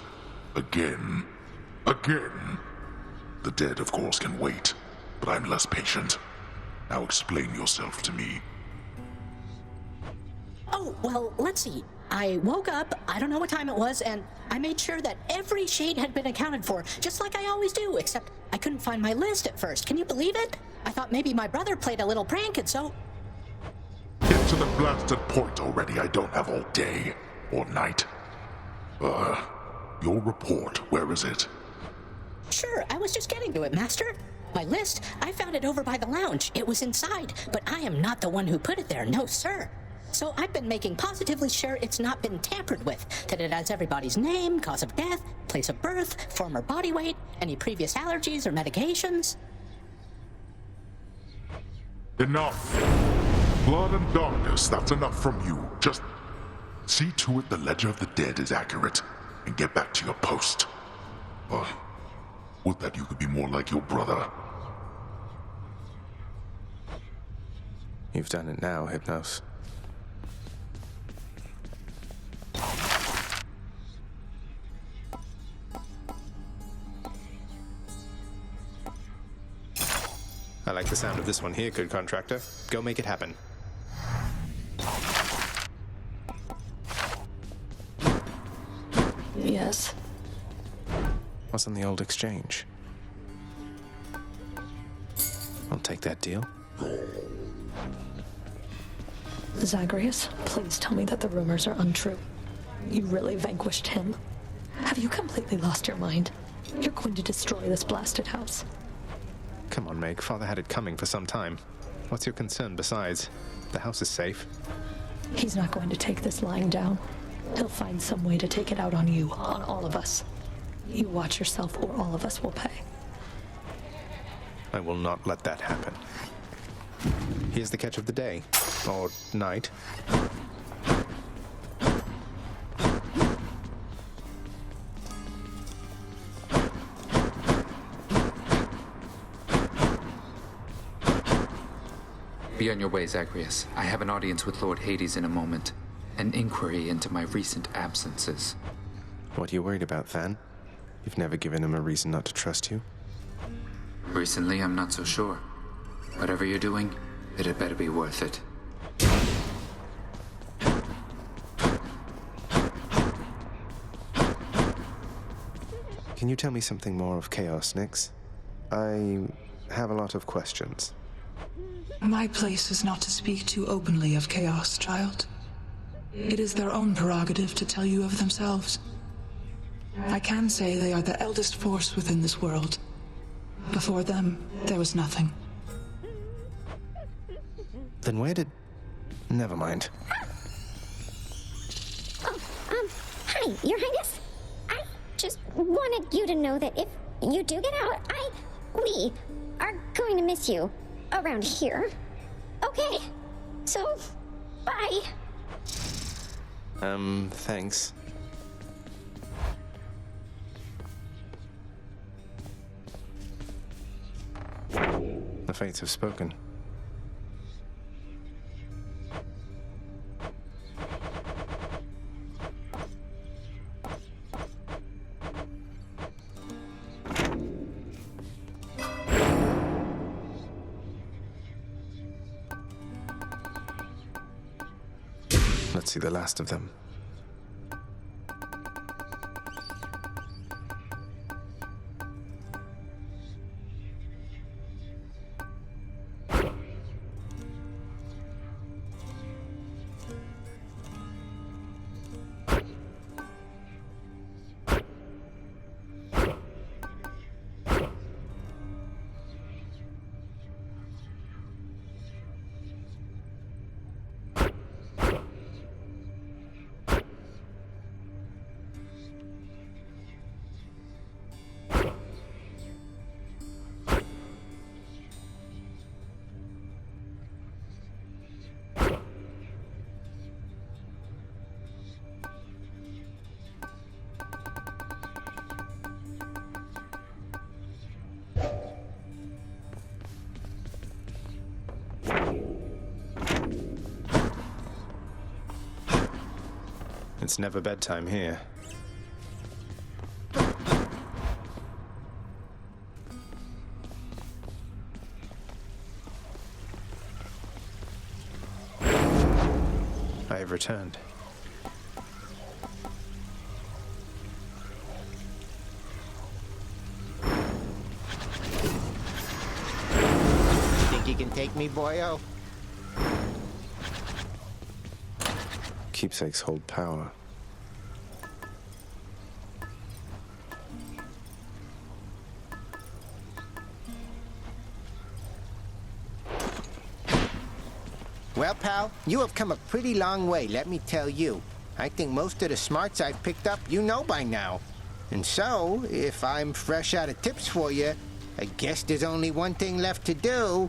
Again. Again! The dead, of course, can wait, but I'm less patient. Now explain yourself to me. Oh, well, let's see. I woke up, I don't know what time it was, and I made sure that every shade had been accounted for, just like I always do, except I couldn't find my list at first. Can you believe it? I thought maybe my brother played a little prank, and so... Get to the blasted point already. I don't have all day. Or night. Your report, where is it? Sure, I was just getting to it, Master. My list, I found it over by the lounge. It was inside, but I am not the one who put it there, no sir. So I've been making positively sure it's not been tampered with, that it has everybody's name, cause of death, place of birth, former body weight, any previous allergies or medications. Enough! Blood and darkness, that's enough from you. Just see to it the ledger of the dead is accurate, and get back to your post. Would that you could be more like your brother. You've done it now, Hypnos. I like the sound of this one here, good contractor. Go make it happen. Yes. What's on the old exchange? I'll take that deal. Zagreus, please tell me that the rumors are untrue. You really vanquished him. Have you completely lost your mind? You're going to destroy this blasted house. Come on, Meg. Father had it coming for some time. What's your concern besides? The house is safe. He's not going to take this lying down. He'll find some way to take it out on you, on all of us. You watch yourself or all of us will pay. I will not let that happen. Here's the catch of the day. Or night. Be on your way, Zagreus. I have an audience with Lord Hades in a moment. An inquiry into my recent absences. What are you worried about, Van? You've never given him a reason not to trust you. Recently, I'm not so sure. Whatever you're doing, it had better be worth it. Can you tell me something more of Chaos, Nyx? I have a lot of questions. My place is not to speak too openly of Chaos, child. It is their own prerogative to tell you of themselves. I can say they are the eldest force within this world. Before them, there was nothing. Then where did... Never mind. Oh, hi, Your Highness. I just wanted you to know that if you do get out, we are going to miss you around here. Okay, so, bye. Thanks. The fates have spoken. Let's see the last of them. It's never bedtime here. I have returned. Think you can take me, boyo? Keepsakes hold power. Well, pal, you have come a pretty long way, let me tell you. I think most of the smarts I've picked up you know by now. And so, if I'm fresh out of tips for you, I guess there's only one thing left to do.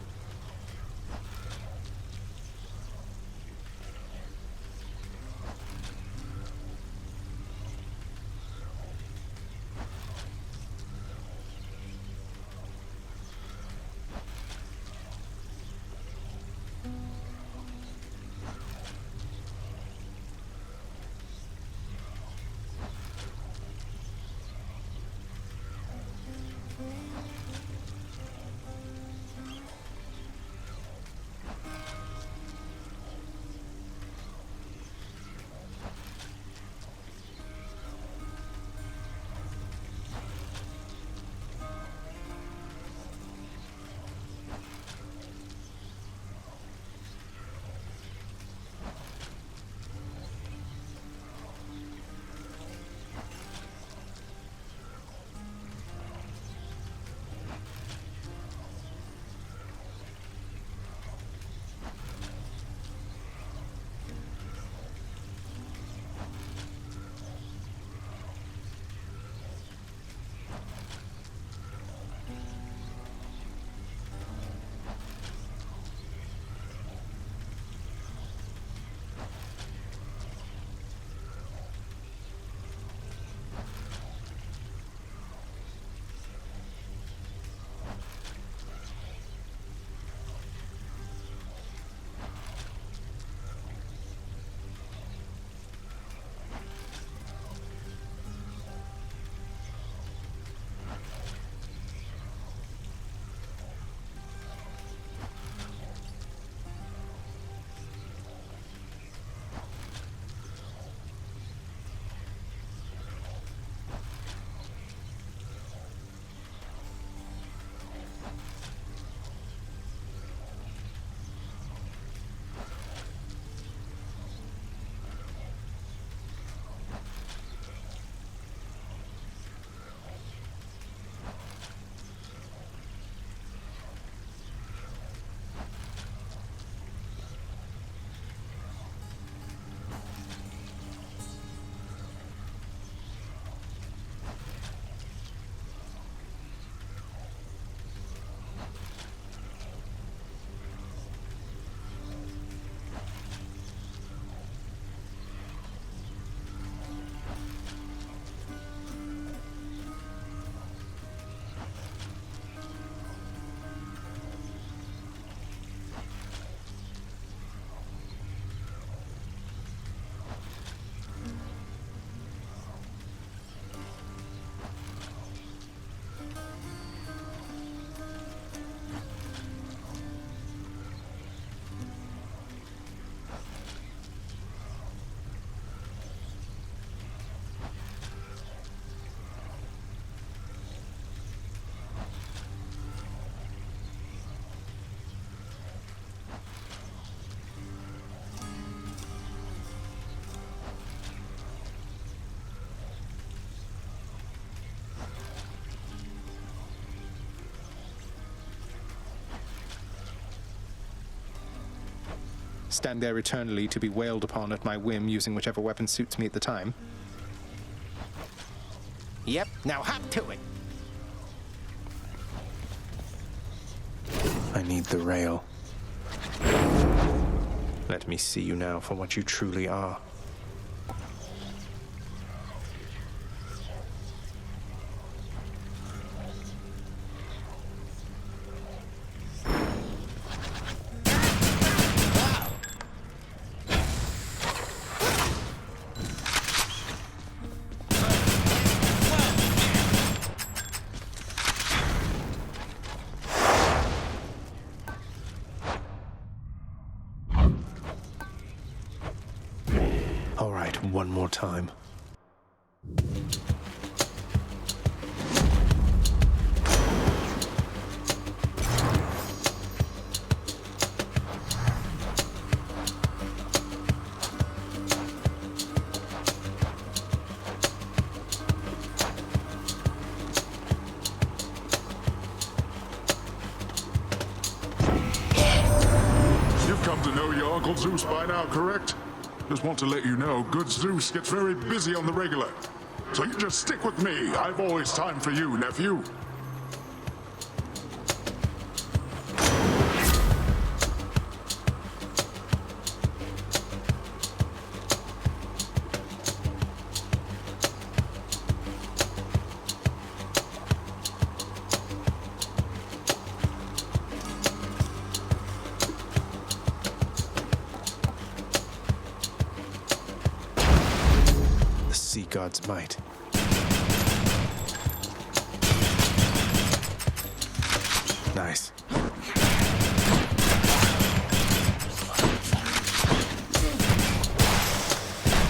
Stand there eternally to be wailed upon at my whim using whichever weapon suits me at the time. Yep, now hop to it. I need the rail. Let me see you now for what you truly are. one more time. You've come to know your Uncle Zeus by now, correct? Just want to let you know, good Zeus gets very busy on the regular. So you just stick with me. I've always time for you, nephew. Sea God's might. Nice.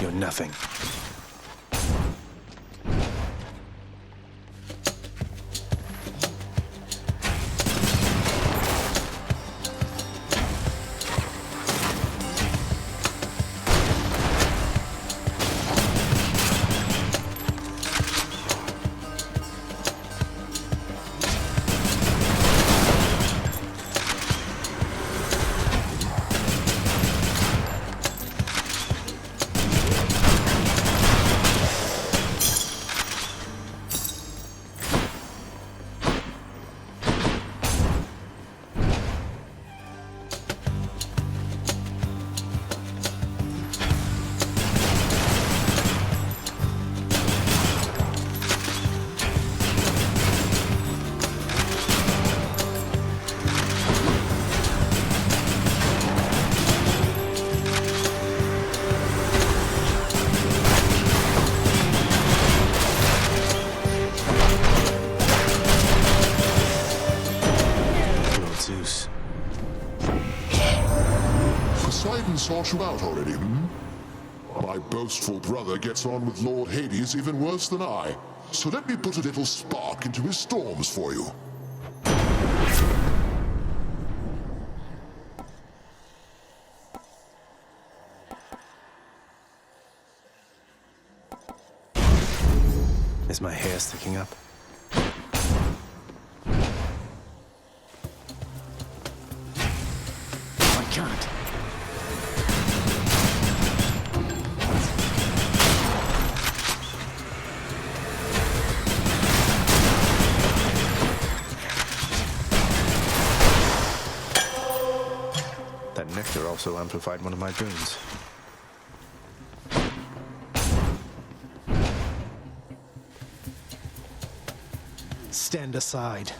You're nothing. Zeus. Poseidon sought you out already, hmm? My boastful brother gets on with Lord Hades even worse than I. So let me put a little spark into his storms for you. Is my hair sticking up? I can't. That nectar also amplified one of my boons. Stand aside.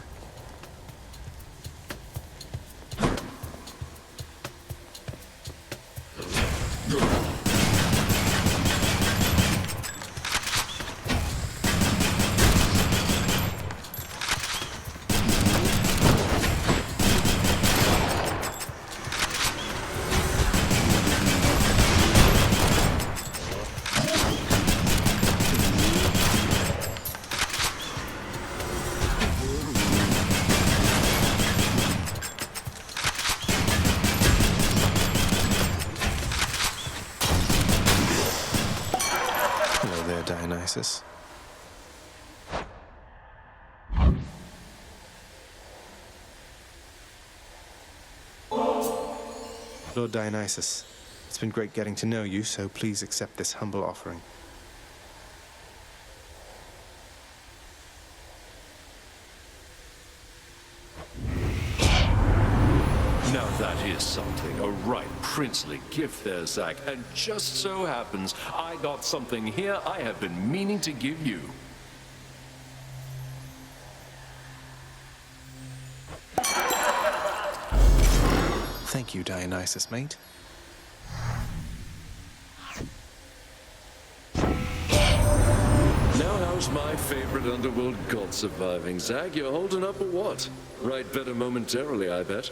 Hello there, Dionysus. Lord Dionysus, it's been great getting to know you, so please accept this humble offering. Now that is something, a right princely gift there, Zach. And just so happens, I got something here I have been meaning to give you. Thank you, Dionysus, mate. Now how's my favorite underworld god surviving, Zach? You're holding up or what? Right better momentarily, I bet.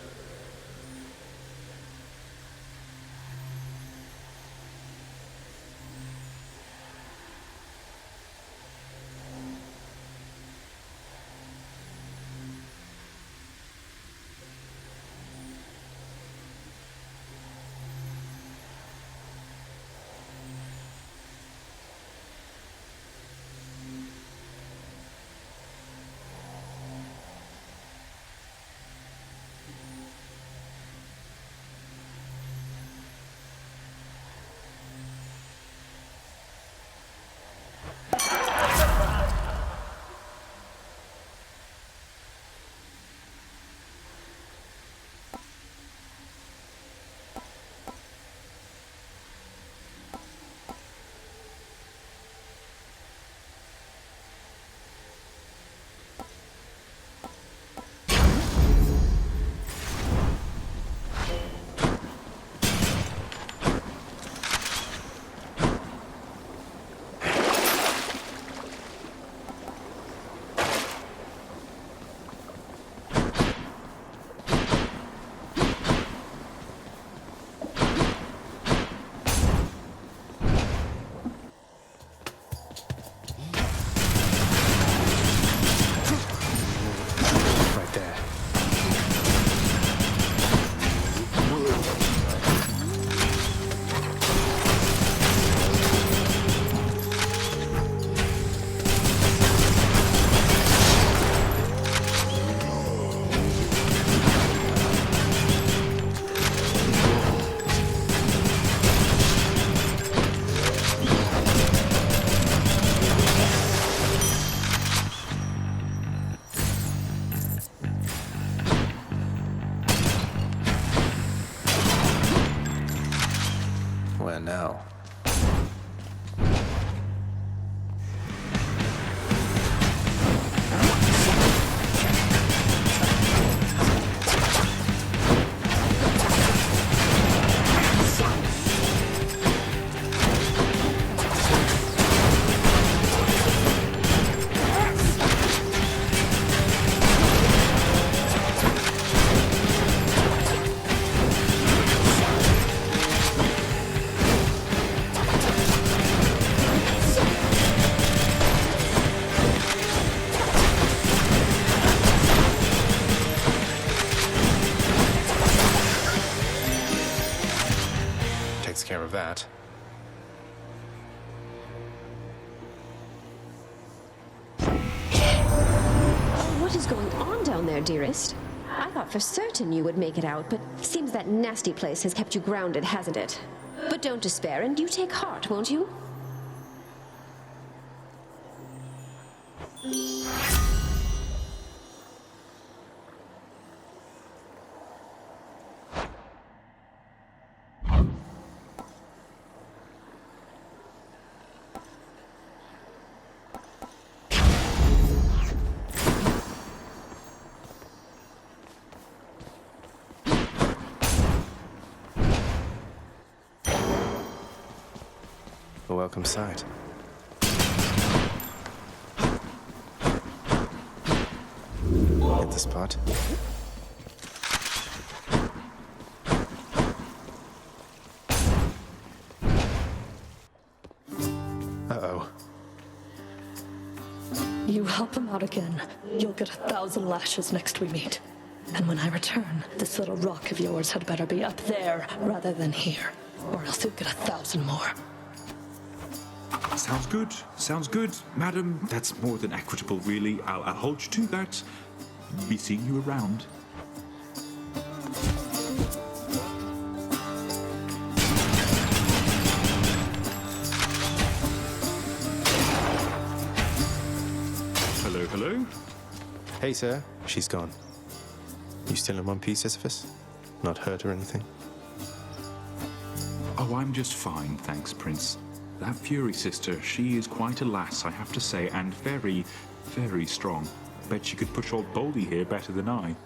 that. Oh, what is going on down there, dearest? I thought for certain you would make it out, but seems that nasty place has kept you grounded, hasn't it? But don't despair, and you take heart, won't you? A welcome sight. Hit the spot. Uh-oh. You help him out again, you'll get 1,000 lashes next we meet. And when I return, this little rock of yours had better be up there rather than here, or else you'll get 1,000 more. Sounds good. Sounds good, madam. That's more than equitable, really. I'll hold you to that. Be seeing you around. Hello, hello. Hey, sir. She's gone. You still in one piece, Sisyphus? Not hurt or anything? Oh, I'm just fine, thanks, Prince. That Fury sister, she is quite a lass, I have to say, and very, very strong. Bet she could push old Baldy here better than I.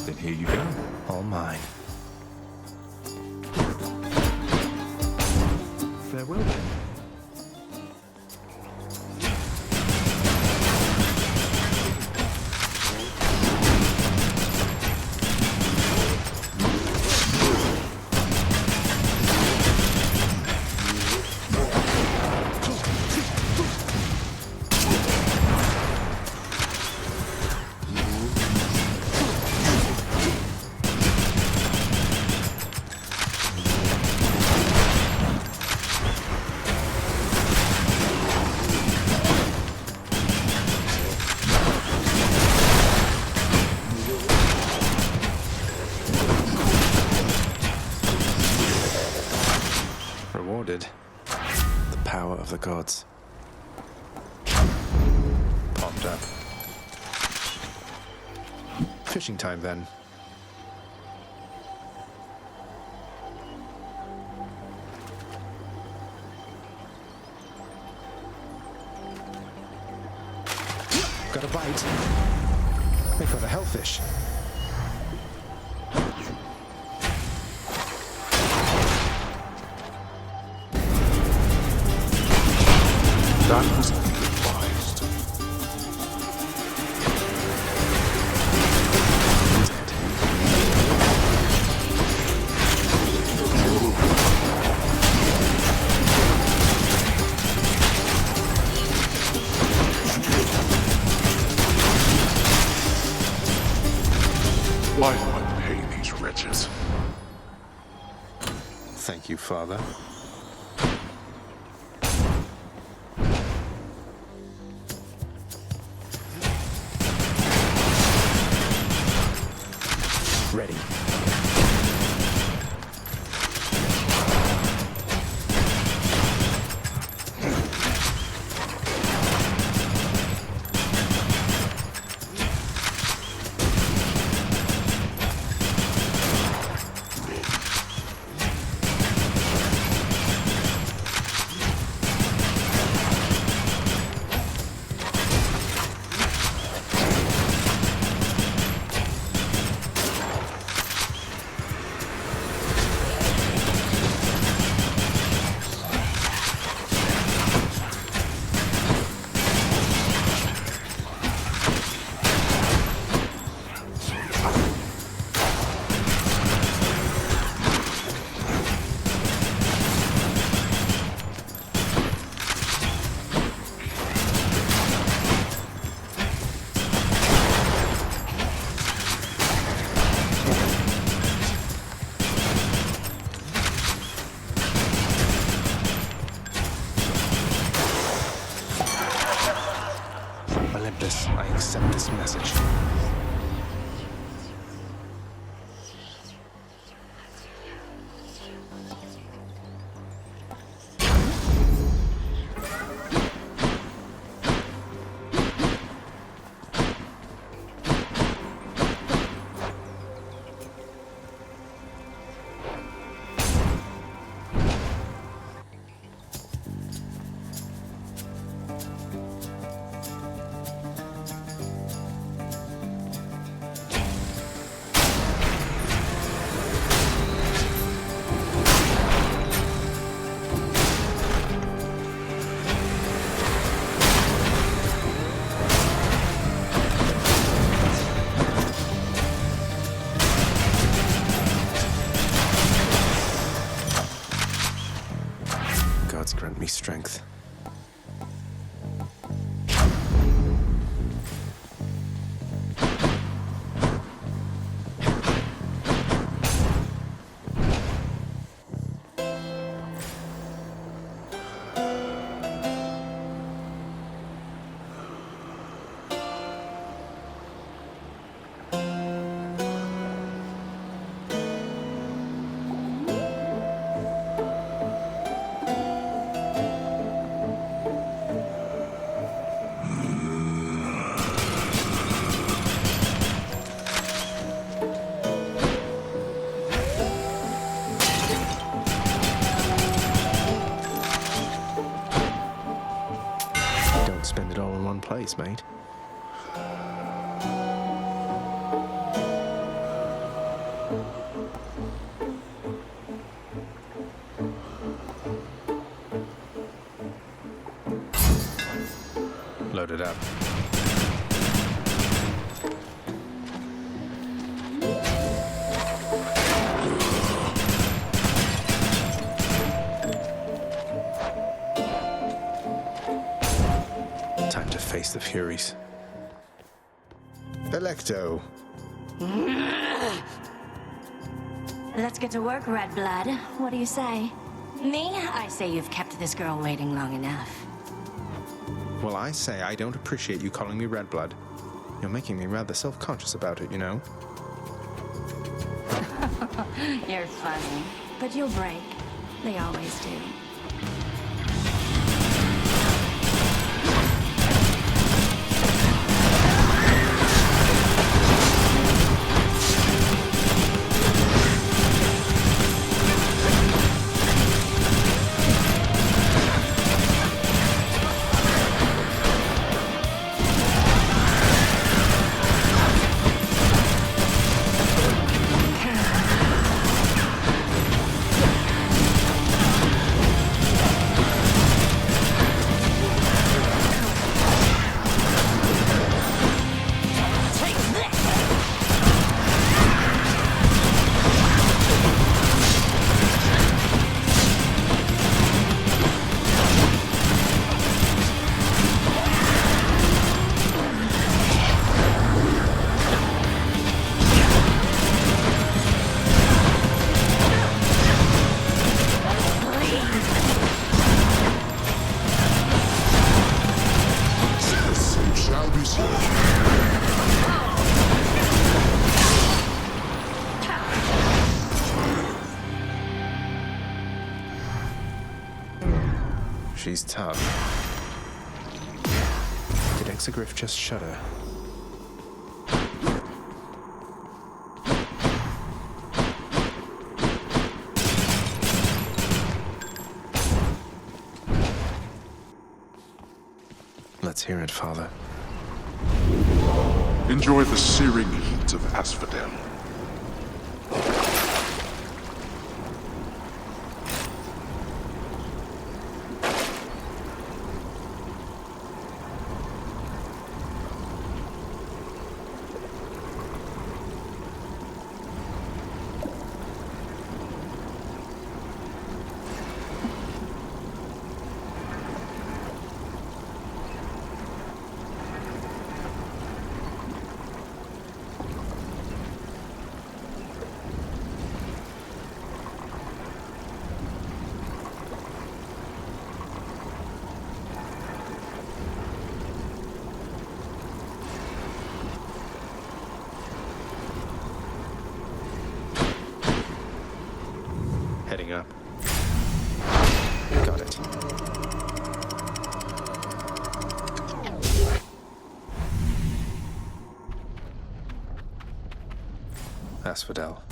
Then here you go. All mine. Farewell then. Rewarded. The power of the gods. Popped up. Fishing time, then. Got a bite. They caught a hellfish. That was ill-advised. Why do I pay these wretches? Thank you, Father. Ready. grant me strength. Spend it all in one place, mate. Load it up. Time to face the Furies. Electo. Let's get to work, Red Blood. What do you say? Me? I say you've kept this girl waiting long enough. Well, I say I don't appreciate you calling me Red Blood. You're making me rather self-conscious about it, you know? You're funny. But you'll break. They always do. She's tough. Did Exegriff just shudder? Let's hear it, Father. Enjoy the searing heat of Asphodel. Heading up. Got it. Asphodel.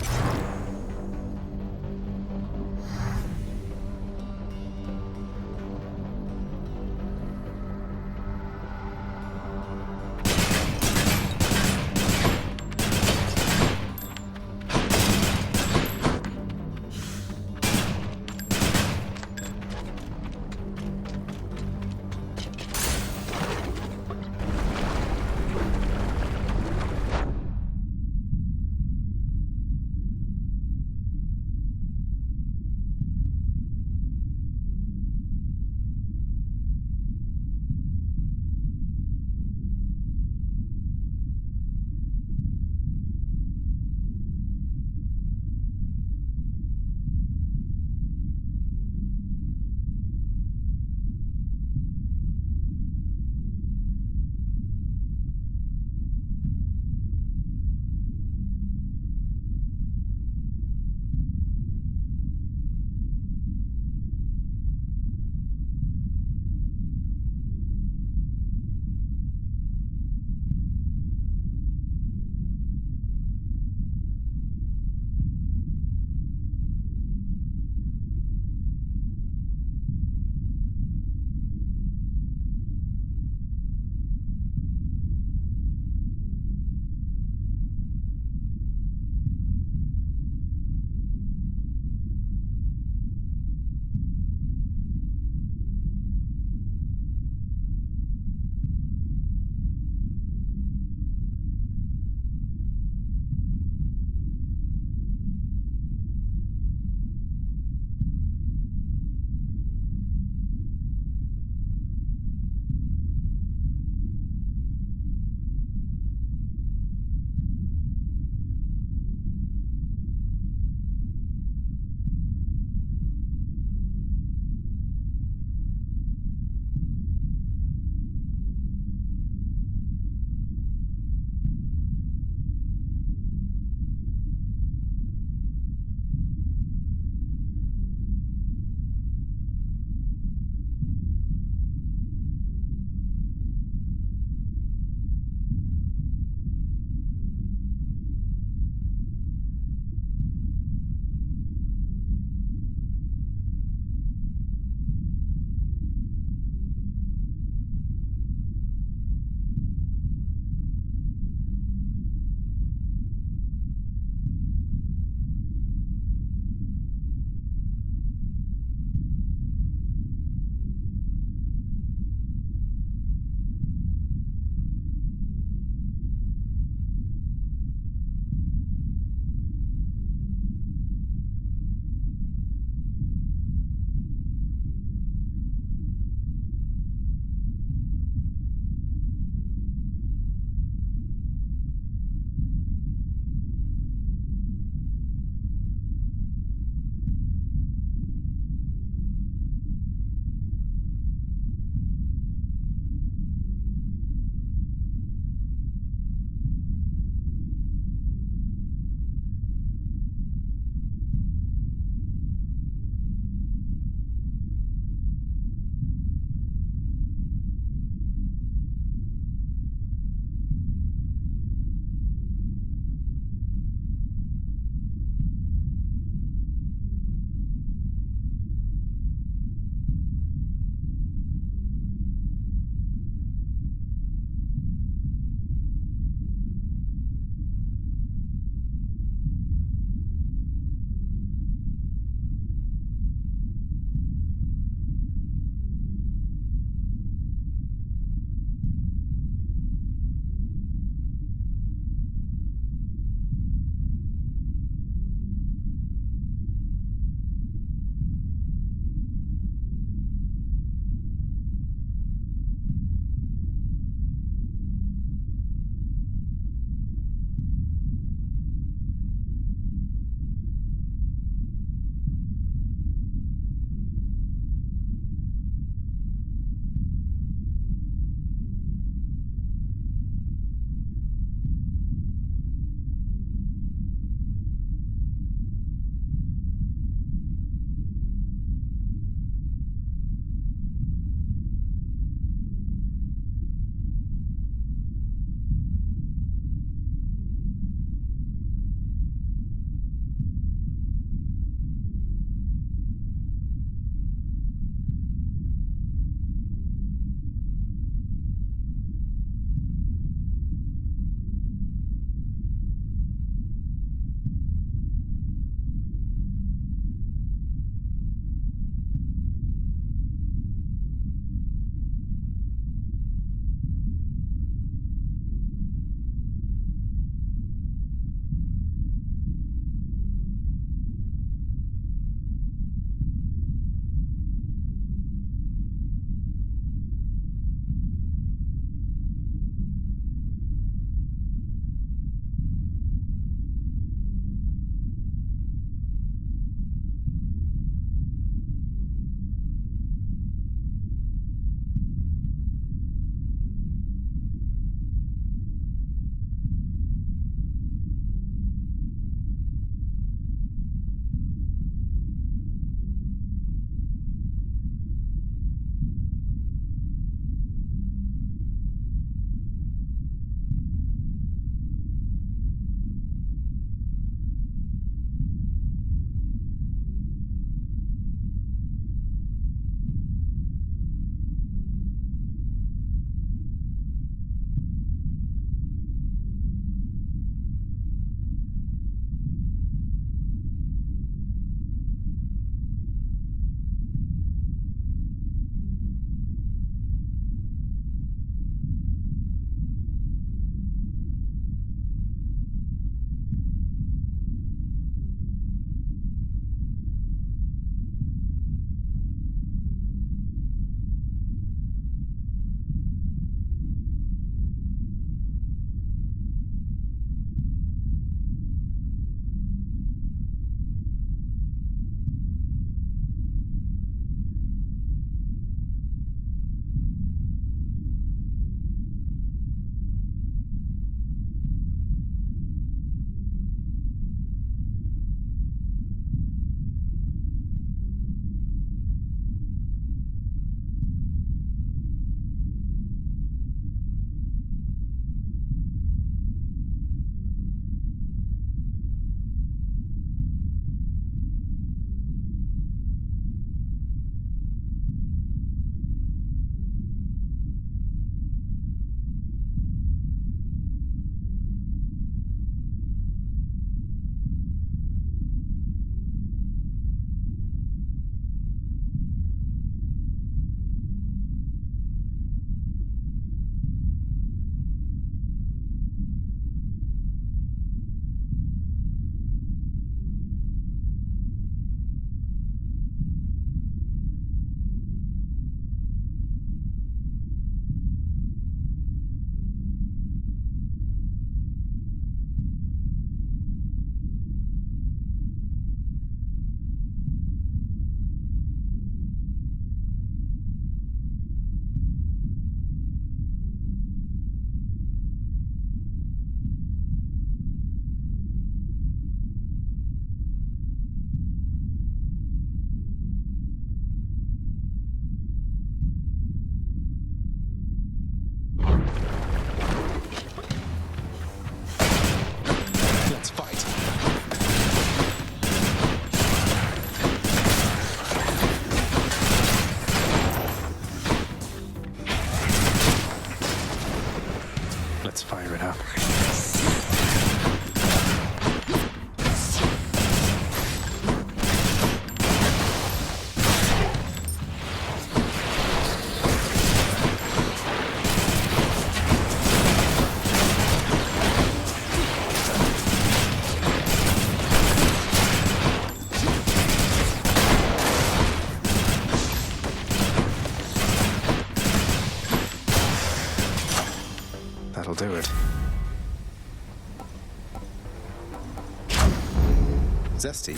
zesty.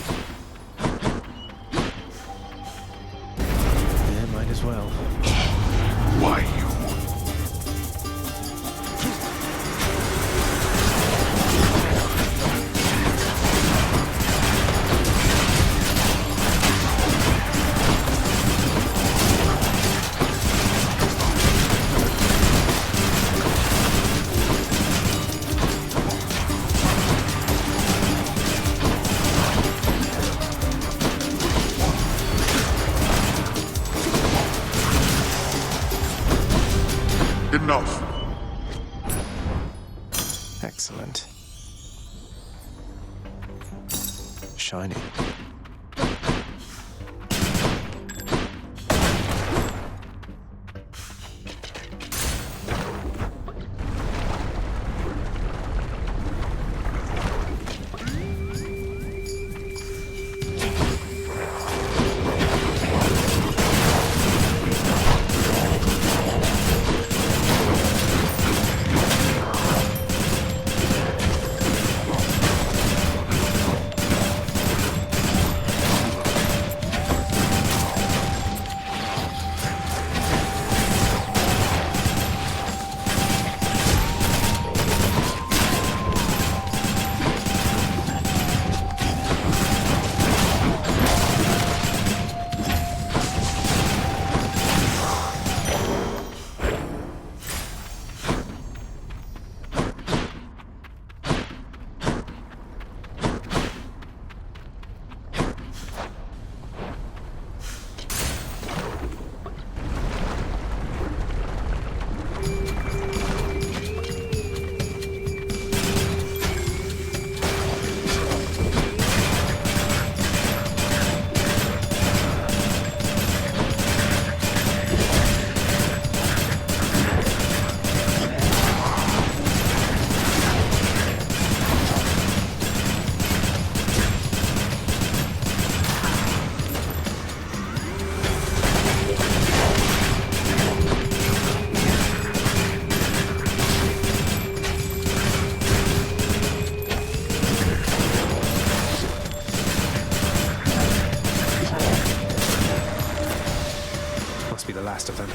Yeah, might as well. Why you? Enough. Excellent. Shiny. Must be the last of them.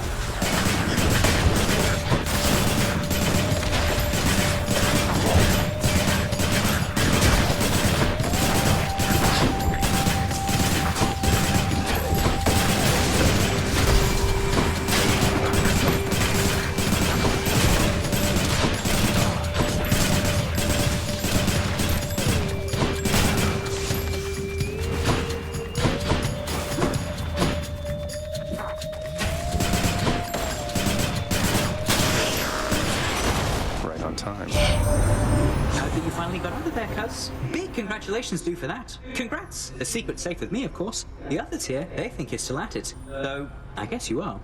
That you finally got out of there, cuz. Big congratulations due for that. Congrats. The secret's safe with me, of course. The others here, they think you're still at it. Though, I guess you are.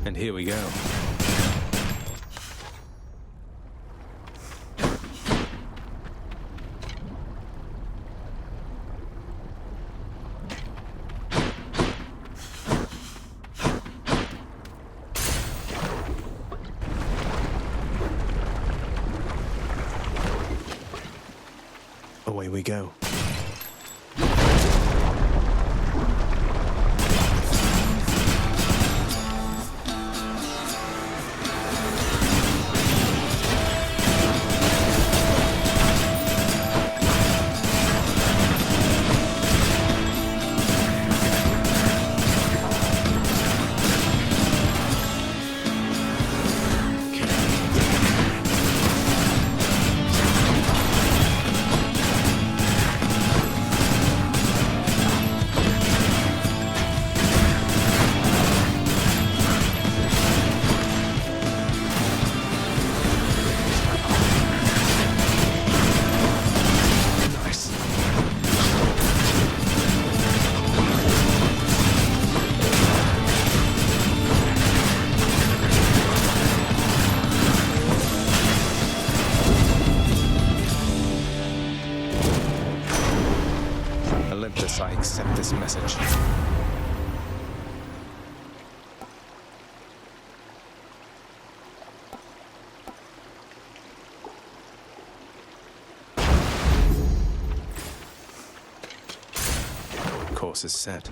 And here we go. Away we go. I accept this message. course is set.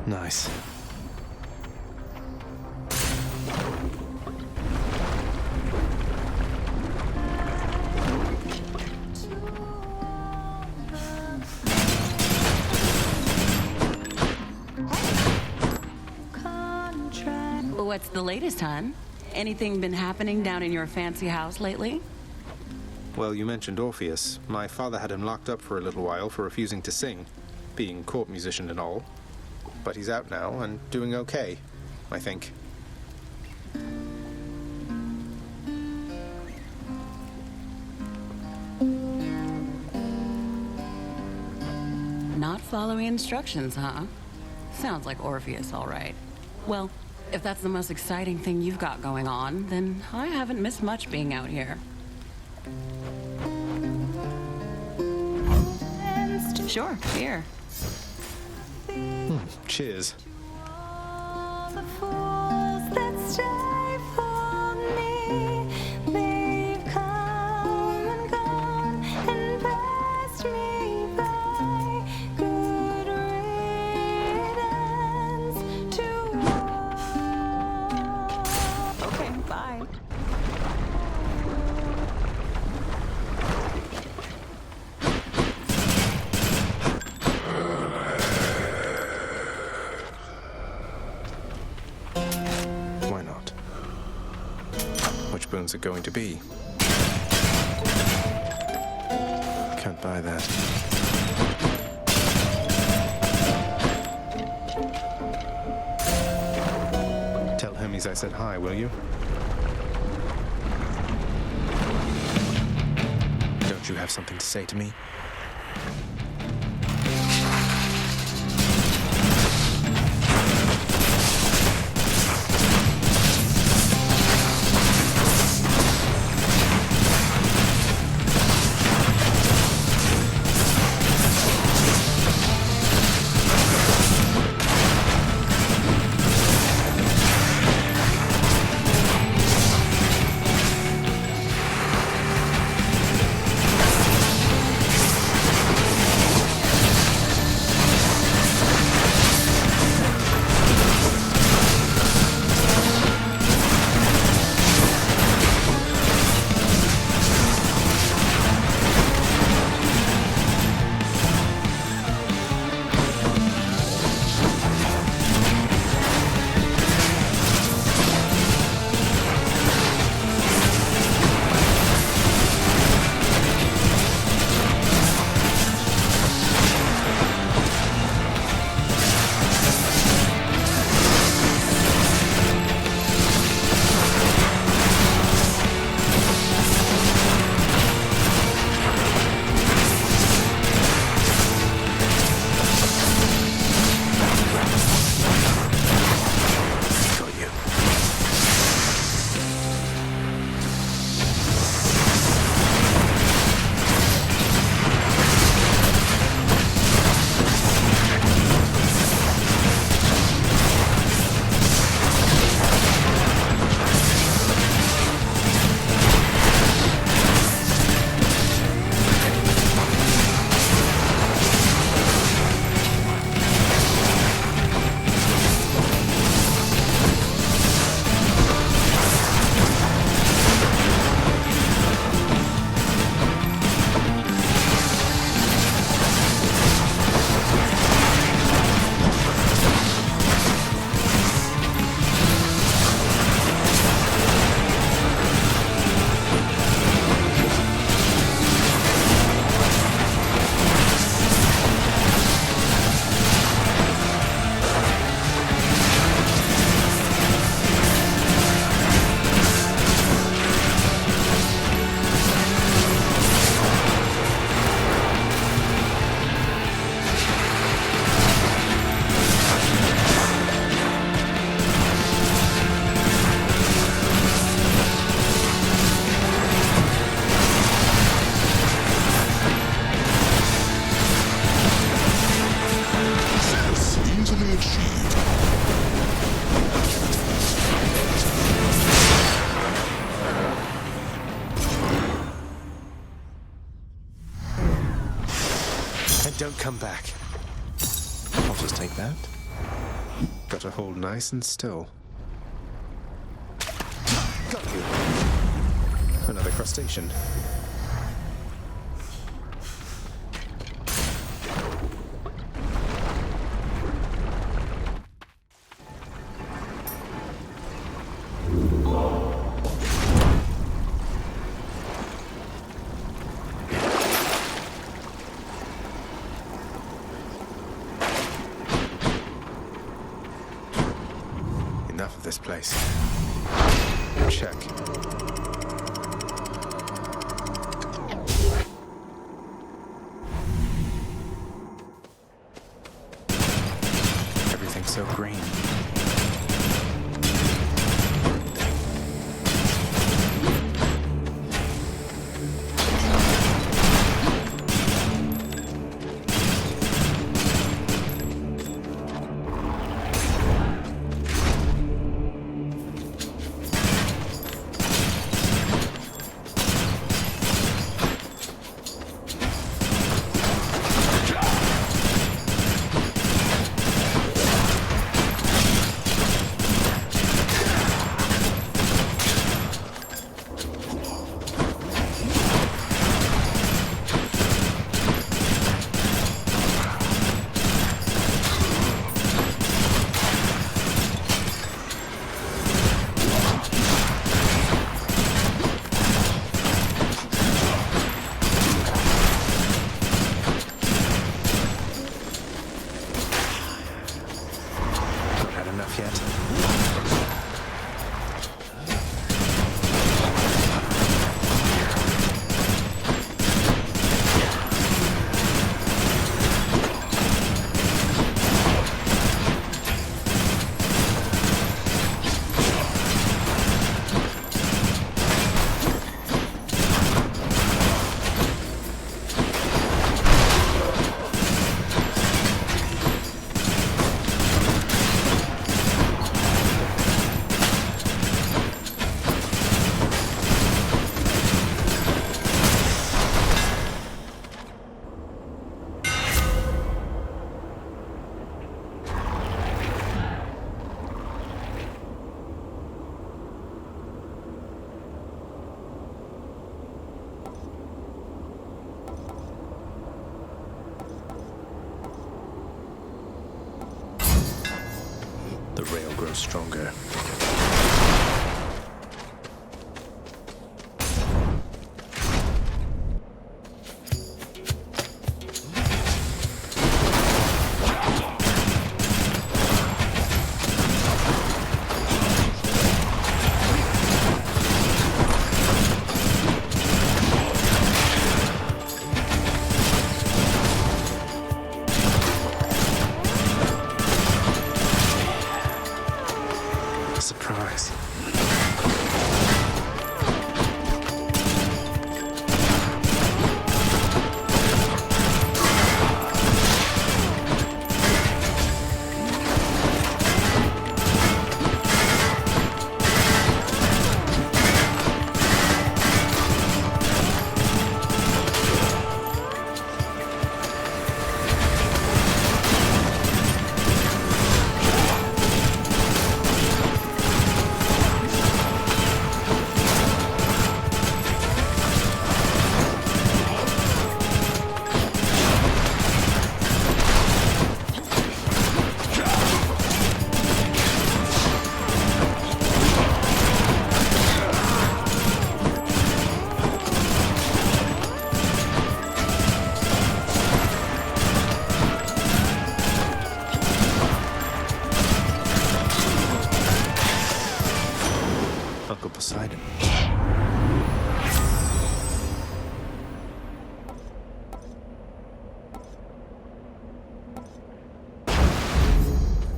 Nice. What's the latest, hon? Anything been happening down in your fancy house lately? Well, you mentioned Orpheus. My father had him locked up for a little while for refusing to sing, being court musician and all. But he's out now and doing okay, I think. Not following instructions, huh? Sounds like Orpheus, all right. Well, if that's the most exciting thing you've got going on, then I haven't missed much being out here. Sure, here. Cheers. Okay, bye. Why not? Which boons are going to be? Can't buy that. Tell Hermes I said hi, will you? Don't you have something to say to me? don't come back. I'll just take that. Gotta hold nice and still. Got you. Another crustacean. Enough of this place. Check. Everything's so green. The rail grows stronger. Surprise. Uncle Poseidon.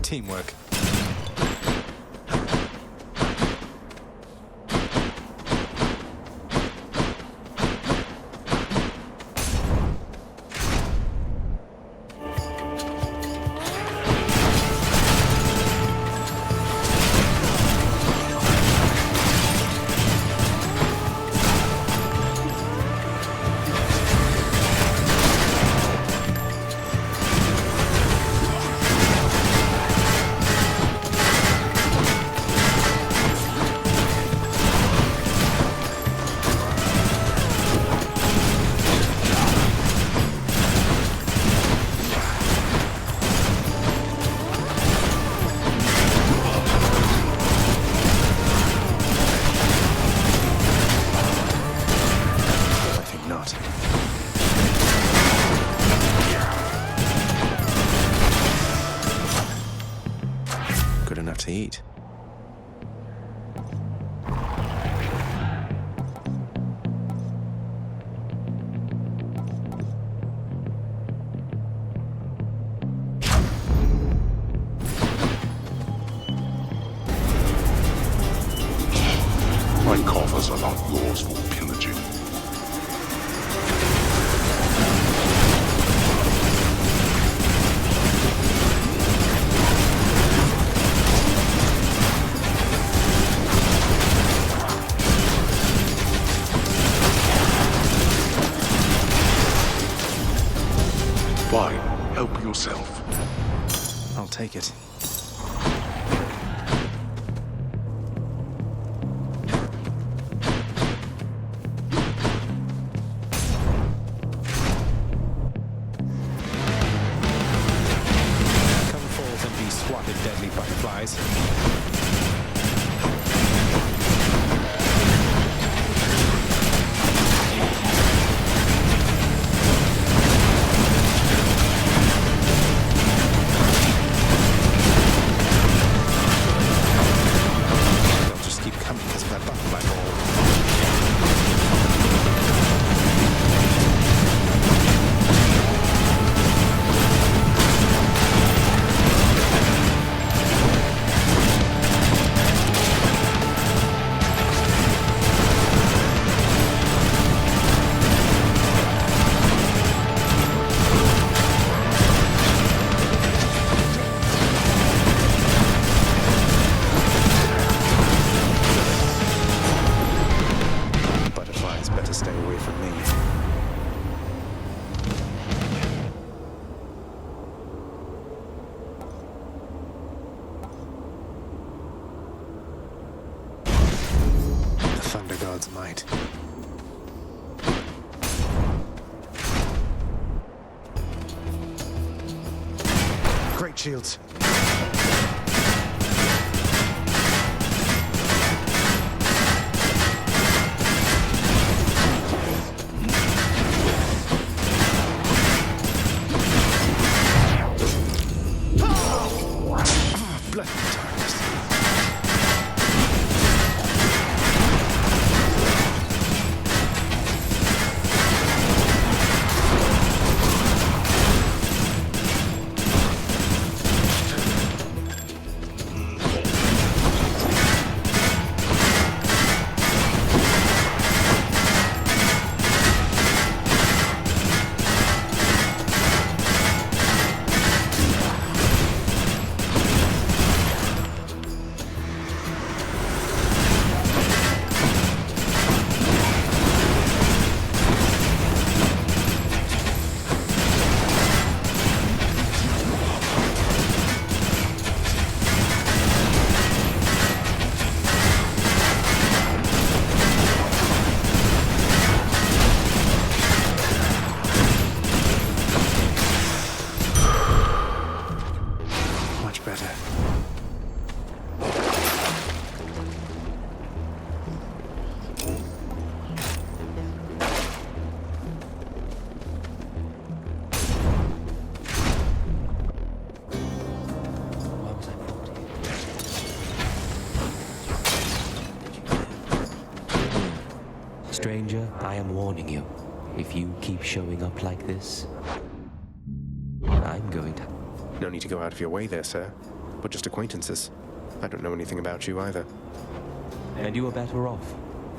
Teamwork. eat. My coffers are not yours for pillaging. Fine, help yourself. I'll take it. Swatted deadly butterflies. They'll just keep coming because of that butterfly ball. God's might. Great shields. Bloody darkness. Stranger, I am warning you. If you keep showing up like this, I'm going to... No need to go out of your way there, sir. We're just acquaintances. I don't know anything about you either. And you are better off.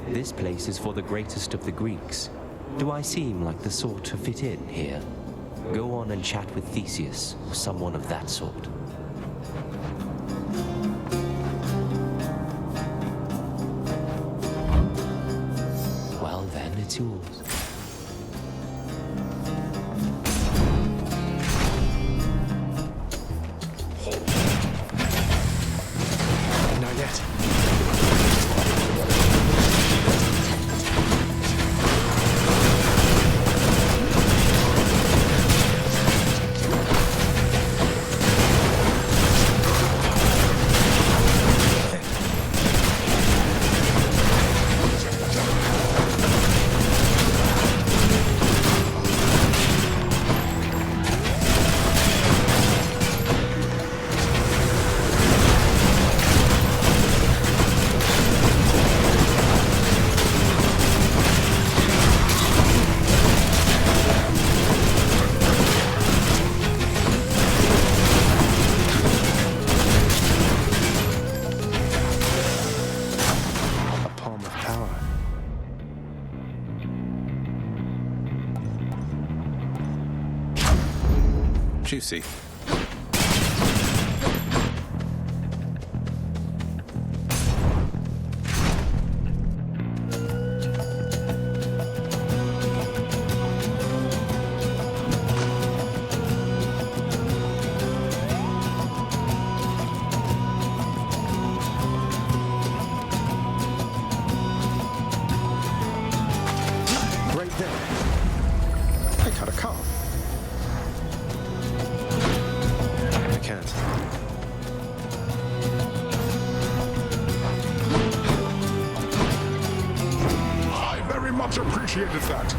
This place is for the greatest of the Greeks. Do I seem like the sort to fit in here? Go on and chat with Theseus, or someone of that sort. Well then, it's yours. Not yet. Juicy. Right there. I caught a call. I can't. I very much appreciated that.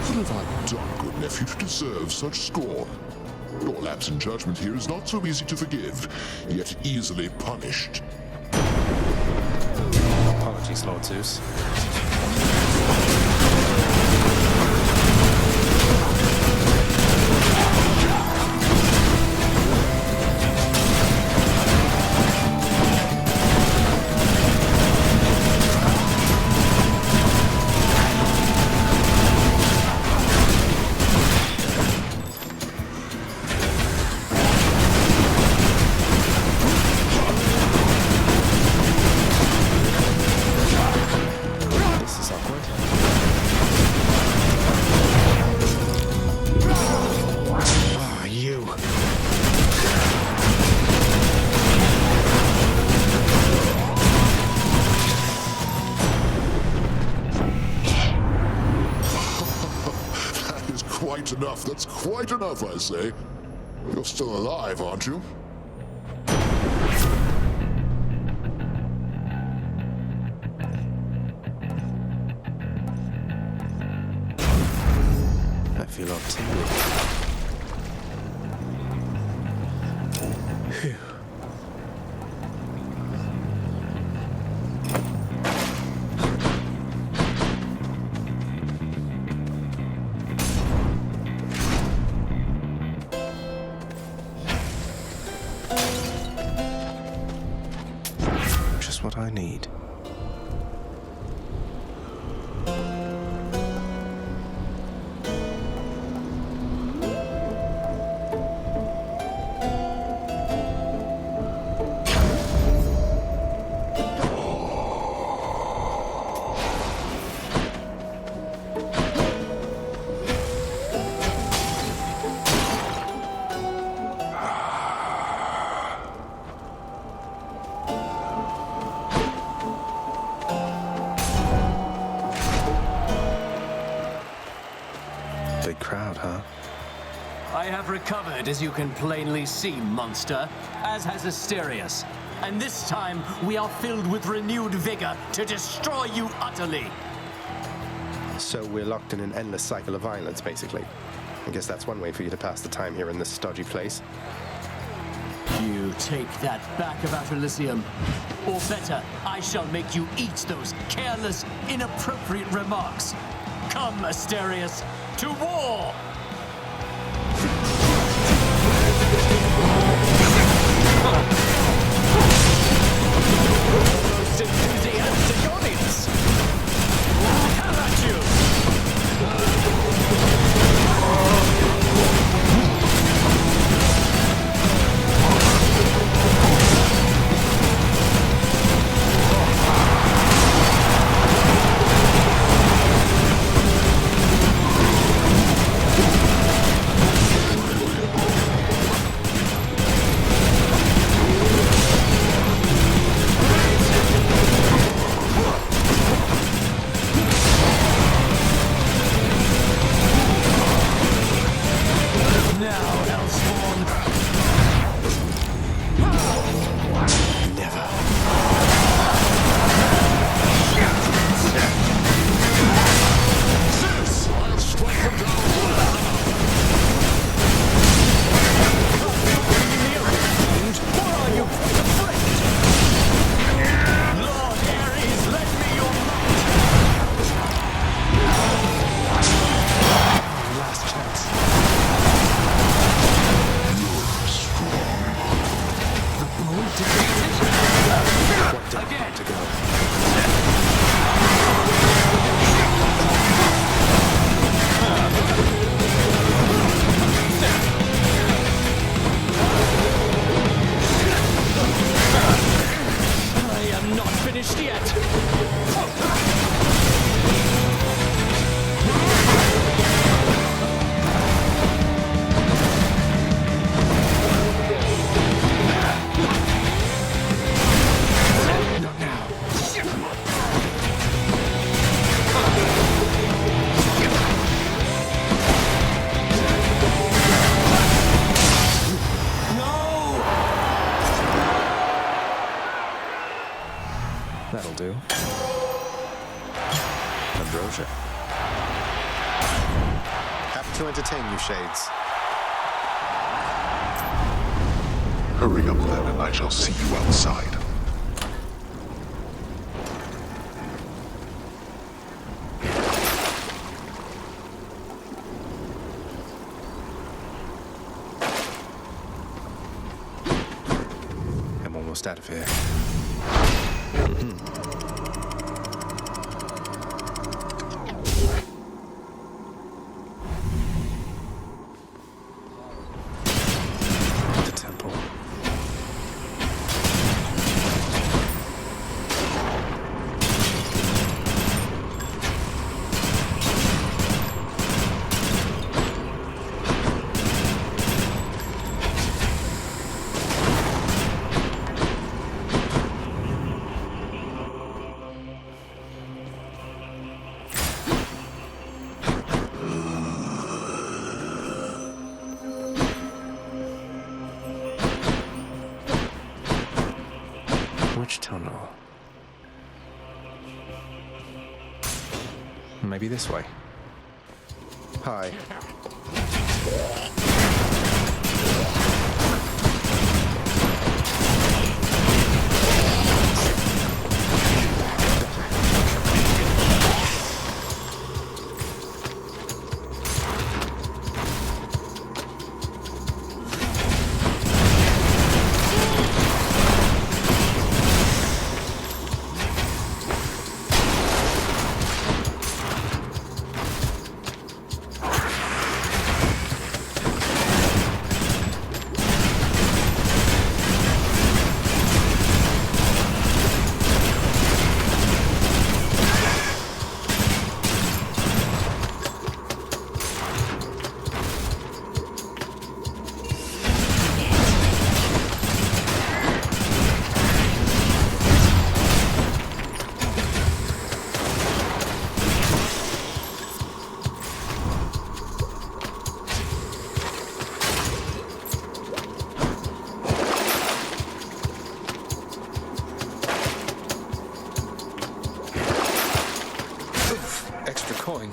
What have I done, good nephew, to deserve such scorn? Your lapse in judgment here is not so easy to forgive, yet easily punished. Apologies, Lord Zeus. This is awkward. Ah, you. That is quite enough. That's quite enough, I say. You're still alive, aren't you? I feel all tingly. Phew. Just what I need. Big crowd, huh? I have recovered, as you can plainly see, monster, as has Asterius. And this time, we are filled with renewed vigor to destroy you utterly. So we're locked in an endless cycle of violence, basically. I guess that's one way for you to pass the time here in this stodgy place. You take that back about Elysium. Or better, I shall make you eat those careless, inappropriate remarks. Come, Asterius, to war! Most enthusiastic audience! How about you? again. To go. I am not finished yet. Not now. That'll do. Ambrosia. Happy to entertain you, Shades. Hurry up then, and I shall see you outside. I'm almost out of here. The temple. Which tunnel? Maybe this way. Hi. Extra coin.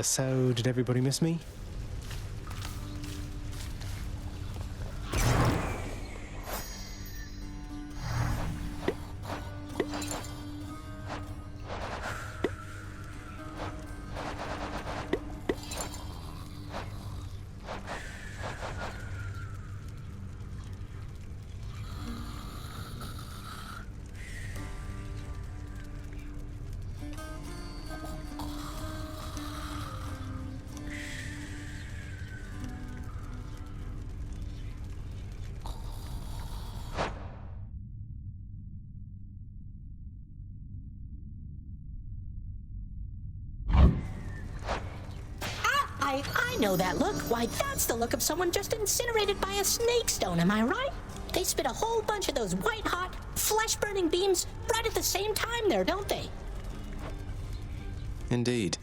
So did everybody miss me? Why, I know that look. Why, that's the look of someone just incinerated by a snake stone, am I right? They spit a whole bunch of those white-hot, flesh-burning beams right at the same time there, don't they? Indeed.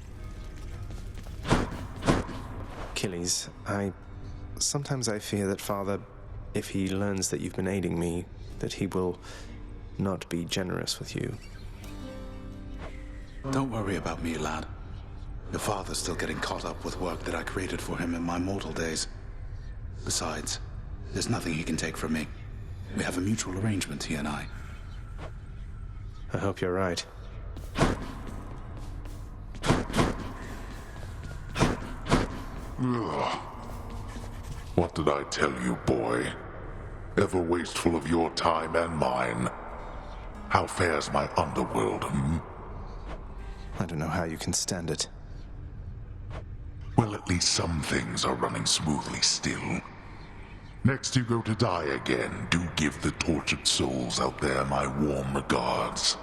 Achilles, sometimes I fear that Father, if he learns that you've been aiding me, that he will not be generous with you. Don't worry about me, lad. Your father's still getting caught up with work that I created for him in my mortal days. Besides, there's nothing he can take from me. We have a mutual arrangement, he and I. I hope you're right. Ugh. What did I tell you, boy? Ever wasteful of your time and mine. How fares my underworld, I don't know how you can stand it. Well, at least some things are running smoothly still. Next you go to die again, do give the tortured souls out there my warm regards.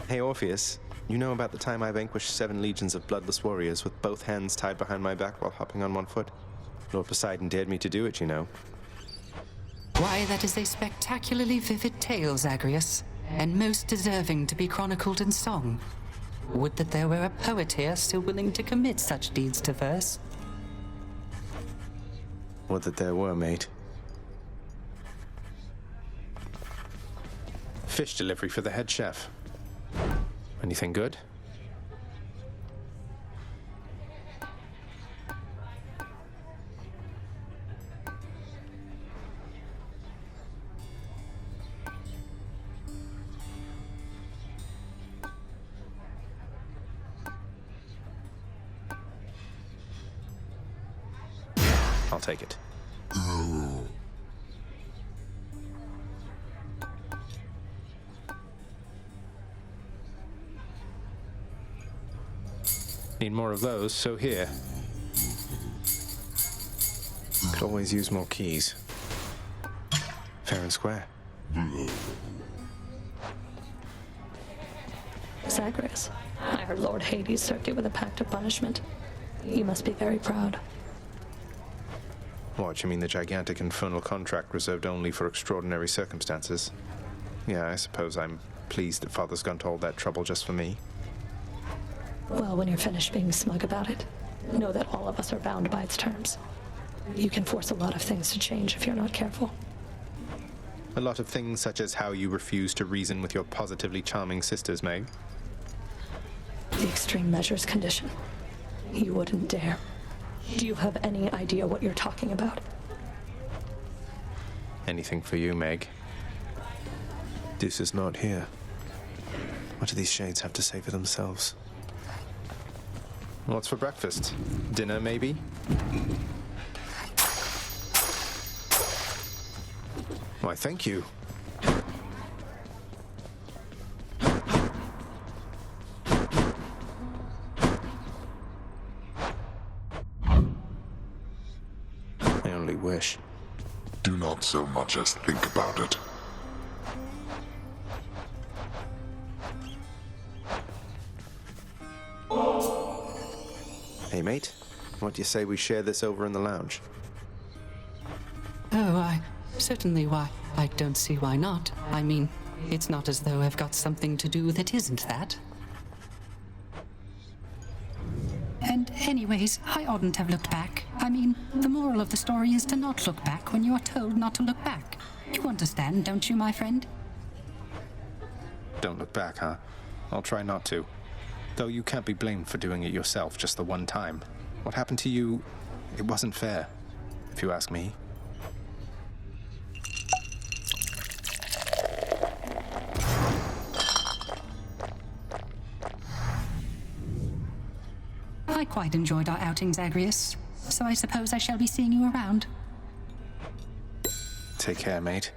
Hey Orpheus, you know about the time I vanquished 7 legions of bloodless warriors with both hands tied behind my back while hopping on one foot? Lord Poseidon dared me to do it, you know. Why, that is a spectacularly vivid tale, Zagreus, and most deserving to be chronicled in song. Would that there were a poet here still willing to commit such deeds to verse. Would that there were, mate. Fish delivery for the head chef. Anything good? I'll take it. Need more of those, so here. Could always use more keys. Fair and square. Zagreus, I heard Lord Hades served you with a pact of punishment. You must be very proud. What, you mean the gigantic infernal contract reserved only for extraordinary circumstances? Yeah, I suppose I'm pleased that Father's gone to all that trouble just for me. Well, when you're finished being smug about it, know that all of us are bound by its terms. You can force a lot of things to change if you're not careful. A lot of things such as how you refuse to reason with your positively charming sisters, Meg. The extreme measures condition. You wouldn't dare. Do you have any idea what you're talking about? Anything for you, Meg. Deuce is not here. What do these shades have to say for themselves? What's for breakfast? Dinner, maybe? Why, thank you. I only wish. Do not so much as think about it. Hey, mate. What do you say we share this over in the lounge? Oh, certainly, why, I don't see why not. I mean, it's not as though I've got something to do that isn't that. And anyways, I oughtn't have looked back. I mean, the moral of the story is to not look back when you are told not to look back. You understand, don't you, my friend? Don't look back, huh? I'll try not to. Though you can't be blamed for doing it yourself just the one time. What happened to you, it wasn't fair, if you ask me. I quite enjoyed our outing, Zagreus. so I suppose I shall be seeing you around. Take care, mate.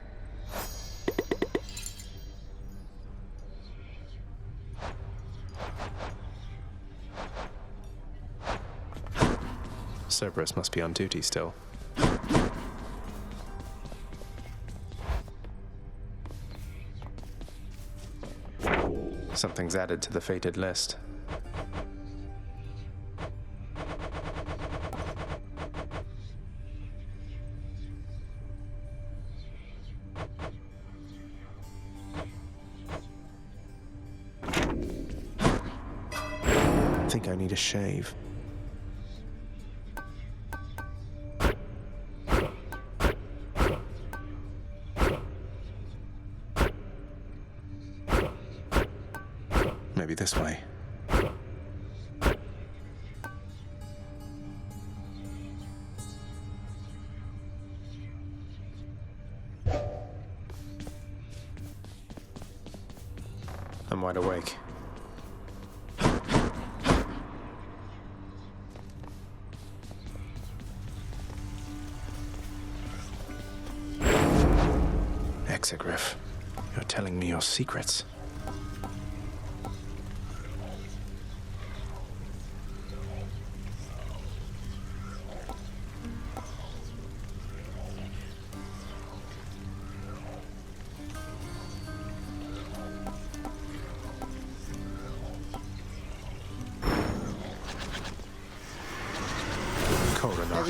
Cerberus must be on duty still. Something's added to the fated list. I think I need a shave. Maybe this way. I'm wide awake. Exegriff, you're telling me your secrets.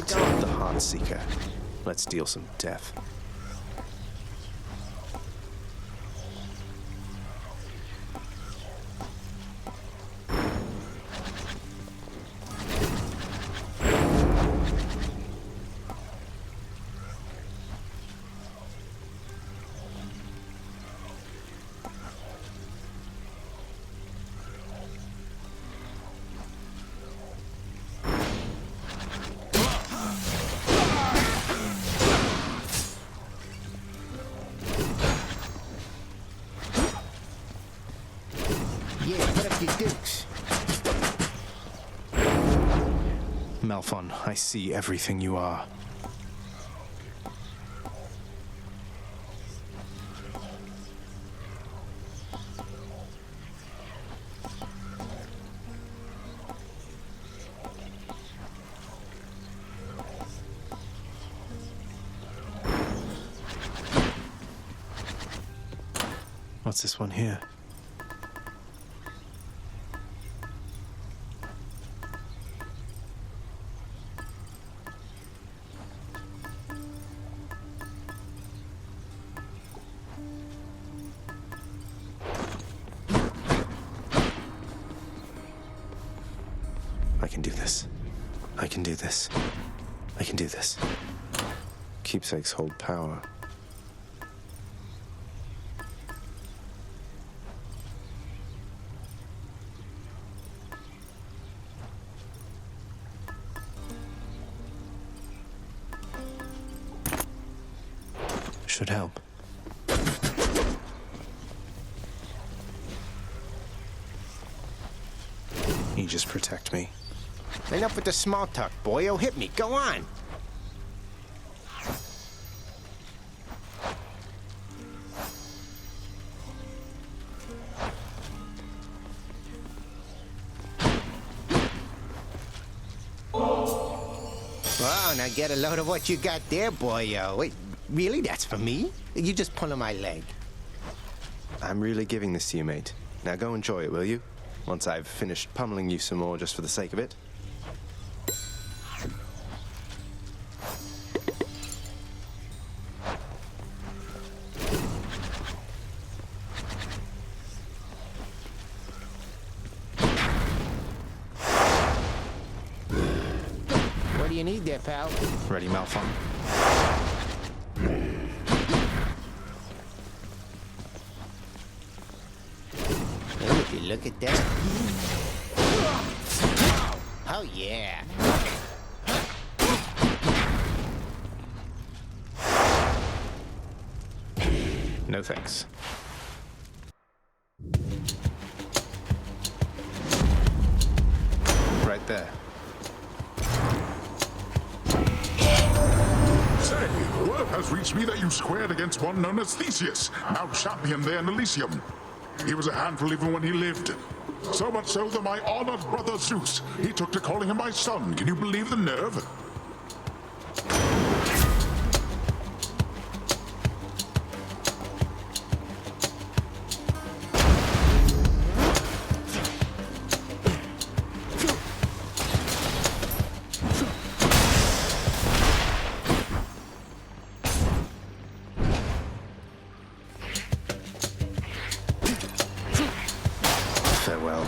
The Heart Seeker. Let's deal some death. Malphon, I see everything you are. What's this one here? I can do this. I can do this. I can do this. Keepsakes hold power. Should help. You just protect me. Enough with the small talk, boyo. Hit me. Go on. Wow, now get a load of what you got there, boyo. Wait, really? That's for me? You just pulling my leg. I'm really giving this to you, mate. Now go enjoy it, will you? Once I've finished pummeling you some more just for the sake of it. What do you need there, pal? Ready, Malphon? Would you look at that? Oh, yeah. No thanks. Right there. Word has reached me that you squared against one known as Theseus, now champion there in Elysium. He was a handful even when he lived. So much so that my honored brother Zeus, he took to calling him my son. Can you believe the nerve? Farewell.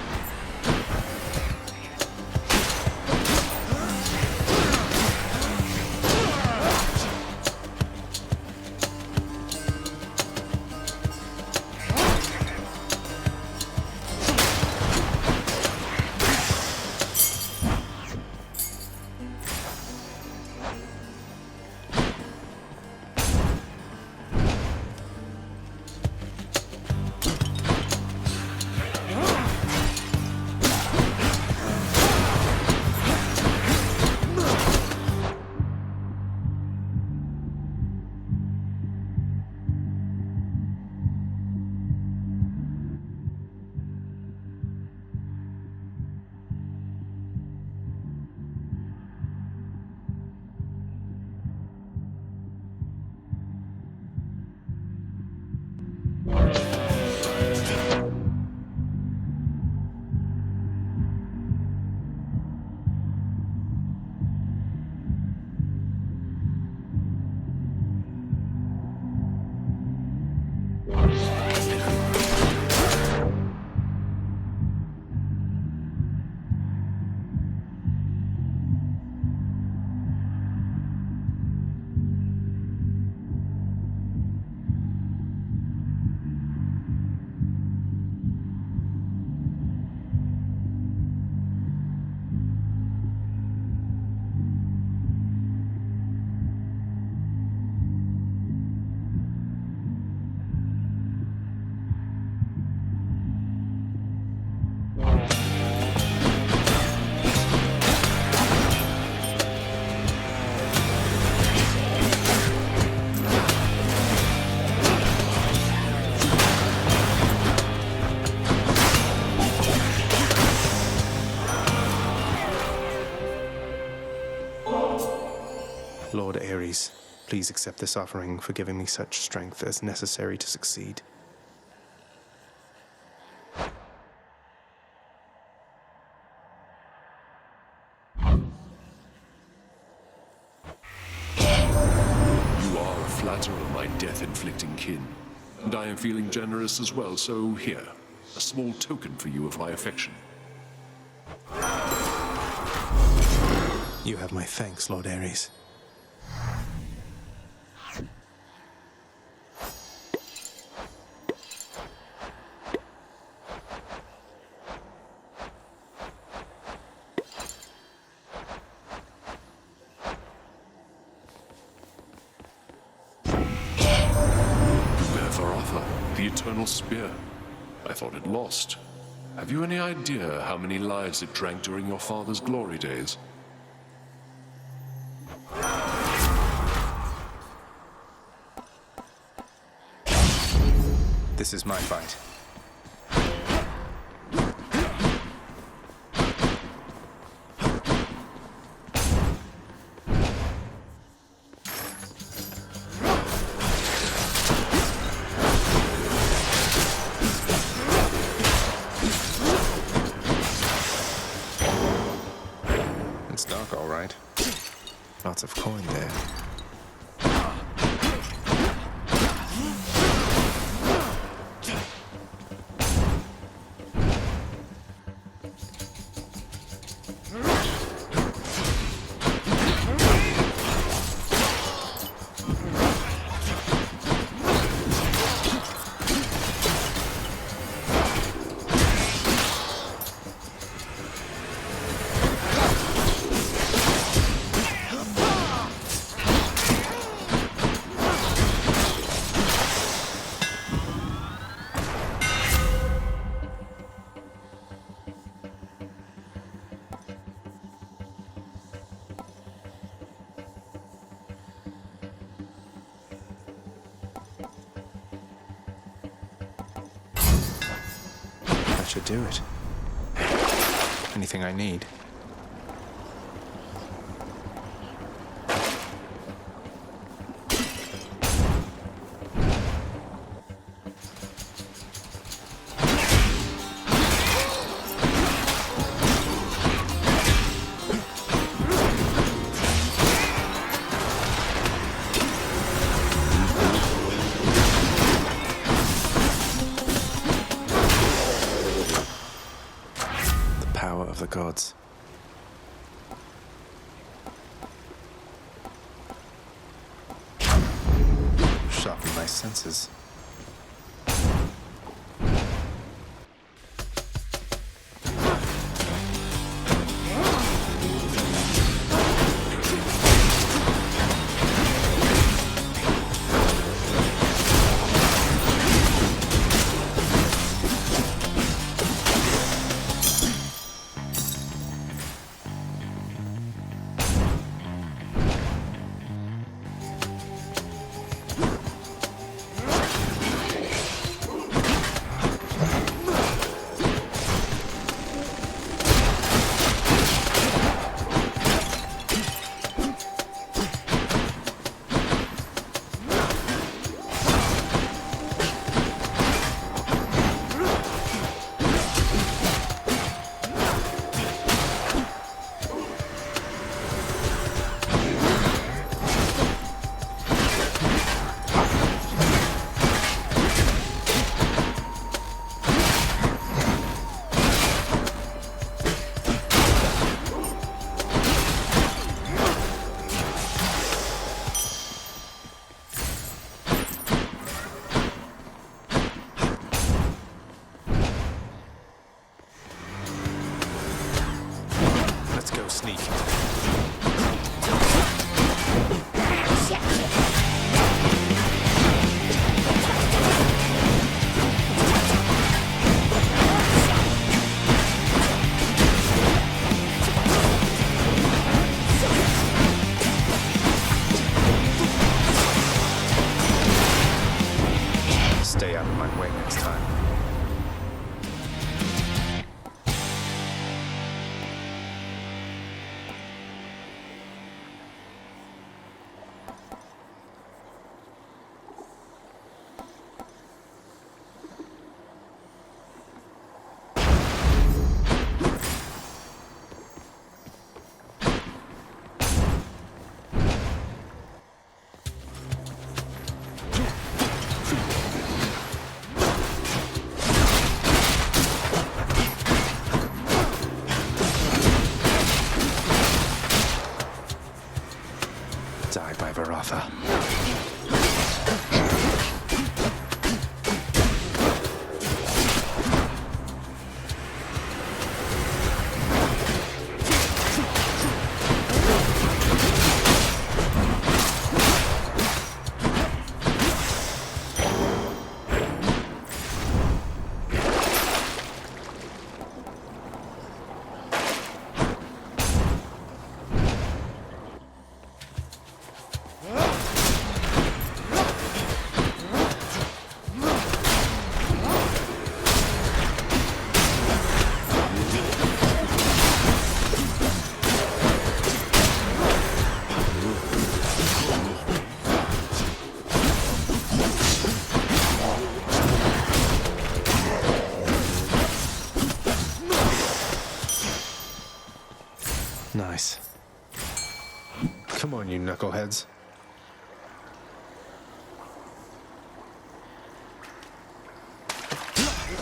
Lord Ares, please accept this offering for giving me such strength as necessary to succeed. You are a flatterer, my death-inflicting kin. And I am feeling generous as well, so here, a small token for you of my affection. You have my thanks, Lord Ares. The eternal spear. I thought it lost. Have you any idea how many lives it drank during your father's glory days? This is my fight. It's dark, all right. Lots of coin there. should do it. Anything I need. Of the gods. Sharpen my senses. Stay out of my way next time. Die by Varatha. Nice. Come on, you knuckleheads.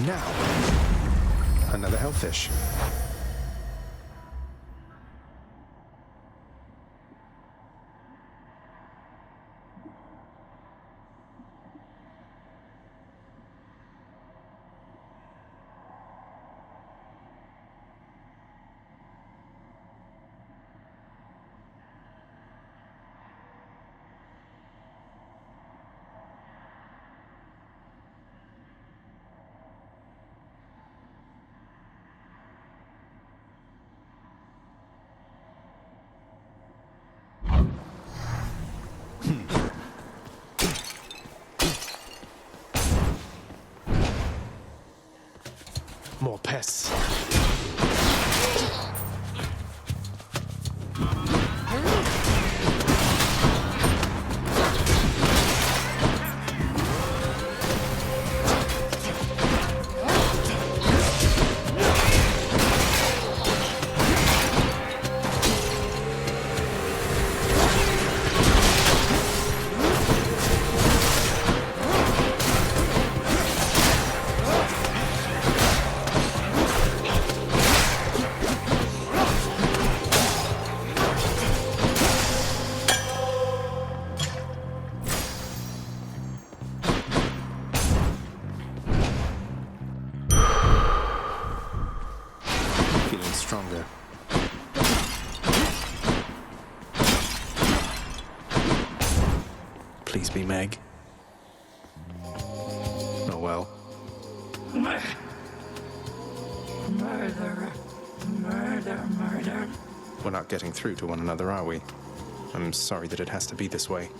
Now, another hellfish. More pests. Feeling stronger. Please be Meg. Oh well. Murder. Murder, murder. We're not getting through to one another, are we? I'm sorry that it has to be this way.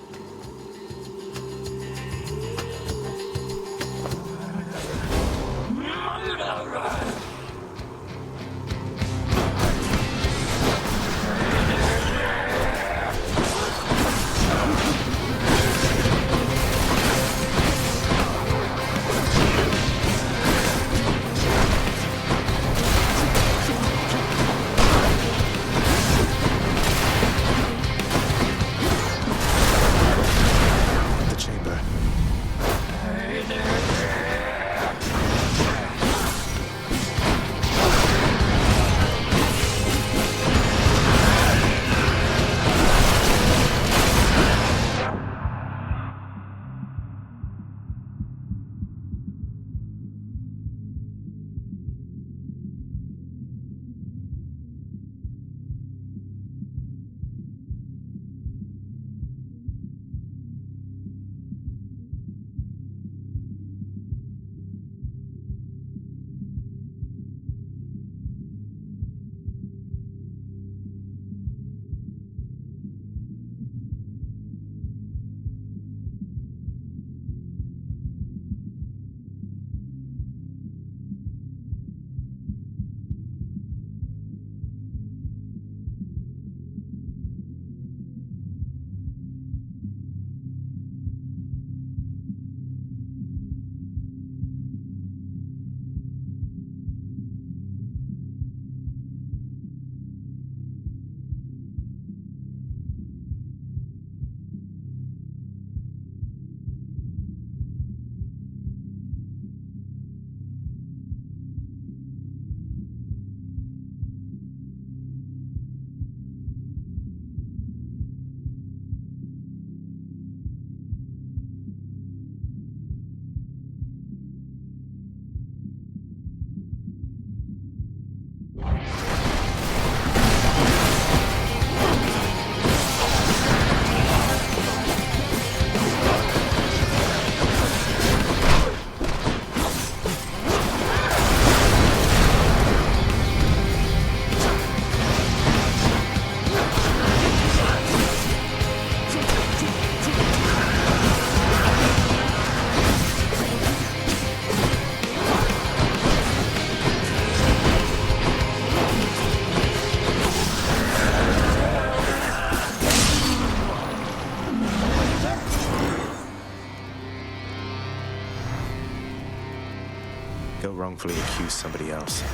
Go wrongfully accuse somebody else.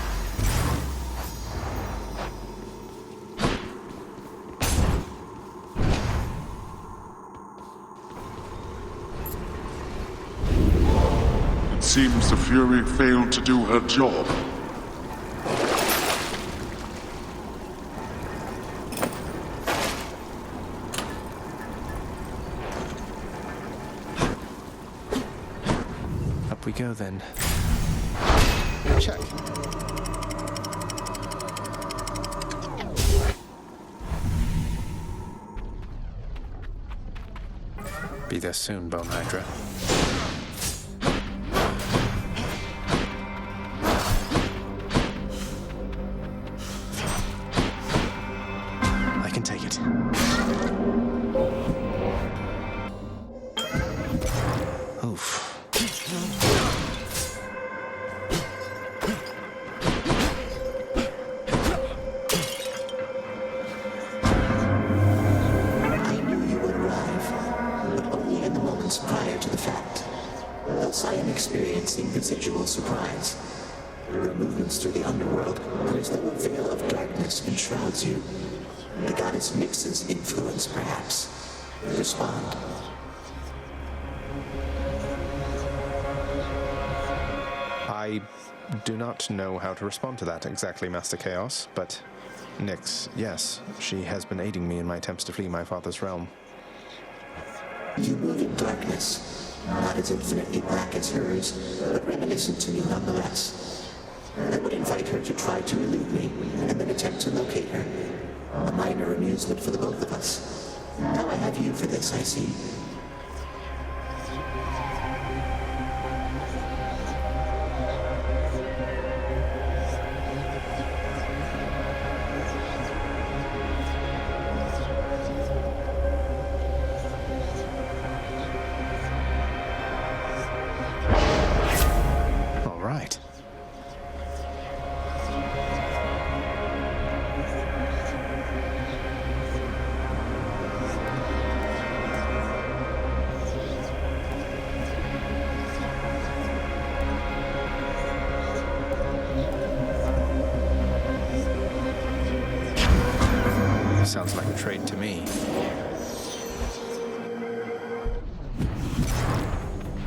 It seems the Fury failed to do her job. Up we go then. Check. Be there soon, Bone Hydra. I can take it. Oof. residual surprise. Your movements through the underworld are as though a veil of darkness enshrouds you. The goddess mixes influence, perhaps. Respond. I do not know how to respond to that exactly, Master Chaos, but Nyx, yes, she has been aiding me in my attempts to flee my father's realm. You move in darkness, not as infinitely black as hers, but reminiscent to me nonetheless. I would invite her to try to elude me, and then attempt to locate her. A minor amusement for the both of us. Now I have you for this, I see. All right. Sounds like a trade to me.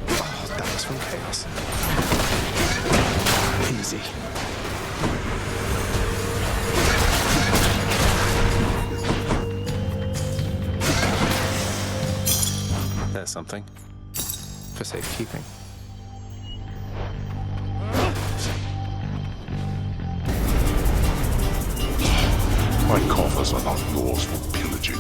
Oh, that was from Chaos. Easy. There's something. For safekeeping. My coffers are not yours for pillaging.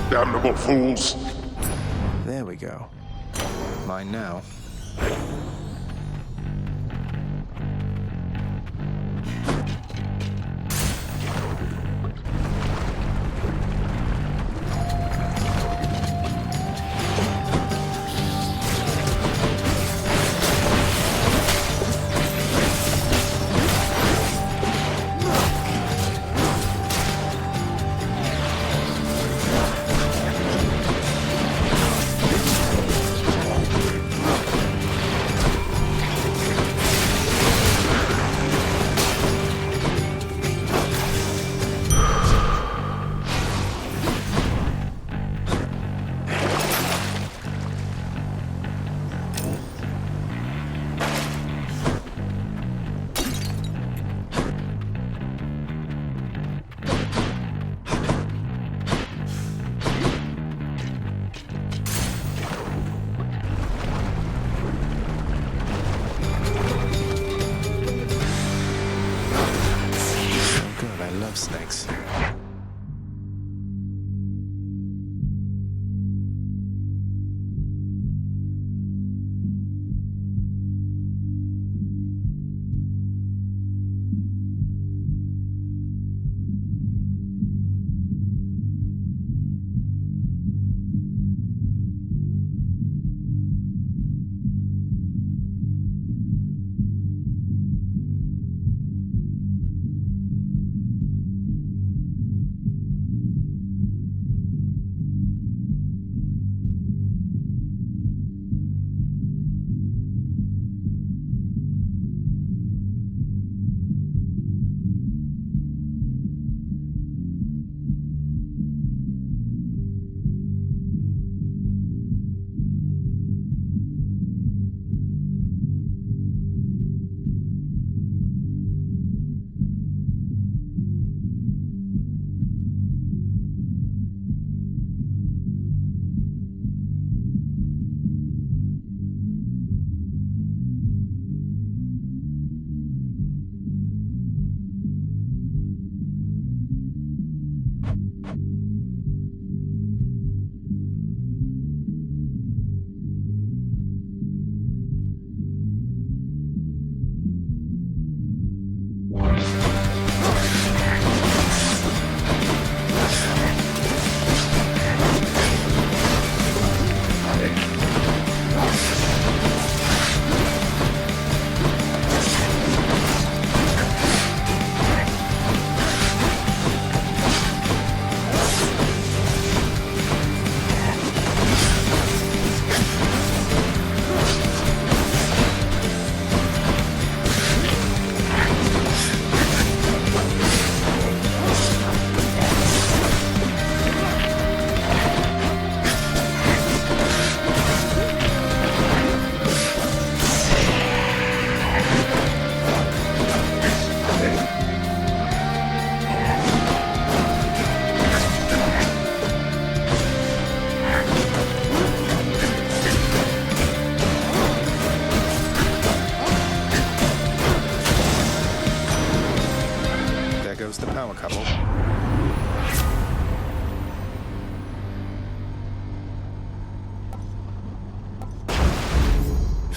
Damnable fools! There we go. Mine now.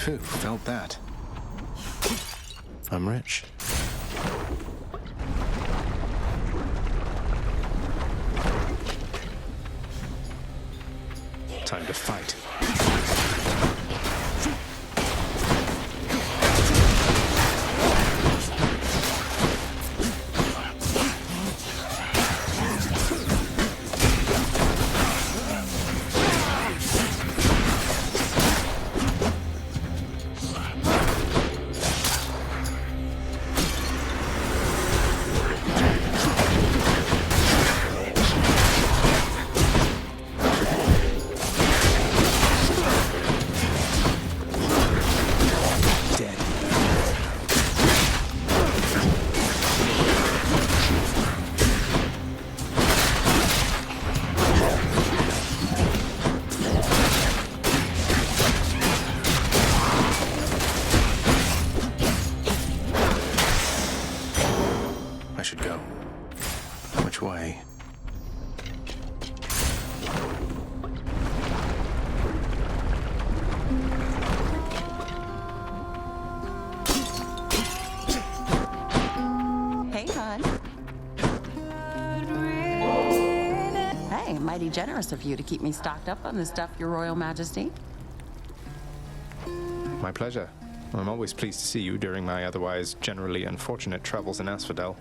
Phew, felt that. I'm rich. Time to fight. I should go. Which way? Hey, hon. Hey, mighty generous of you to keep me stocked up on this stuff, Your Royal Majesty. My pleasure. I'm always pleased to see you during my otherwise generally unfortunate travels in Asphodel.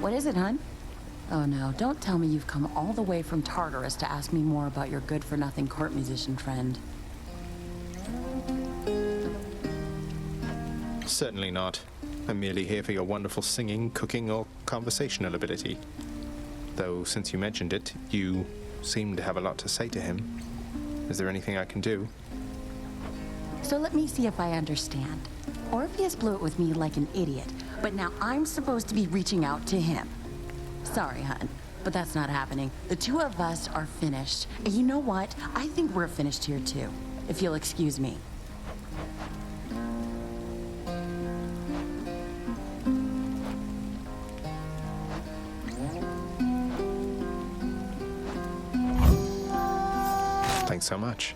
What is it, hon? Oh no, don't tell me you've come all the way from Tartarus to ask me more about your good-for-nothing court musician friend. Certainly not. I'm merely here for your wonderful singing, cooking, or conversational ability. Though, since you mentioned it, you seem to have a lot to say to him. Is there anything I can do? So let me see if I understand. Orpheus blew it with me like an idiot, but now I'm supposed to be reaching out to him. Sorry, hun, but that's not happening. The two of us are finished. And you know what? I think we're finished here too, if you'll excuse me. Thanks so much.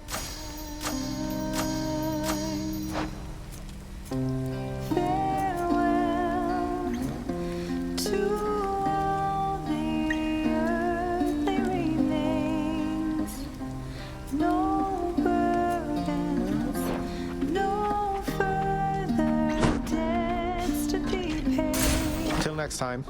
Till next time.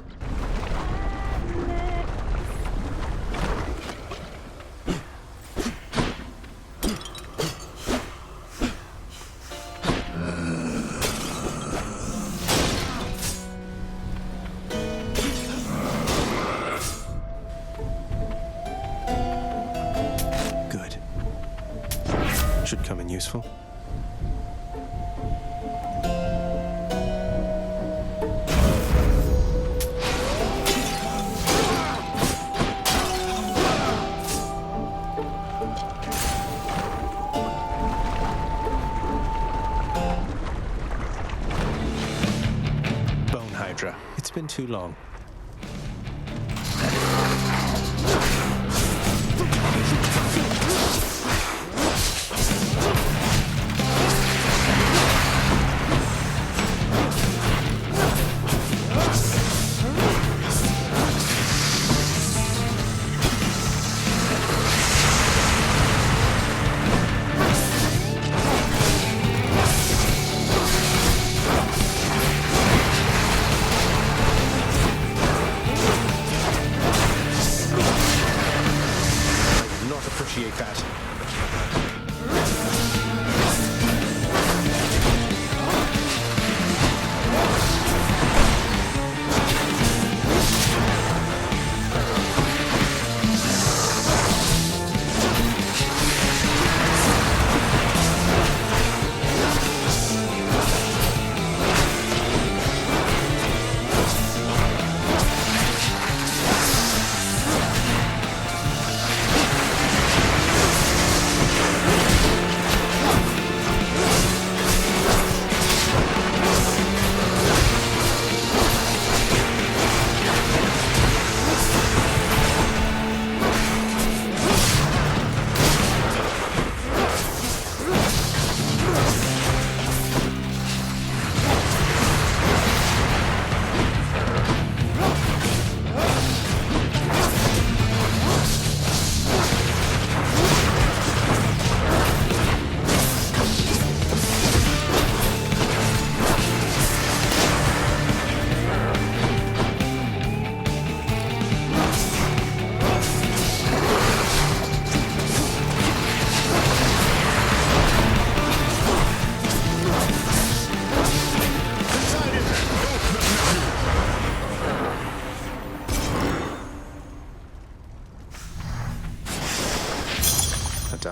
Good. Should come in useful. It's been too long.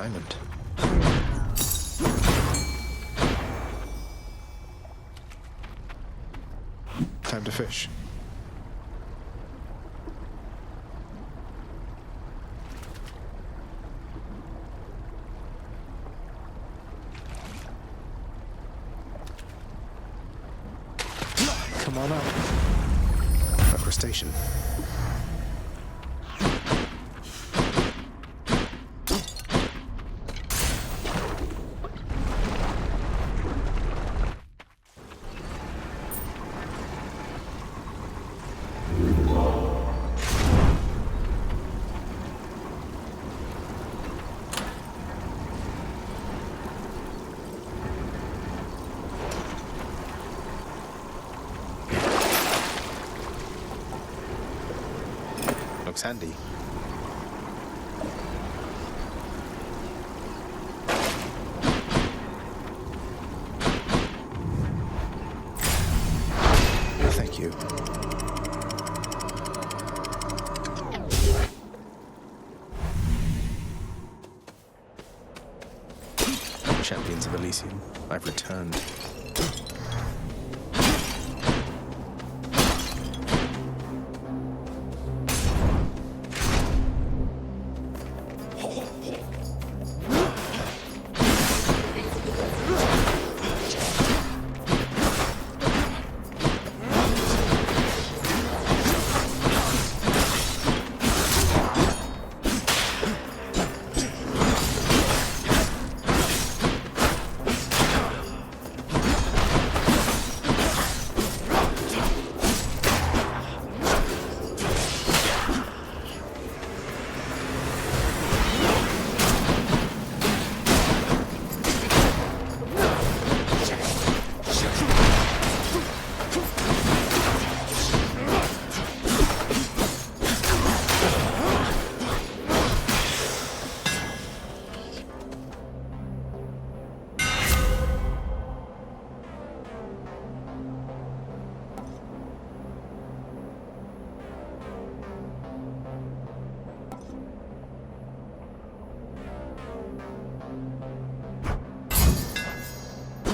diamond. Time to fish. Come on up. A crustacean. Looks handy. Thank you. Champions of Elysium, I've returned.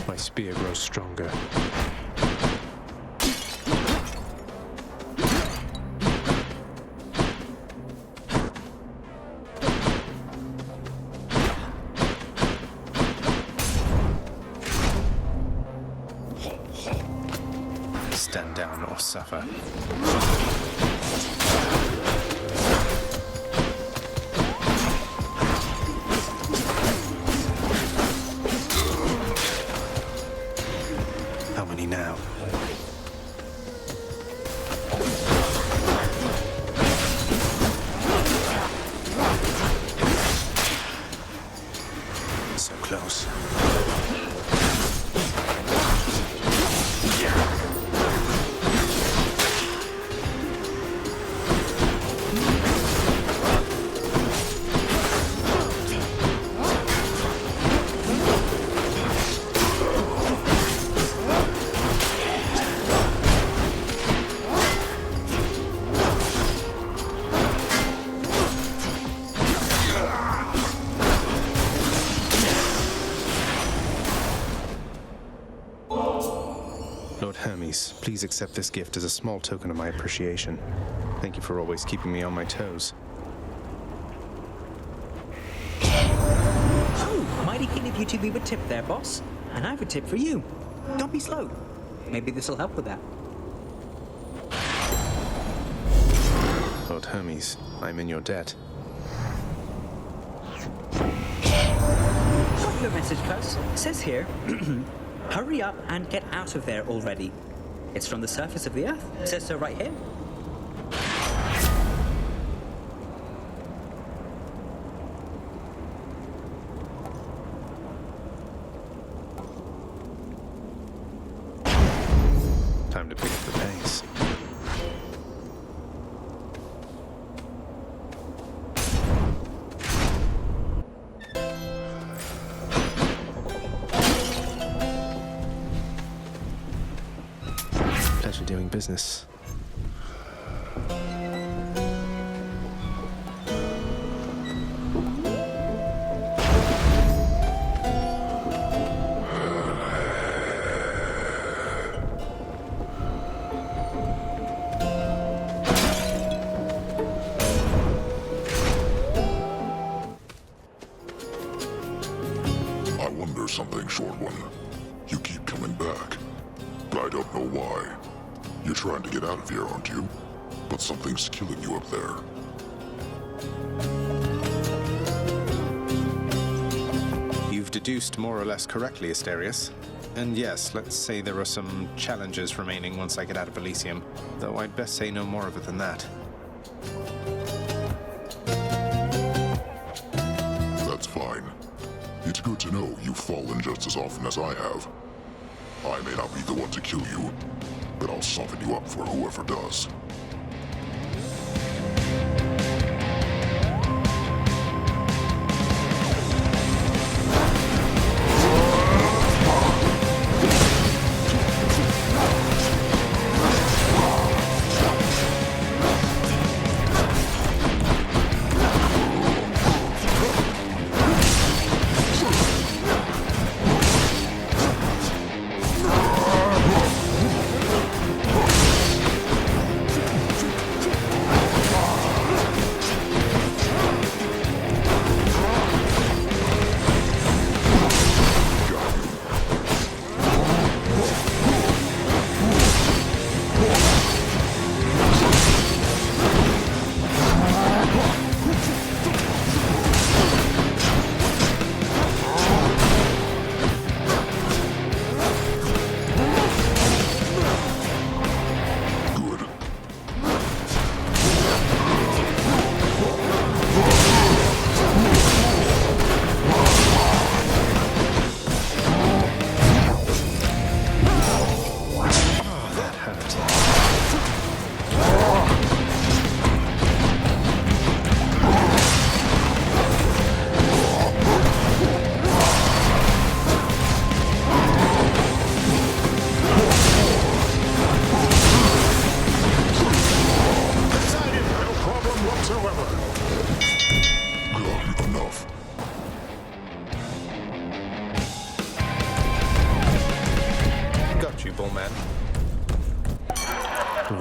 My spear grows stronger. Stand down or suffer. How many now? So close. Lord Hermes, please accept this gift as a small token of my appreciation. Thank you for always keeping me on my toes. Oh, mighty keen of you to leave a tip there, boss. And I have a tip for you. Don't be slow. Maybe this'll help with that. Lord Hermes, I'm in your debt. Got your message, Klaus. It says here, hurry up and get out of there already. It's from the surface of the Earth. It says so right here. Time to pick up the pace. Pleasure doing business. short one. You keep coming back. But I don't know why. You're trying to get out of here, aren't you? But something's killing you up there. You've deduced more or less correctly, Asterius. And yes, let's say there are some challenges remaining once I get out of Elysium, though I'd best say no more of it than that. That's fine. It's good to know you've fallen just as often as I have. I may not be the one to kill you, but I'll soften you up for whoever does.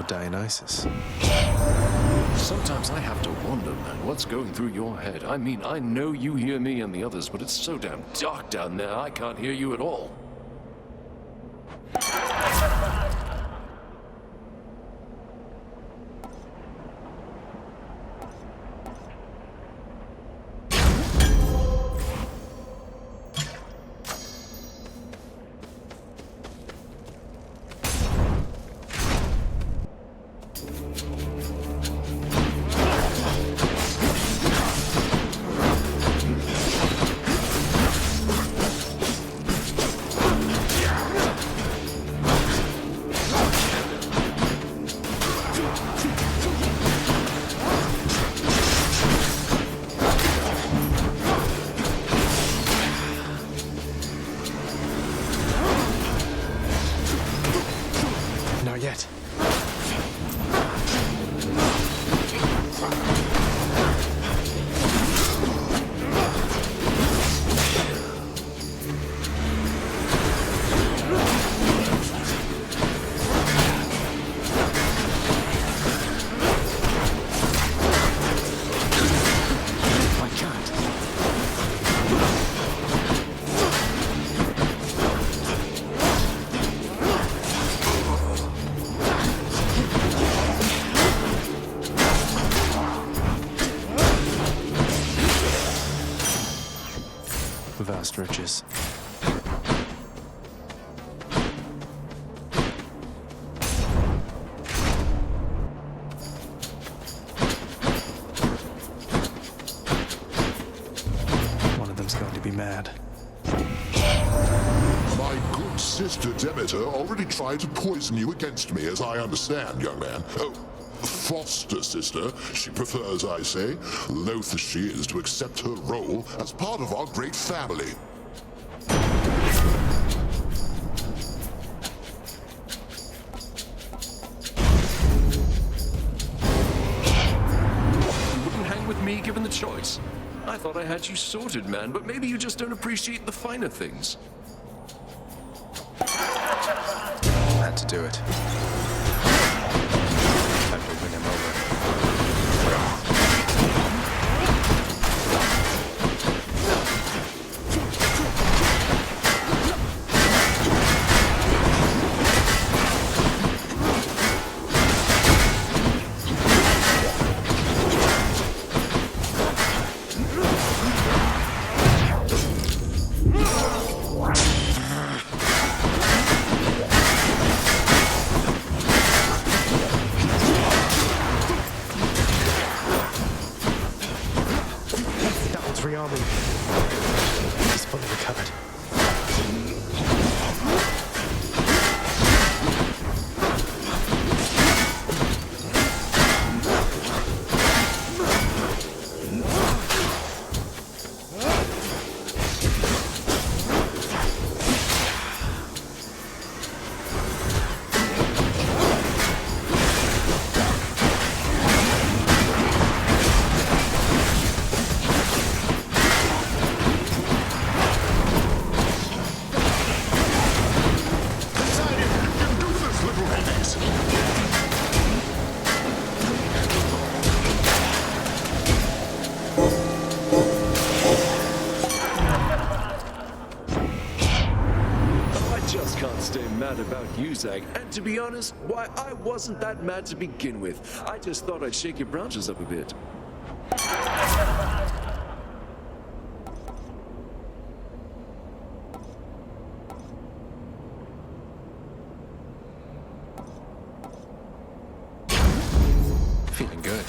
Dionysus. Sometimes I have to wonder, man, what's going through your head? I mean, I know you hear me and the others, but it's so damn dark down there, I can't hear you at all. Not yet. Vast riches. One of them's going to be mad. My good sister Demeter already tried to poison you against me, as I understand, young man. Oh, foster sister, she prefers, I say, loath as she is to accept her role as part of our great family. You wouldn't hang with me given the choice. I thought I had you sorted, man, but maybe you just don't appreciate the finer things. Had to do it. Time to win him over. mad about you, Zag. And to be honest, why, I wasn't that mad to begin with. I just thought I'd shake your branches up a bit. Feeling good.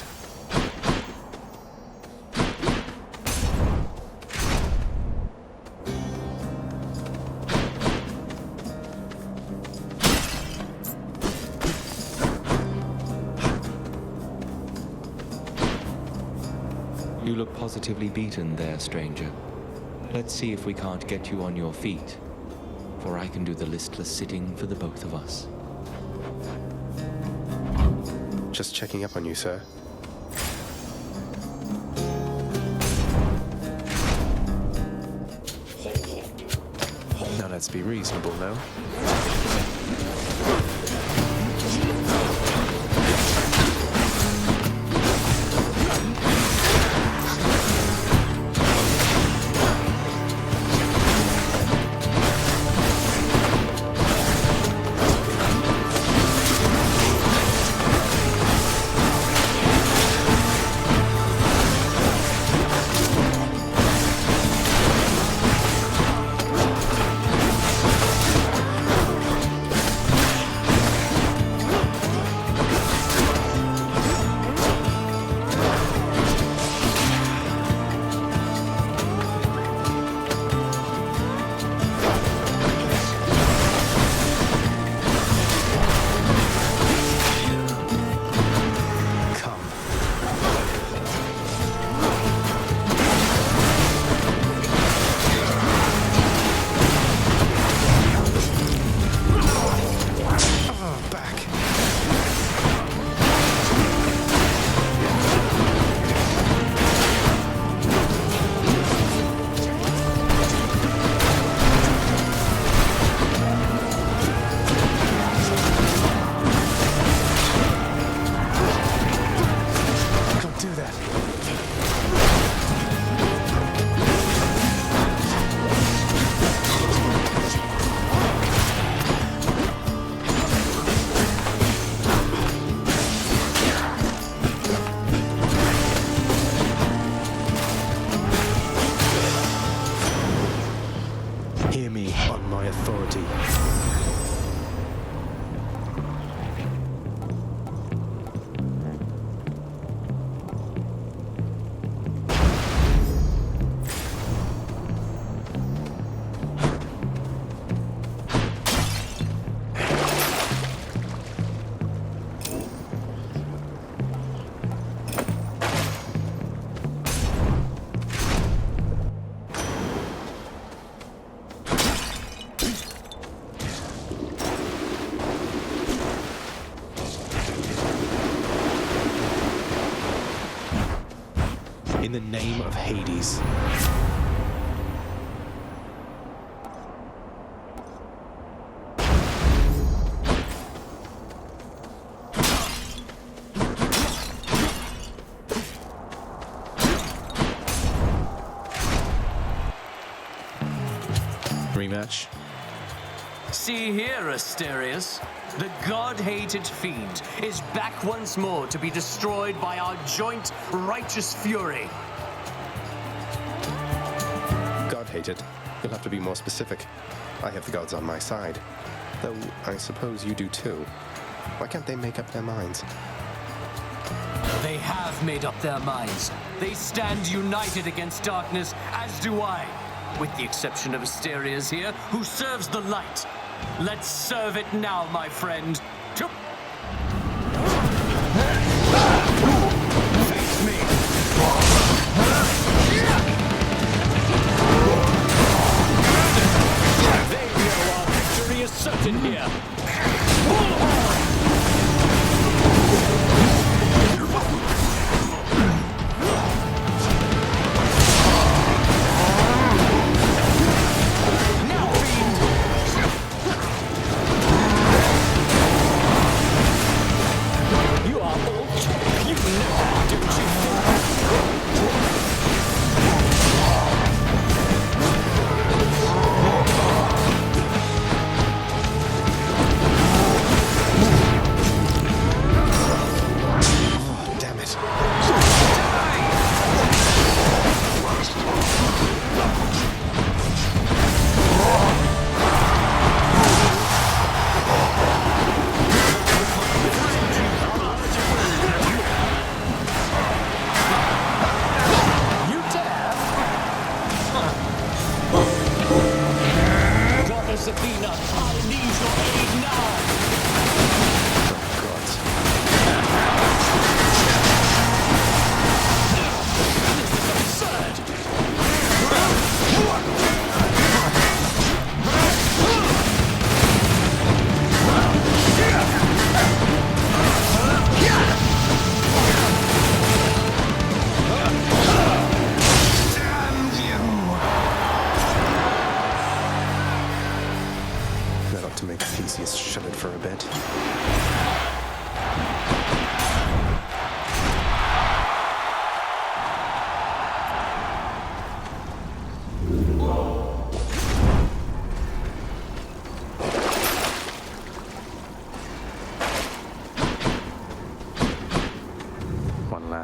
You look positively beaten there, stranger. Let's see if we can't get you on your feet, for I can do the listless sitting for the both of us. Just checking up on you, sir. Now let's be reasonable, no? Hear me on my authority. In the name of Hades. Rematch. See here, Asterius. The god-hated fiend is back once more to be destroyed by our joint righteous fury. God-hated? You'll have to be more specific. I have the gods on my side. Though I suppose you do too. Why can't they make up their minds? They have made up their minds. They stand united against darkness, as do I. With the exception of Asterius here, who serves the light. Let's serve it now, my friend. Face me. They know our victory is certain here.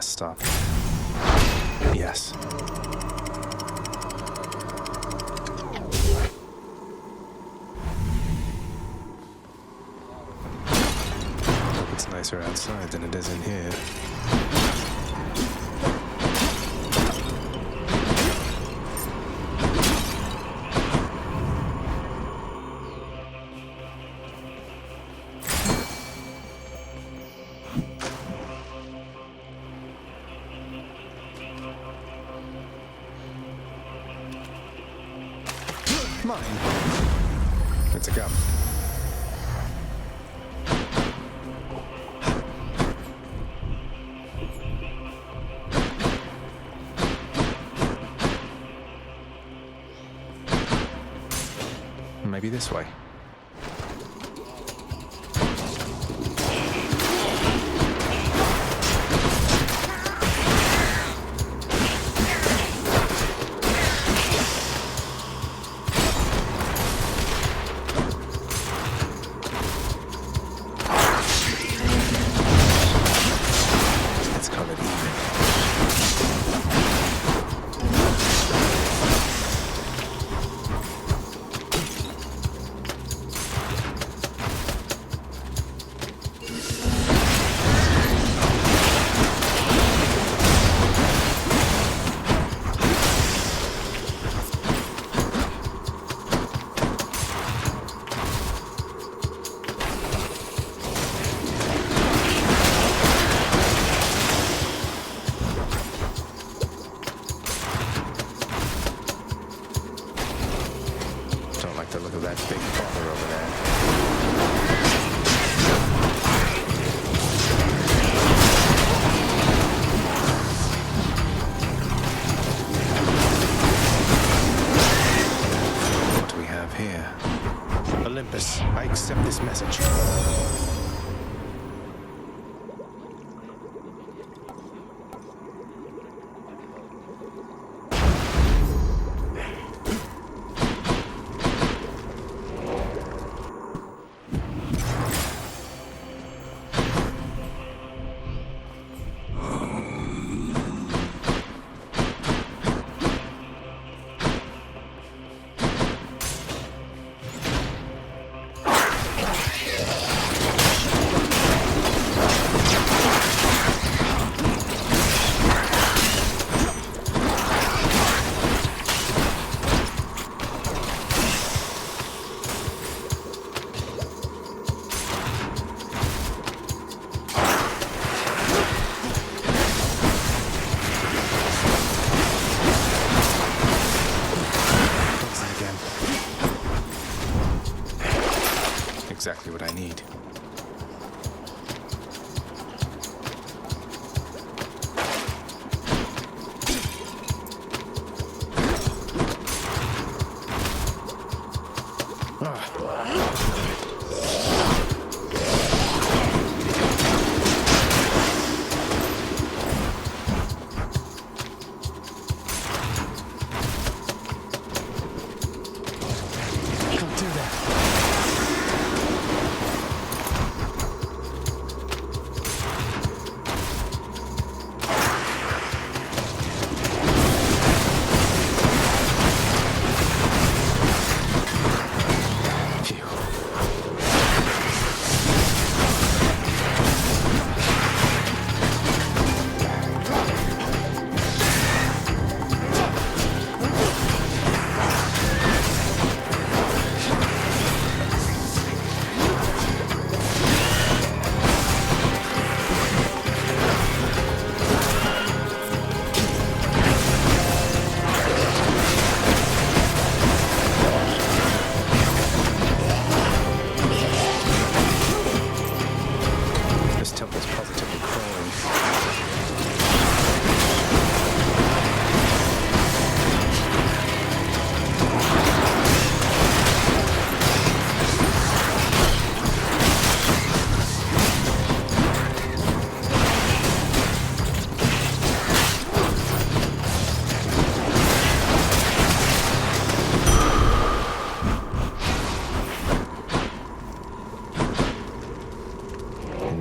last stop. Yes. It's nicer outside than it is in here. Mine. It's a gum. Maybe this way. Look at that big bother over there. What do we have here? Olympus, I accept this message. Exactly what I need.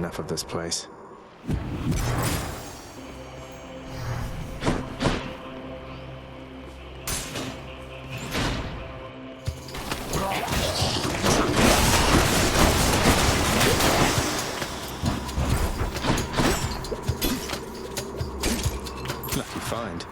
Enough of this place. mind.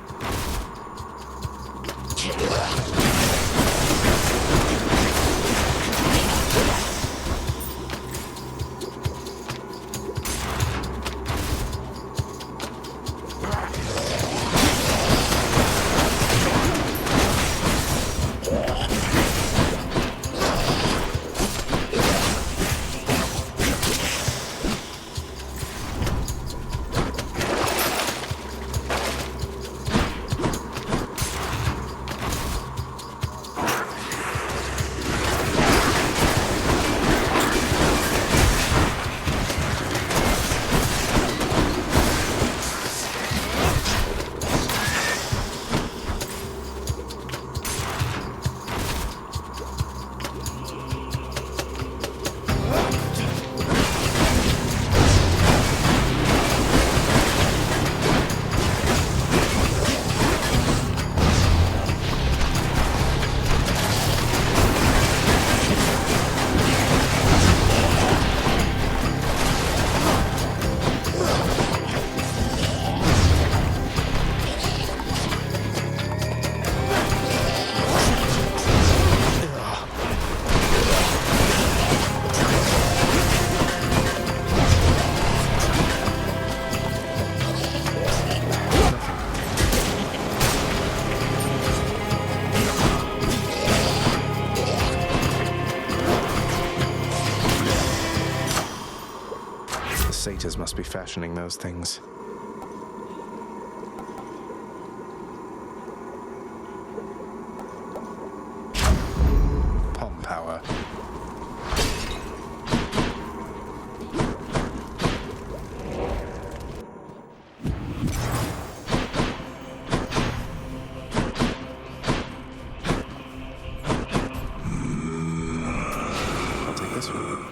Satyrs must be fashioning those things. Palm power. I'll take this one.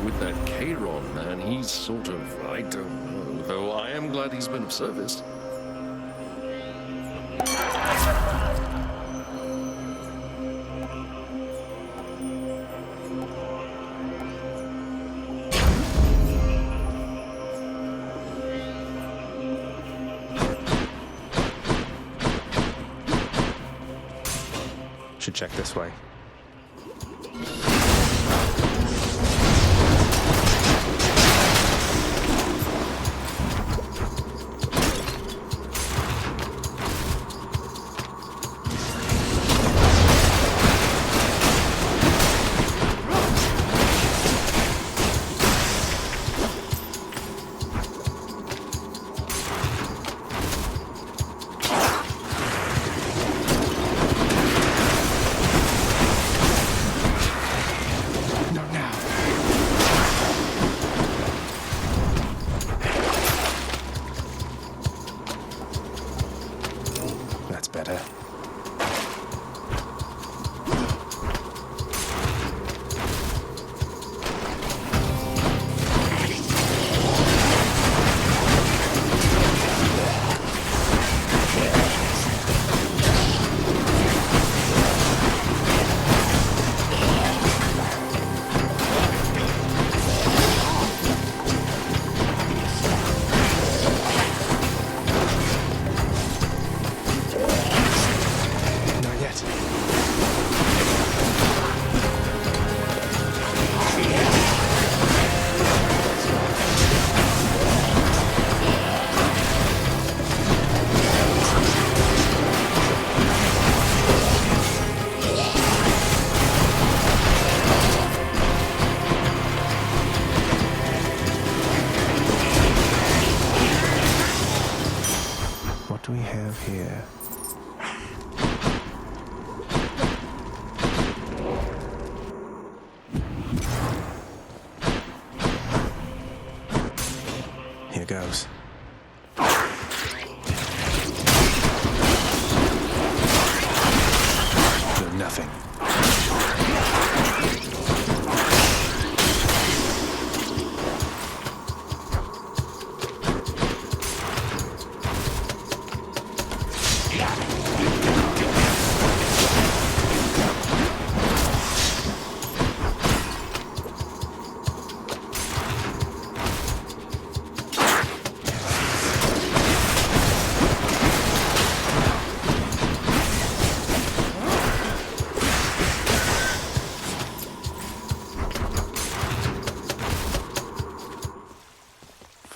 With that Charon man, he's sort of, I don't know, though I am glad he's been of service. Should check this way. Better. What do we have here? Here goes. Do nothing.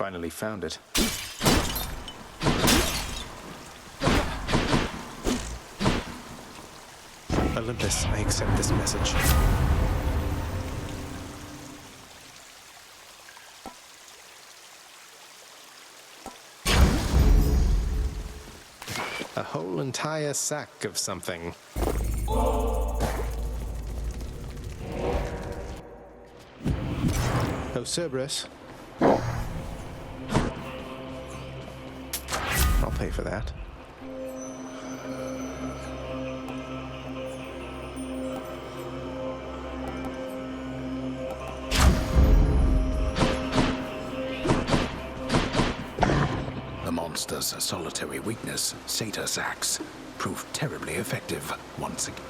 finally found it. Olympus, I accept this message. A whole entire sack of something. Oh, Cerberus. I'll pay for that. The monster's solitary weakness, satyr sacks, proved terribly effective once again.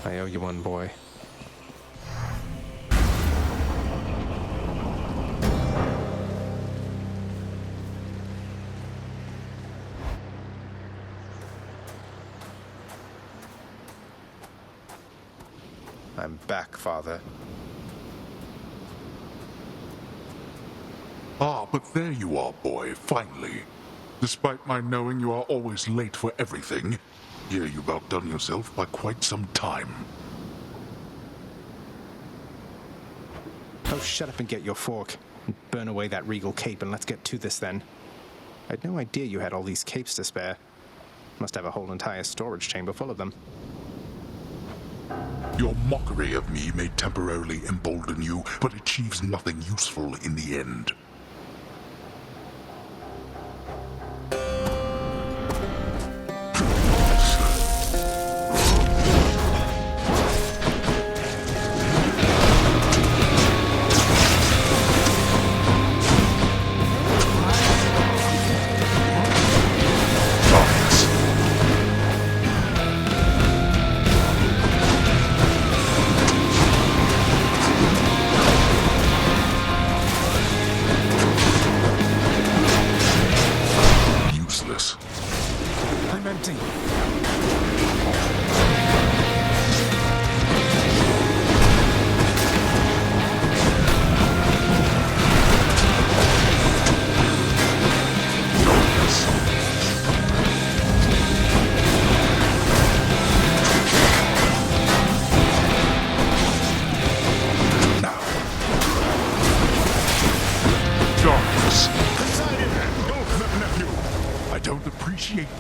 I owe you one, boy. I'm back, Father. Ah, but there you are, boy, finally. Despite my knowing you are always late for everything, here you've outdone yourself by quite some time. Oh, shut up and get your fork. Burn away that regal cape and let's get to this then. I'd no idea you had all these capes to spare. Must have a whole entire storage chamber full of them. Your mockery of me may temporarily embolden you, but achieves nothing useful in the end.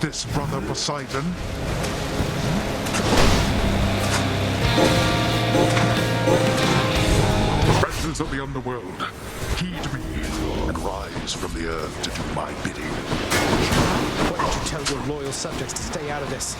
This, brother Poseidon. Presence of the underworld, heed me and rise from the earth to do my bidding. Why don't you tell your loyal subjects to stay out of this?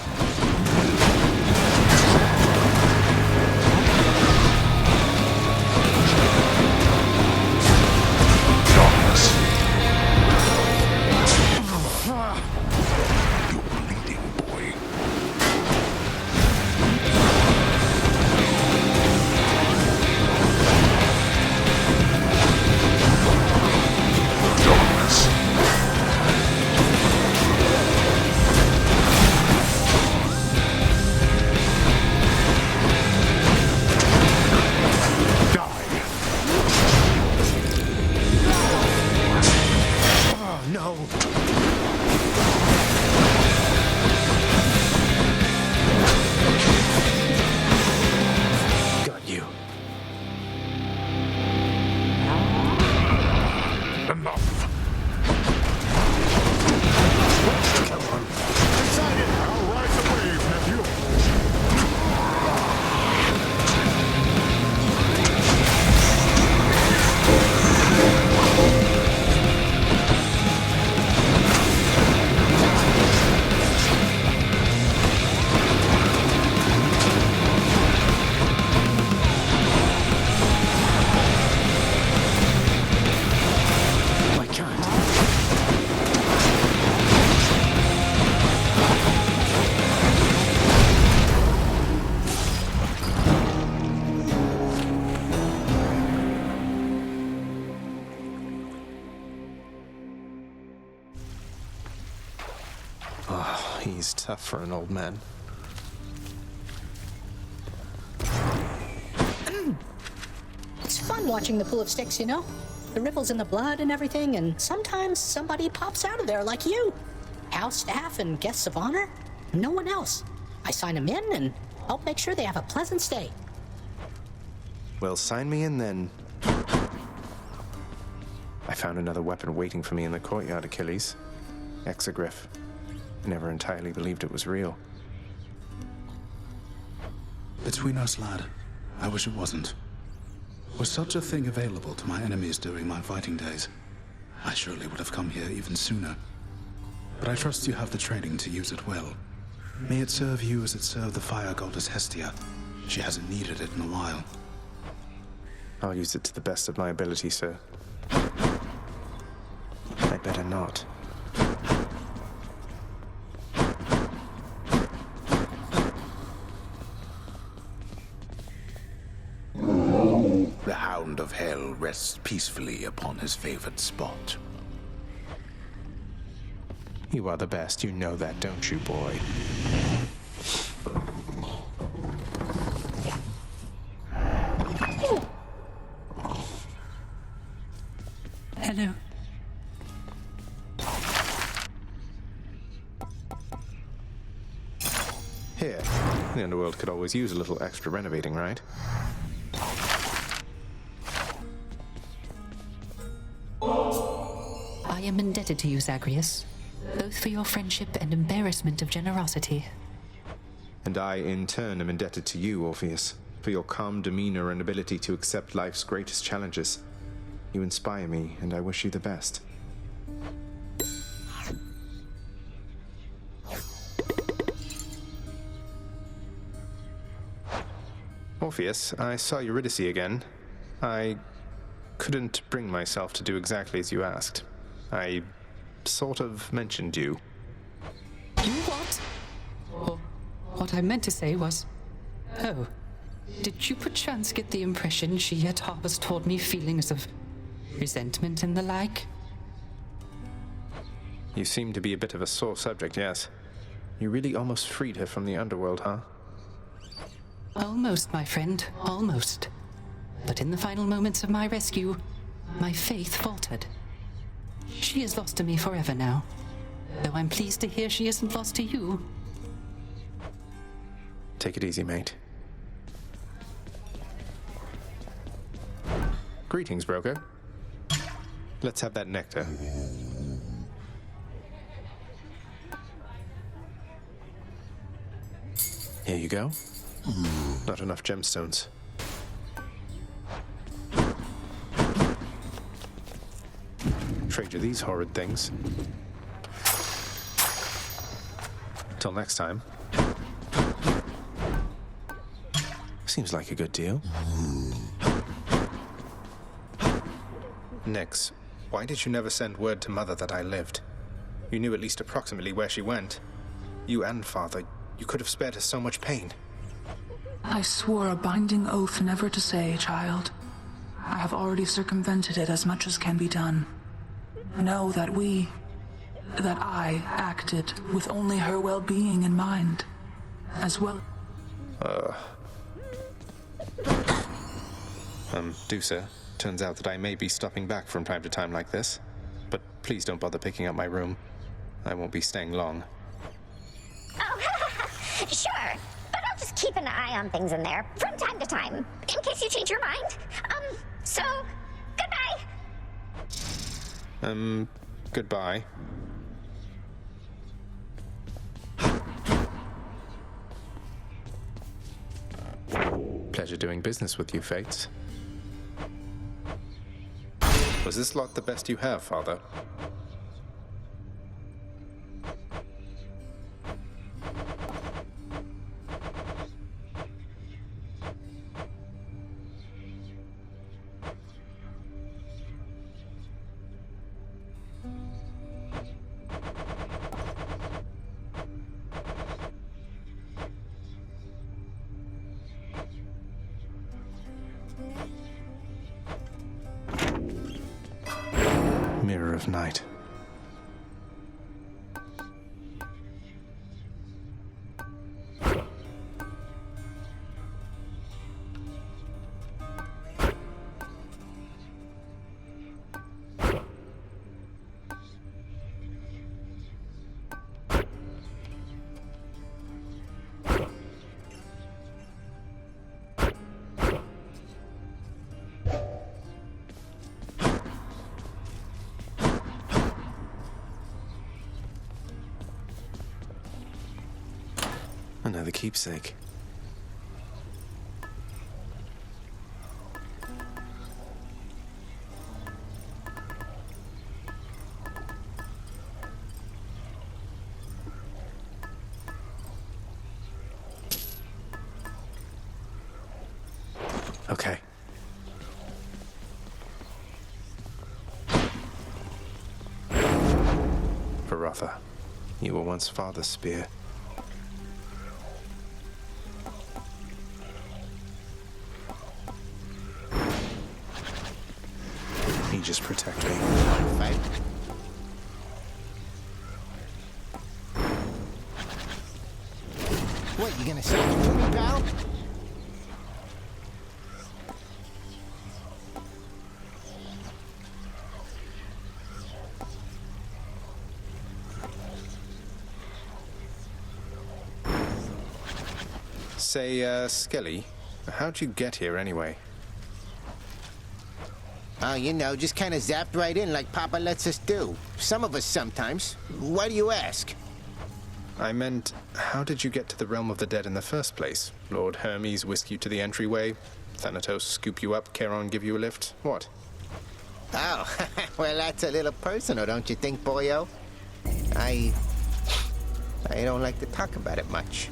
He's tough for an old man. fun watching the pool of sticks, you know? The ripples in the blood and everything, and sometimes somebody pops out of there like you. House staff and guests of honor. No one else. I sign them in and help make sure they have a pleasant stay. Well, sign me in then. I found another weapon waiting for me in the courtyard, Achilles. Exogryph. I never entirely believed it was real. Between us, lad, I wish it wasn't. Was such a thing available to my enemies during my fighting days, I surely would have come here even sooner. But I trust you have the training to use it well. May it serve you as it served the fire goddess Hestia. She hasn't needed it in a while. I'll use it to the best of my ability, sir. I better not. The Hound of Hell rests peacefully upon his favored spot. You are the best, you know that, don't you, boy? Hello. Here. The underworld could always use a little extra renovating, right? I am indebted to you, Zagreus, both for your friendship and embarrassment of generosity. And I, in turn, am indebted to you, Orpheus, for your calm demeanor and ability to accept life's greatest challenges. You inspire me, and I wish you the best. Orpheus, I saw Eurydice again. I couldn't bring myself to do exactly as you asked. I sort of mentioned you. You what? Or what I meant to say was... Oh, did you perchance get the impression she yet harbors toward me feelings of resentment and the like? You seem to be a bit of a sore subject, yes. You really almost freed her from the underworld, huh? Almost, my friend, almost. But in the final moments of my rescue, my faith faltered. She is lost to me forever now, though I'm pleased to hear she isn't lost to you. Take it easy, mate. Greetings, broker. Let's have that nectar. Here you go. Not enough gemstones. Trade you these horrid things. Till next time. Seems like a good deal. Nix, why did you never send word to Mother that I lived? You knew at least approximately where she went. You and Father, you could have spared her so much pain. I swore a binding oath never to say, child. I have already circumvented it as much as can be done. Know that I acted with only her well-being in mind, as well. Do sir. Turns out that I may be stopping back from time to time like this, but please don't bother picking up my room. I won't be staying long. Oh, sure. But I'll just keep an eye on things in there from time to time, in case you change your mind. So, goodbye. Goodbye. Pleasure doing business with you, Fates. Was this lot the best you have, Father? Mirror of Night. Another keepsake. Okay. Varatha, you were once father's spear. Just protect me. Fight. What, you gonna sell it to me, pal? Say, Skelly, how'd you get here anyway? Oh, you know, just kind of zapped right in like Papa lets us do. Some of us sometimes. Why do you ask? I meant, how did you get to the realm of the dead in the first place? Lord Hermes whisk you to the entryway? Thanatos scoop you up? Charon give you a lift? What? Oh, well, that's a little personal, don't you think, boyo? I don't like to talk about it much.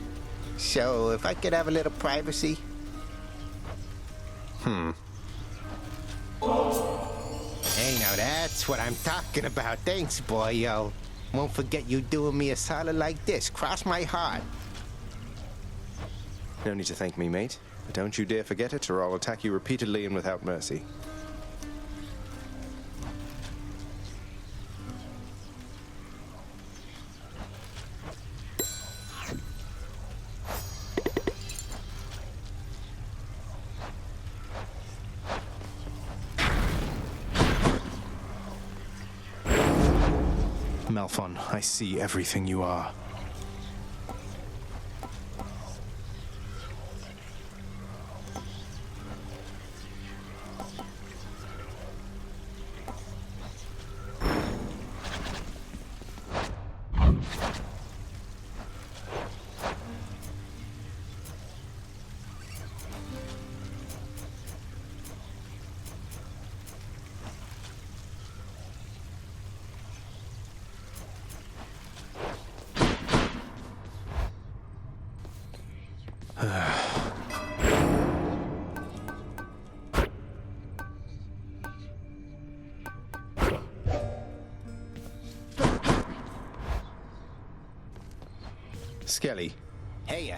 So, if I could have a little privacy... Hey, now that's what I'm talking about. Thanks, boyo. Won't forget you doing me a solid like this. Cross my heart. No need to thank me, mate. But don't you dare forget it, or I'll attack you repeatedly and without mercy. Malphon, I see everything you are. Skelly. Hey,